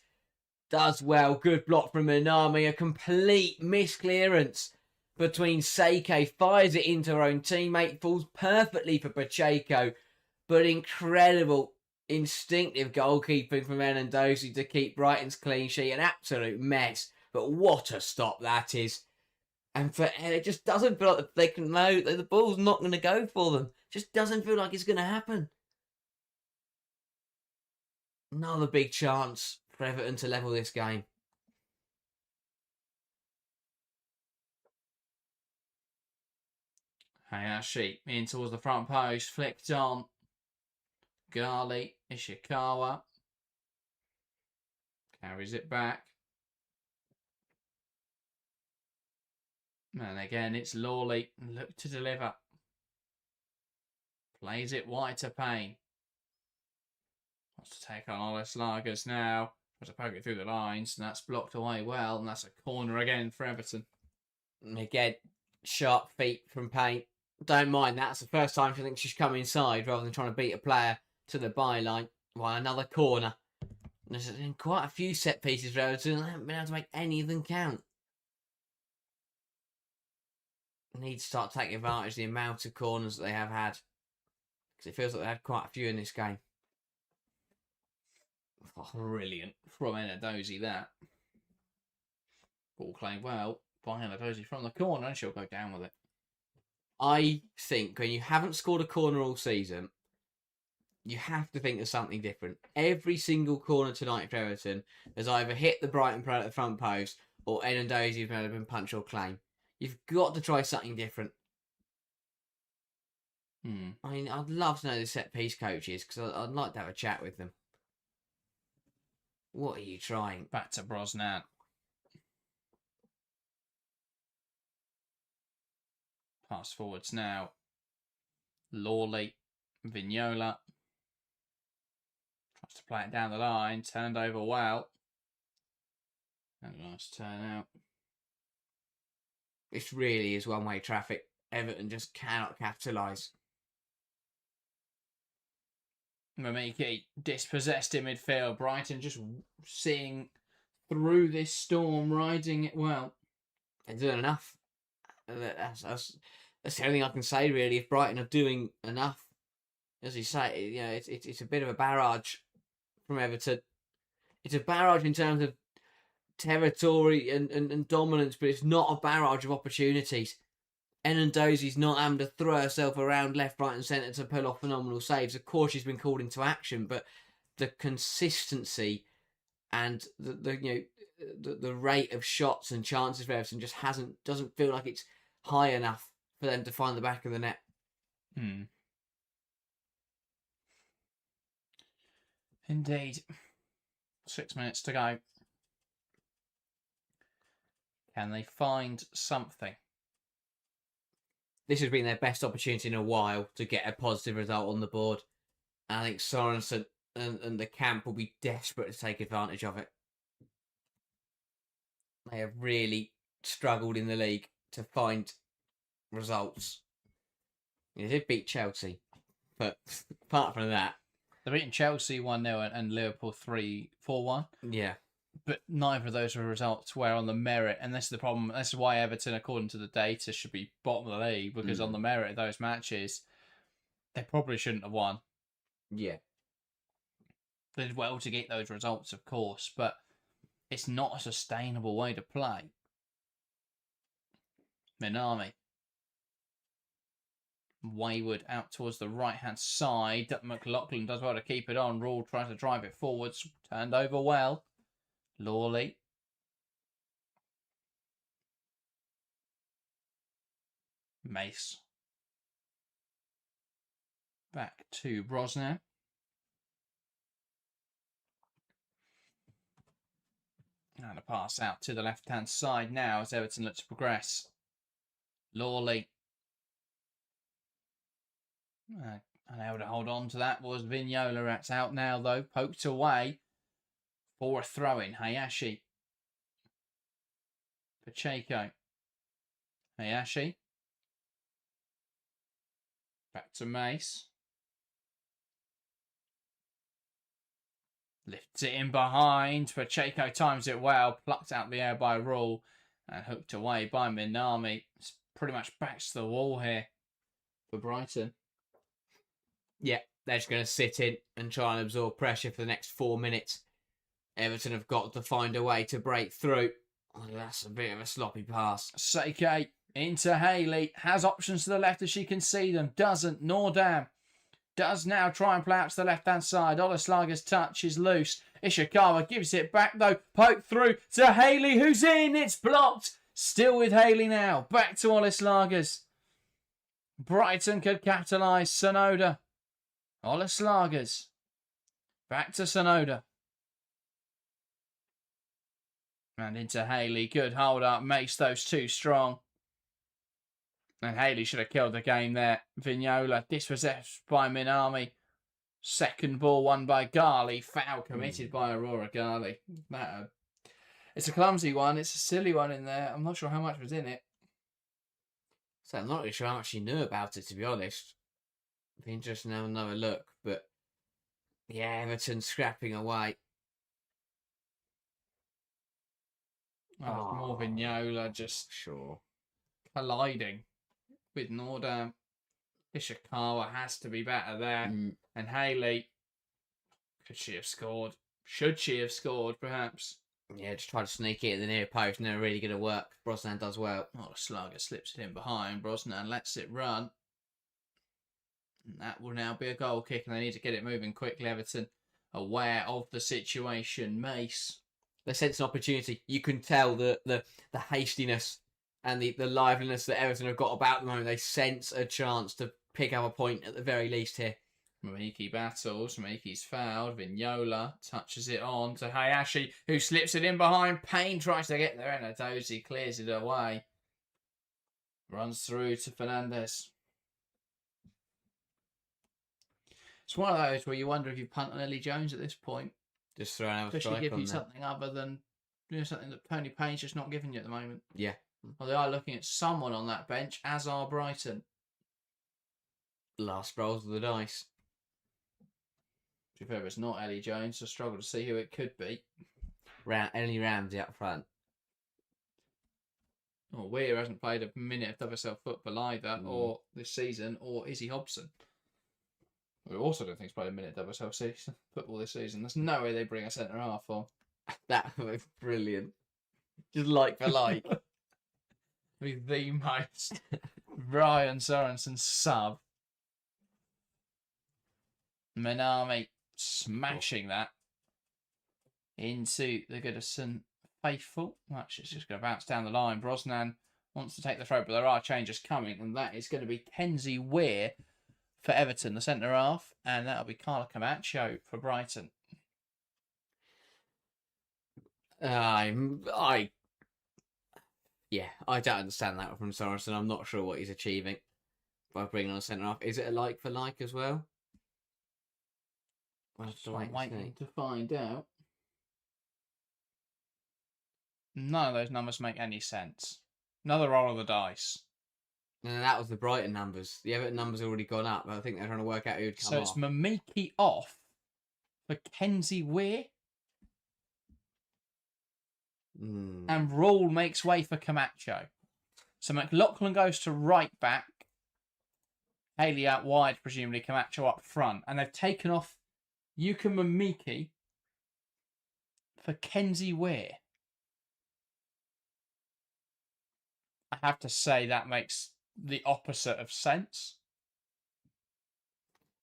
Does well. Good block from Minami. A complete misclearance between Seike. Fires it into her own teammate. Falls perfectly for Pacheco. But incredible, instinctive goalkeeping from Enandosi to keep Brighton's clean sheet. An absolute mess. But what a stop that is. And it just doesn't feel like they can know that the ball's not going to go for them. Just doesn't feel like it's going to happen. Another big chance for Everton to level this game. Hayashi in towards the front post. Flicked on. Gali. Ishikawa. Carries it back. And again, it's Lawley. Look to deliver. Plays it wide to Payne. Wants to take on Lagers now. Tries to poke it through the lines. And that's blocked away well. And that's a corner again for Everton. And again, sharp feet from Payne. Don't mind that. It's the first time she thinks she's come inside rather than trying to beat a player to the byline. Well, another corner. There's been quite a few set pieces for Everton. They haven't been able to make any of them count. Need to start taking advantage of the amount of corners that they have had. Because it feels like they had quite a few in this game. Oh, brilliant from Enadozi, that. Ball played well by Enadozi from the corner, and she'll go down with it. I think when you haven't scored a corner all season, you have to think of something different. Every single corner tonight for Everton has either hit the Brighton player at the front post or Enadozi has been punch or claim. You've got to try something different. I mean, I'd love to know the set-piece coaches because I'd like to have a chat with them. What are you trying? Back to Brosnan. Pass forwards now. Lawley. Vignola. Tries to play it down the line. Turned over well. And a nice turn out. This really is one-way traffic. Everton just cannot capitalise. Mamiki dispossessed in midfield. Brighton just seeing through this storm, riding it well. They're doing enough. That's the only thing I can say, really. If Brighton are doing enough, as you say, you know, it's a bit of a barrage from Everton. It's a barrage in terms of territory and dominance, but it's not a barrage of opportunities. Enandozi's not having to throw herself around left, right and centre to pull off phenomenal saves. Of course she's been called into action, but the consistency and the rate of shots and chances for Everton just doesn't feel like it's high enough for them to find the back of the net. Indeed. 6 minutes to go. Can they find something? This has been their best opportunity in a while to get a positive result on the board. I think Sorensen and the camp will be desperate to take advantage of it. They have really struggled in the league to find results. They did beat Chelsea, but apart from that, They're beating Chelsea 1-0 and Liverpool 4-1. Yeah. But neither of those were results where on the merit, and this is the problem. This is why Everton, according to the data, should be bottom of the league, because on the merit of those matches, they probably shouldn't have won. Yeah. They did well to get those results, of course, but it's not a sustainable way to play. Minami. Wayward out towards the right-hand side. McLaughlin does well to keep it on. Rule tries to drive it forwards. Turned over well. Lawley. Mace. Back to Brosnan. And a pass out to the left-hand side now as Everton look to progress. Lawley. Unable to hold on to that was Vignola. That's out now, though. Poked away for a throw-in. Hayashi. Pacheco. Hayashi. Back to Mace. Lifts it in behind. Pacheco times it well. Plucked out the air by Rule. And hooked away by Minami. It's pretty much back to the wall here for Brighton. Yeah, they're just going to sit in and try and absorb pressure for the next 4 minutes. Everton have got to find a way to break through. Oh, that's a bit of a sloppy pass. Seike into Haley. Has options to the left as she can see them. Doesn't. Nordam does now try and play out to the left-hand side. Oleslaga's touch is loose. Ishikawa gives it back, though. Poke through to Haley, who's in. It's blocked. Still with Haley now. Back to Oleslaga's. Brighton could capitalise. Sonoda. Oleslaga's. Back to Sonoda. And into Haley. Good hold up. Makes those two strong. And Haley should have killed the game there. Vignola dispossessed by Minami. Second ball won by Ghali. Foul committed by Aurora Ghali. It's a clumsy one. It's a silly one in there. I'm not sure how much was in it. So I'm not really sure how much she knew about it, to be honest. It'd be interesting to have another look. But yeah, Everton scrapping away. Oh, more Vignola just colliding with Nordam. Ishikawa has to be better there. And Haley, could she have scored? Should she have scored, perhaps? Yeah, just try to sneak it at the near post. Never really going to work. Brosnan does well. Oh, Slager slips it in behind. Brosnan lets it run. And that will now be a goal kick, and they need to get it moving quickly. Everton aware of the situation. Mace. They sense an opportunity. You can tell the hastiness and the liveliness that Everton have got about the moment. They sense a chance to pick up a point at the very least here. Mamiki battles. Mamiki's fouled. Vignola touches it on to Hayashi, who slips it in behind. Payne tries to get there, and Adozi clears it away. Runs through to Fernandez. It's one of those where you wonder if you punt on Ellie Jones at this point. Just throwing out a strike strike give on you there. something other than something that Tony Payne's just not giving you at the moment. Yeah. Well, they are looking at someone on that bench, as are Brighton. Last rolls of the dice. To be fair, it's not Ellie Jones, so I struggle to see who it could be. Ellie Ramsey up front. Well, Weir hasn't played a minute of WSL football either, or this season, or Izzy Hobson. We also don't think he's played a minute of WSL football this season. There's no way they bring a centre half on. That was brilliant. Just like for like. With the most Brian Sorensen sub. Minami smashing that into the Goodison faithful. Actually, it's just going to bounce down the line. Brosnan wants to take the throw, but there are changes coming, and that is going to be Kenzie Weir for Everton, the centre half, and that'll be Carla Camacho for Brighton. I don't understand that from Sorensen. I'm not sure what he's achieving by bringing on a centre half. Is it a like for like as well? I'm waiting to find out. None of those numbers make any sense. Another roll of the dice. And that was the Brighton numbers. The Everton numbers already gone up. But I think they're trying to work out who'd come So off. it's Mamiki off for Kenzie Weir. And Rule makes way for Camacho. So McLaughlin goes to right back. Haley out wide, presumably Camacho up front. And they've taken off Yuka Mamiki for Kenzie Weir. I have to say that makes the opposite of sense.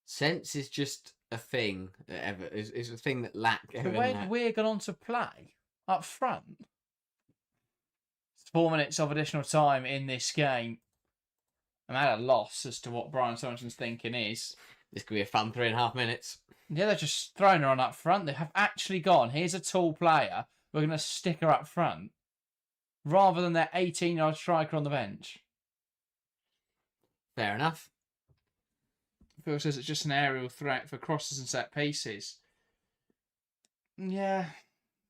Sense is just a thing that is a thing that lack. So where's Weir gone on to play? Up front? It's 4 minutes of additional time in this game. I'm at a loss as to what Brian Sorensen's thinking is. This could be a fun 3.5 minutes. Yeah, they're just throwing her on up front. They have actually gone, here's a tall player, we're going to stick her up front, rather than their 18-year-old striker on the bench. Fair enough. Phil says it's just an aerial threat for crosses and set pieces. Yeah,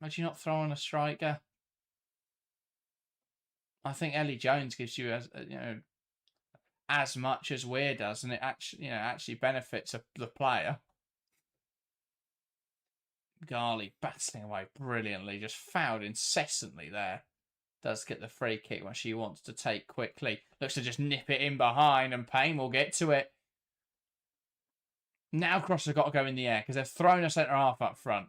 would you not throw on a striker? I think Ellie Jones gives you as much as Weir does, and it actually benefits the player. Garley battling away brilliantly, just fouled incessantly there. Does get the free kick when she wants to take quickly. Looks to just nip it in behind, and Payne will get to it. Now Cross have got to go in the air because they've thrown a centre half up front.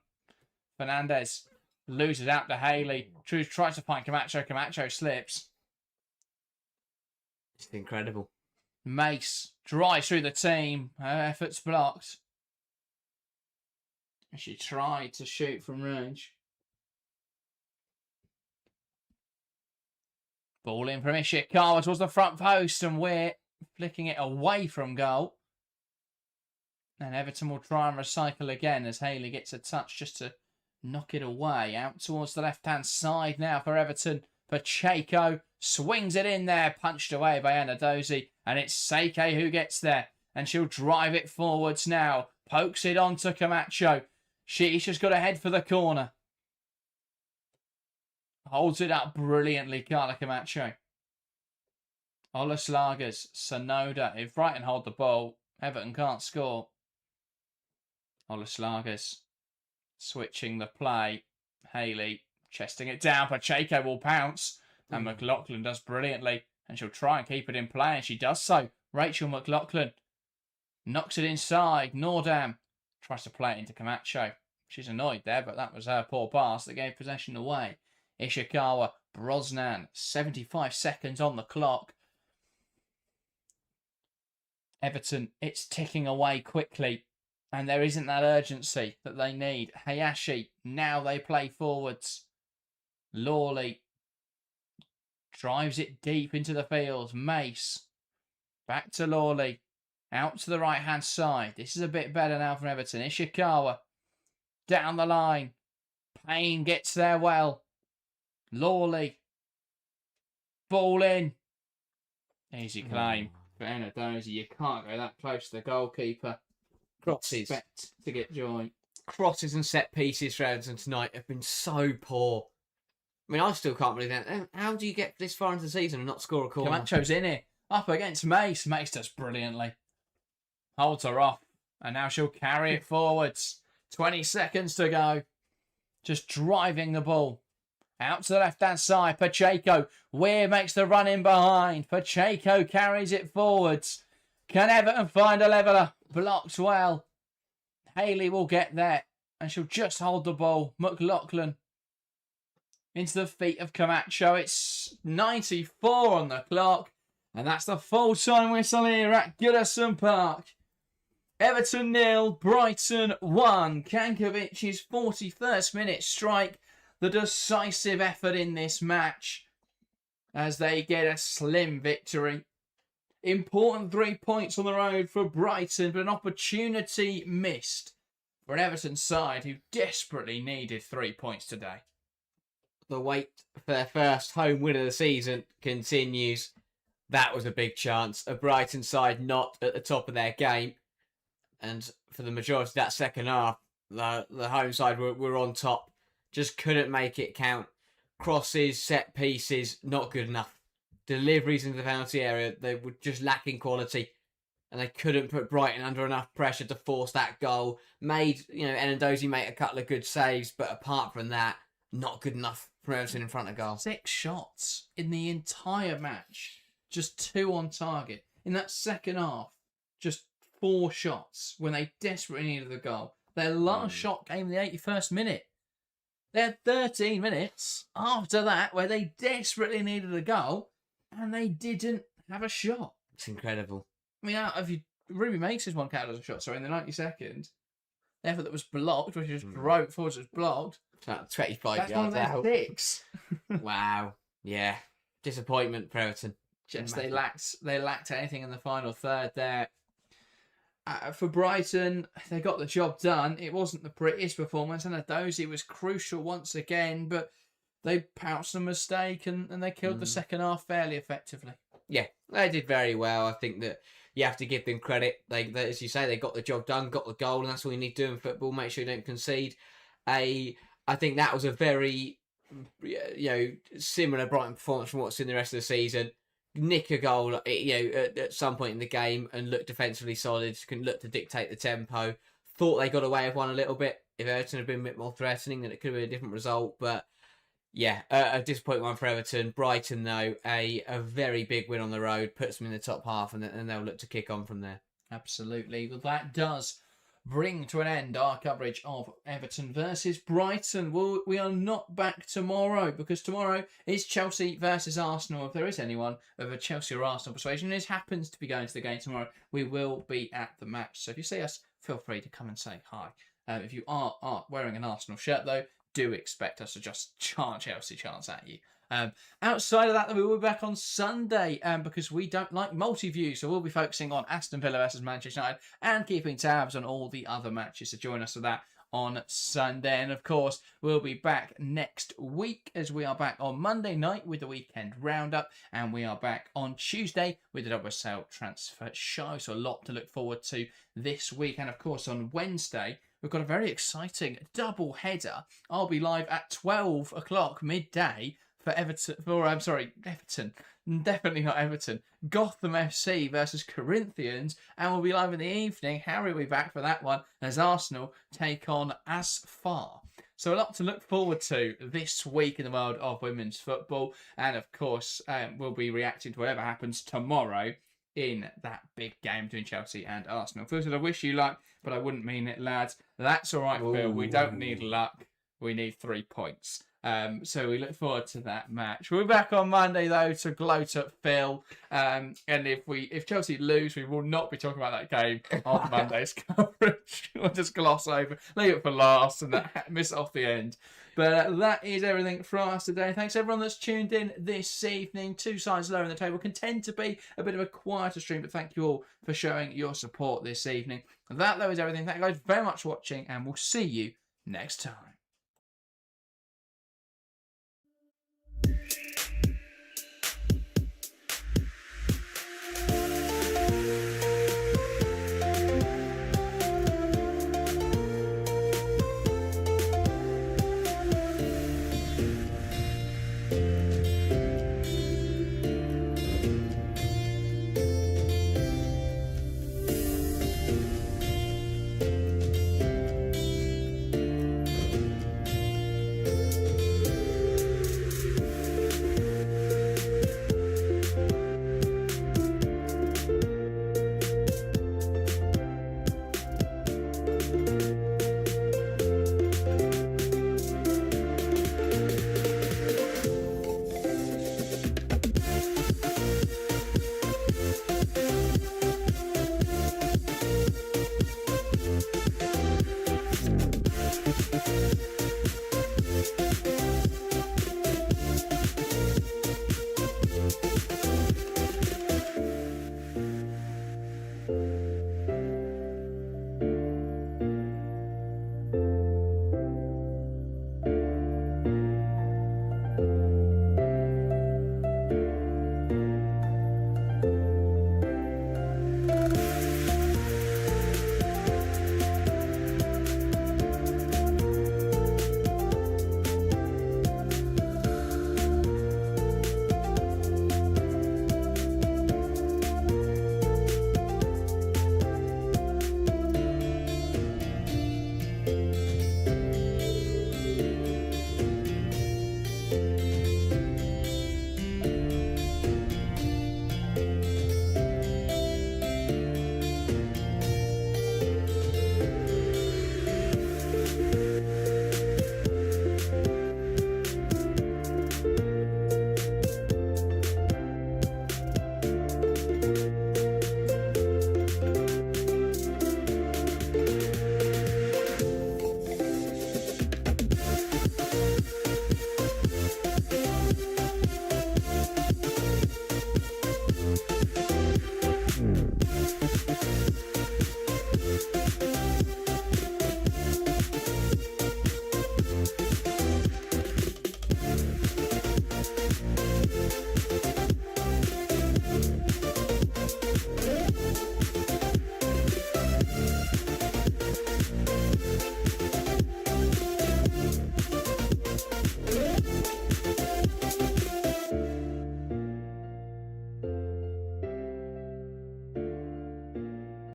Fernandez loses out to Haley. Truth tries to find Camacho. Camacho slips. It's incredible. Mace drives through the team. Her effort's blocked. She tried to shoot from range. Ball in from Ishikawa towards the front post, and Weir flicking it away from goal. And Everton will try and recycle again as Haley gets a touch just to knock it away. Out towards the left-hand side now for Everton. Pacheco swings it in there, punched away by Anadozi. And it's Seike who gets there. And she'll drive it forwards now. Pokes it on to Camacho. She's just got to head for the corner. Holds it up brilliantly, Carla Camacho. Olas Lagers, Sonoda. If Brighton hold the ball, Everton can't score. Olas Lagers switching the play. Haley chesting it down. Pacheco will pounce. And McLaughlin does brilliantly. And she'll try and keep it in play. And she does so. Rachel McLaughlin knocks it inside. Nordam tries to play it into Camacho. She's annoyed there, but that was her poor pass that gave possession away. Ishikawa, Brosnan, 75 seconds on the clock. Everton, it's ticking away quickly, and there isn't that urgency that they need. Hayashi, now they play forwards. Lawley drives it deep into the field. Mace, back to Lawley, out to the right-hand side. This is a bit better now from Everton. Ishikawa, down the line. Payne gets there well. Lawley. Ball in. Easy claim. For Anadozi, you can't go that close to the goalkeeper. Crosses. Expect to get joy. Crosses and set pieces for Everton tonight have been so poor. I mean, I still can't believe that. How do you get this far into the season and not score a corner? Camacho's in it. Up against Mace. Mace does brilliantly. Holds her off. And now she'll carry it forwards. 20 seconds to go. Just driving the ball. Out to the left-hand side. Pacheco. Weir makes the run in behind. Pacheco carries it forwards. Can Everton find a leveller? Blocked well. Haley will get there. And she'll just hold the ball. McLaughlin. Into the feet of Camacho. It's 94 on the clock. And that's the full-time whistle here at Goodison Park. Everton 0, Brighton 1. Kankovic's 41st minute strike. The decisive effort in this match as they get a slim victory. Important 3 points on the road for Brighton, but an opportunity missed for an Everton side who desperately needed 3 points today. The wait for their first home win of the season continues. That was a big chance. A Brighton side not at the top of their game. And for the majority of that second half, the home side were on top, just couldn't make it count. Crosses, set pieces, not good enough. Deliveries into the penalty area, they were just lacking quality, and they couldn't put Brighton under enough pressure to force that goal. Made, Enandozi make a couple of good saves, but apart from that, not good enough for Everton in front of goal. 6 shots in the entire match, just 2 on target. In that second half, just 4 shots when they desperately needed the goal. Their last shot came in the 81st minute. They had 13 minutes after that where they desperately needed a goal, and they didn't have a shot. It's incredible. I mean, Ruby makes his one count as a shot, sorry, in the 92nd. The effort that was blocked, which was broke forwards, was blocked. About 25 That's yards one of their out. 6. Wow. Yeah. Disappointment for Everton. Just they lacked anything in the final third there. For Brighton, they got the job done. It wasn't the prettiest performance, and Adozi was crucial once again, but they pounced a mistake and they killed the second half fairly effectively. Yeah, they did very well. I think that you have to give them credit. They as you say, they got the job done, got the goal, and that's all you need to do in football. Make sure you don't concede. I think that was a very similar Brighton performance from what's in the rest of the season. Nick a goal, at some point in the game and look defensively solid, can look to dictate the tempo. Thought they got away with one a little bit. If Everton had been a bit more threatening, then it could have been a different result. But yeah, a disappointing one for Everton. Brighton, though, a very big win on the road, puts them in the top half, and they'll look to kick on from there. Absolutely. Well, that does bring to an end our coverage of Everton versus Brighton. Well, we are not back tomorrow because tomorrow is Chelsea versus Arsenal. If there is anyone of a Chelsea or Arsenal persuasion who happens to be going to the game tomorrow, we will be at the match. So if you see us, feel free to come and say hi. If you are wearing an Arsenal shirt, though, do expect us to just chant Chelsea chants at you. Outside of that, we will be back on Sunday because we don't like multi-view, so we'll be focusing on Aston Villa versus Manchester United and keeping tabs on all the other matches. So join us for that on Sunday. And of course, we'll be back next week as we are back on Monday night with the weekend roundup, and we are back on Tuesday with the Double Sale transfer show. So a lot to look forward to this week. And of course, on Wednesday, we've got a very exciting double header. I'll be live at 12 o'clock midday for Everton. Definitely not Everton. Gotham FC versus Corinthians, and we'll be live in the evening. Harry will be back for that one as Arsenal take on As Far. So a lot to look forward to this week in the world of women's football, and of course, we'll be reacting to whatever happens tomorrow in that big game between Chelsea and Arsenal. Phil said, I wish you luck, but I wouldn't mean it, lads. That's all right, Phil. We don't need luck. We need 3 points. So we look forward to that match. We'll be back on Monday, though, to gloat at Phil. And if Chelsea lose, we will not be talking about that game on Monday's coverage. We'll just gloss over, leave it for last, and miss it off the end. But that is everything from us today. Thanks everyone that's tuned in this evening. 2 sides lower in the table can tend to be a bit of a quieter stream, but thank you all for showing your support this evening. That, though, is everything. Thank you guys very much for watching, and we'll see you next time.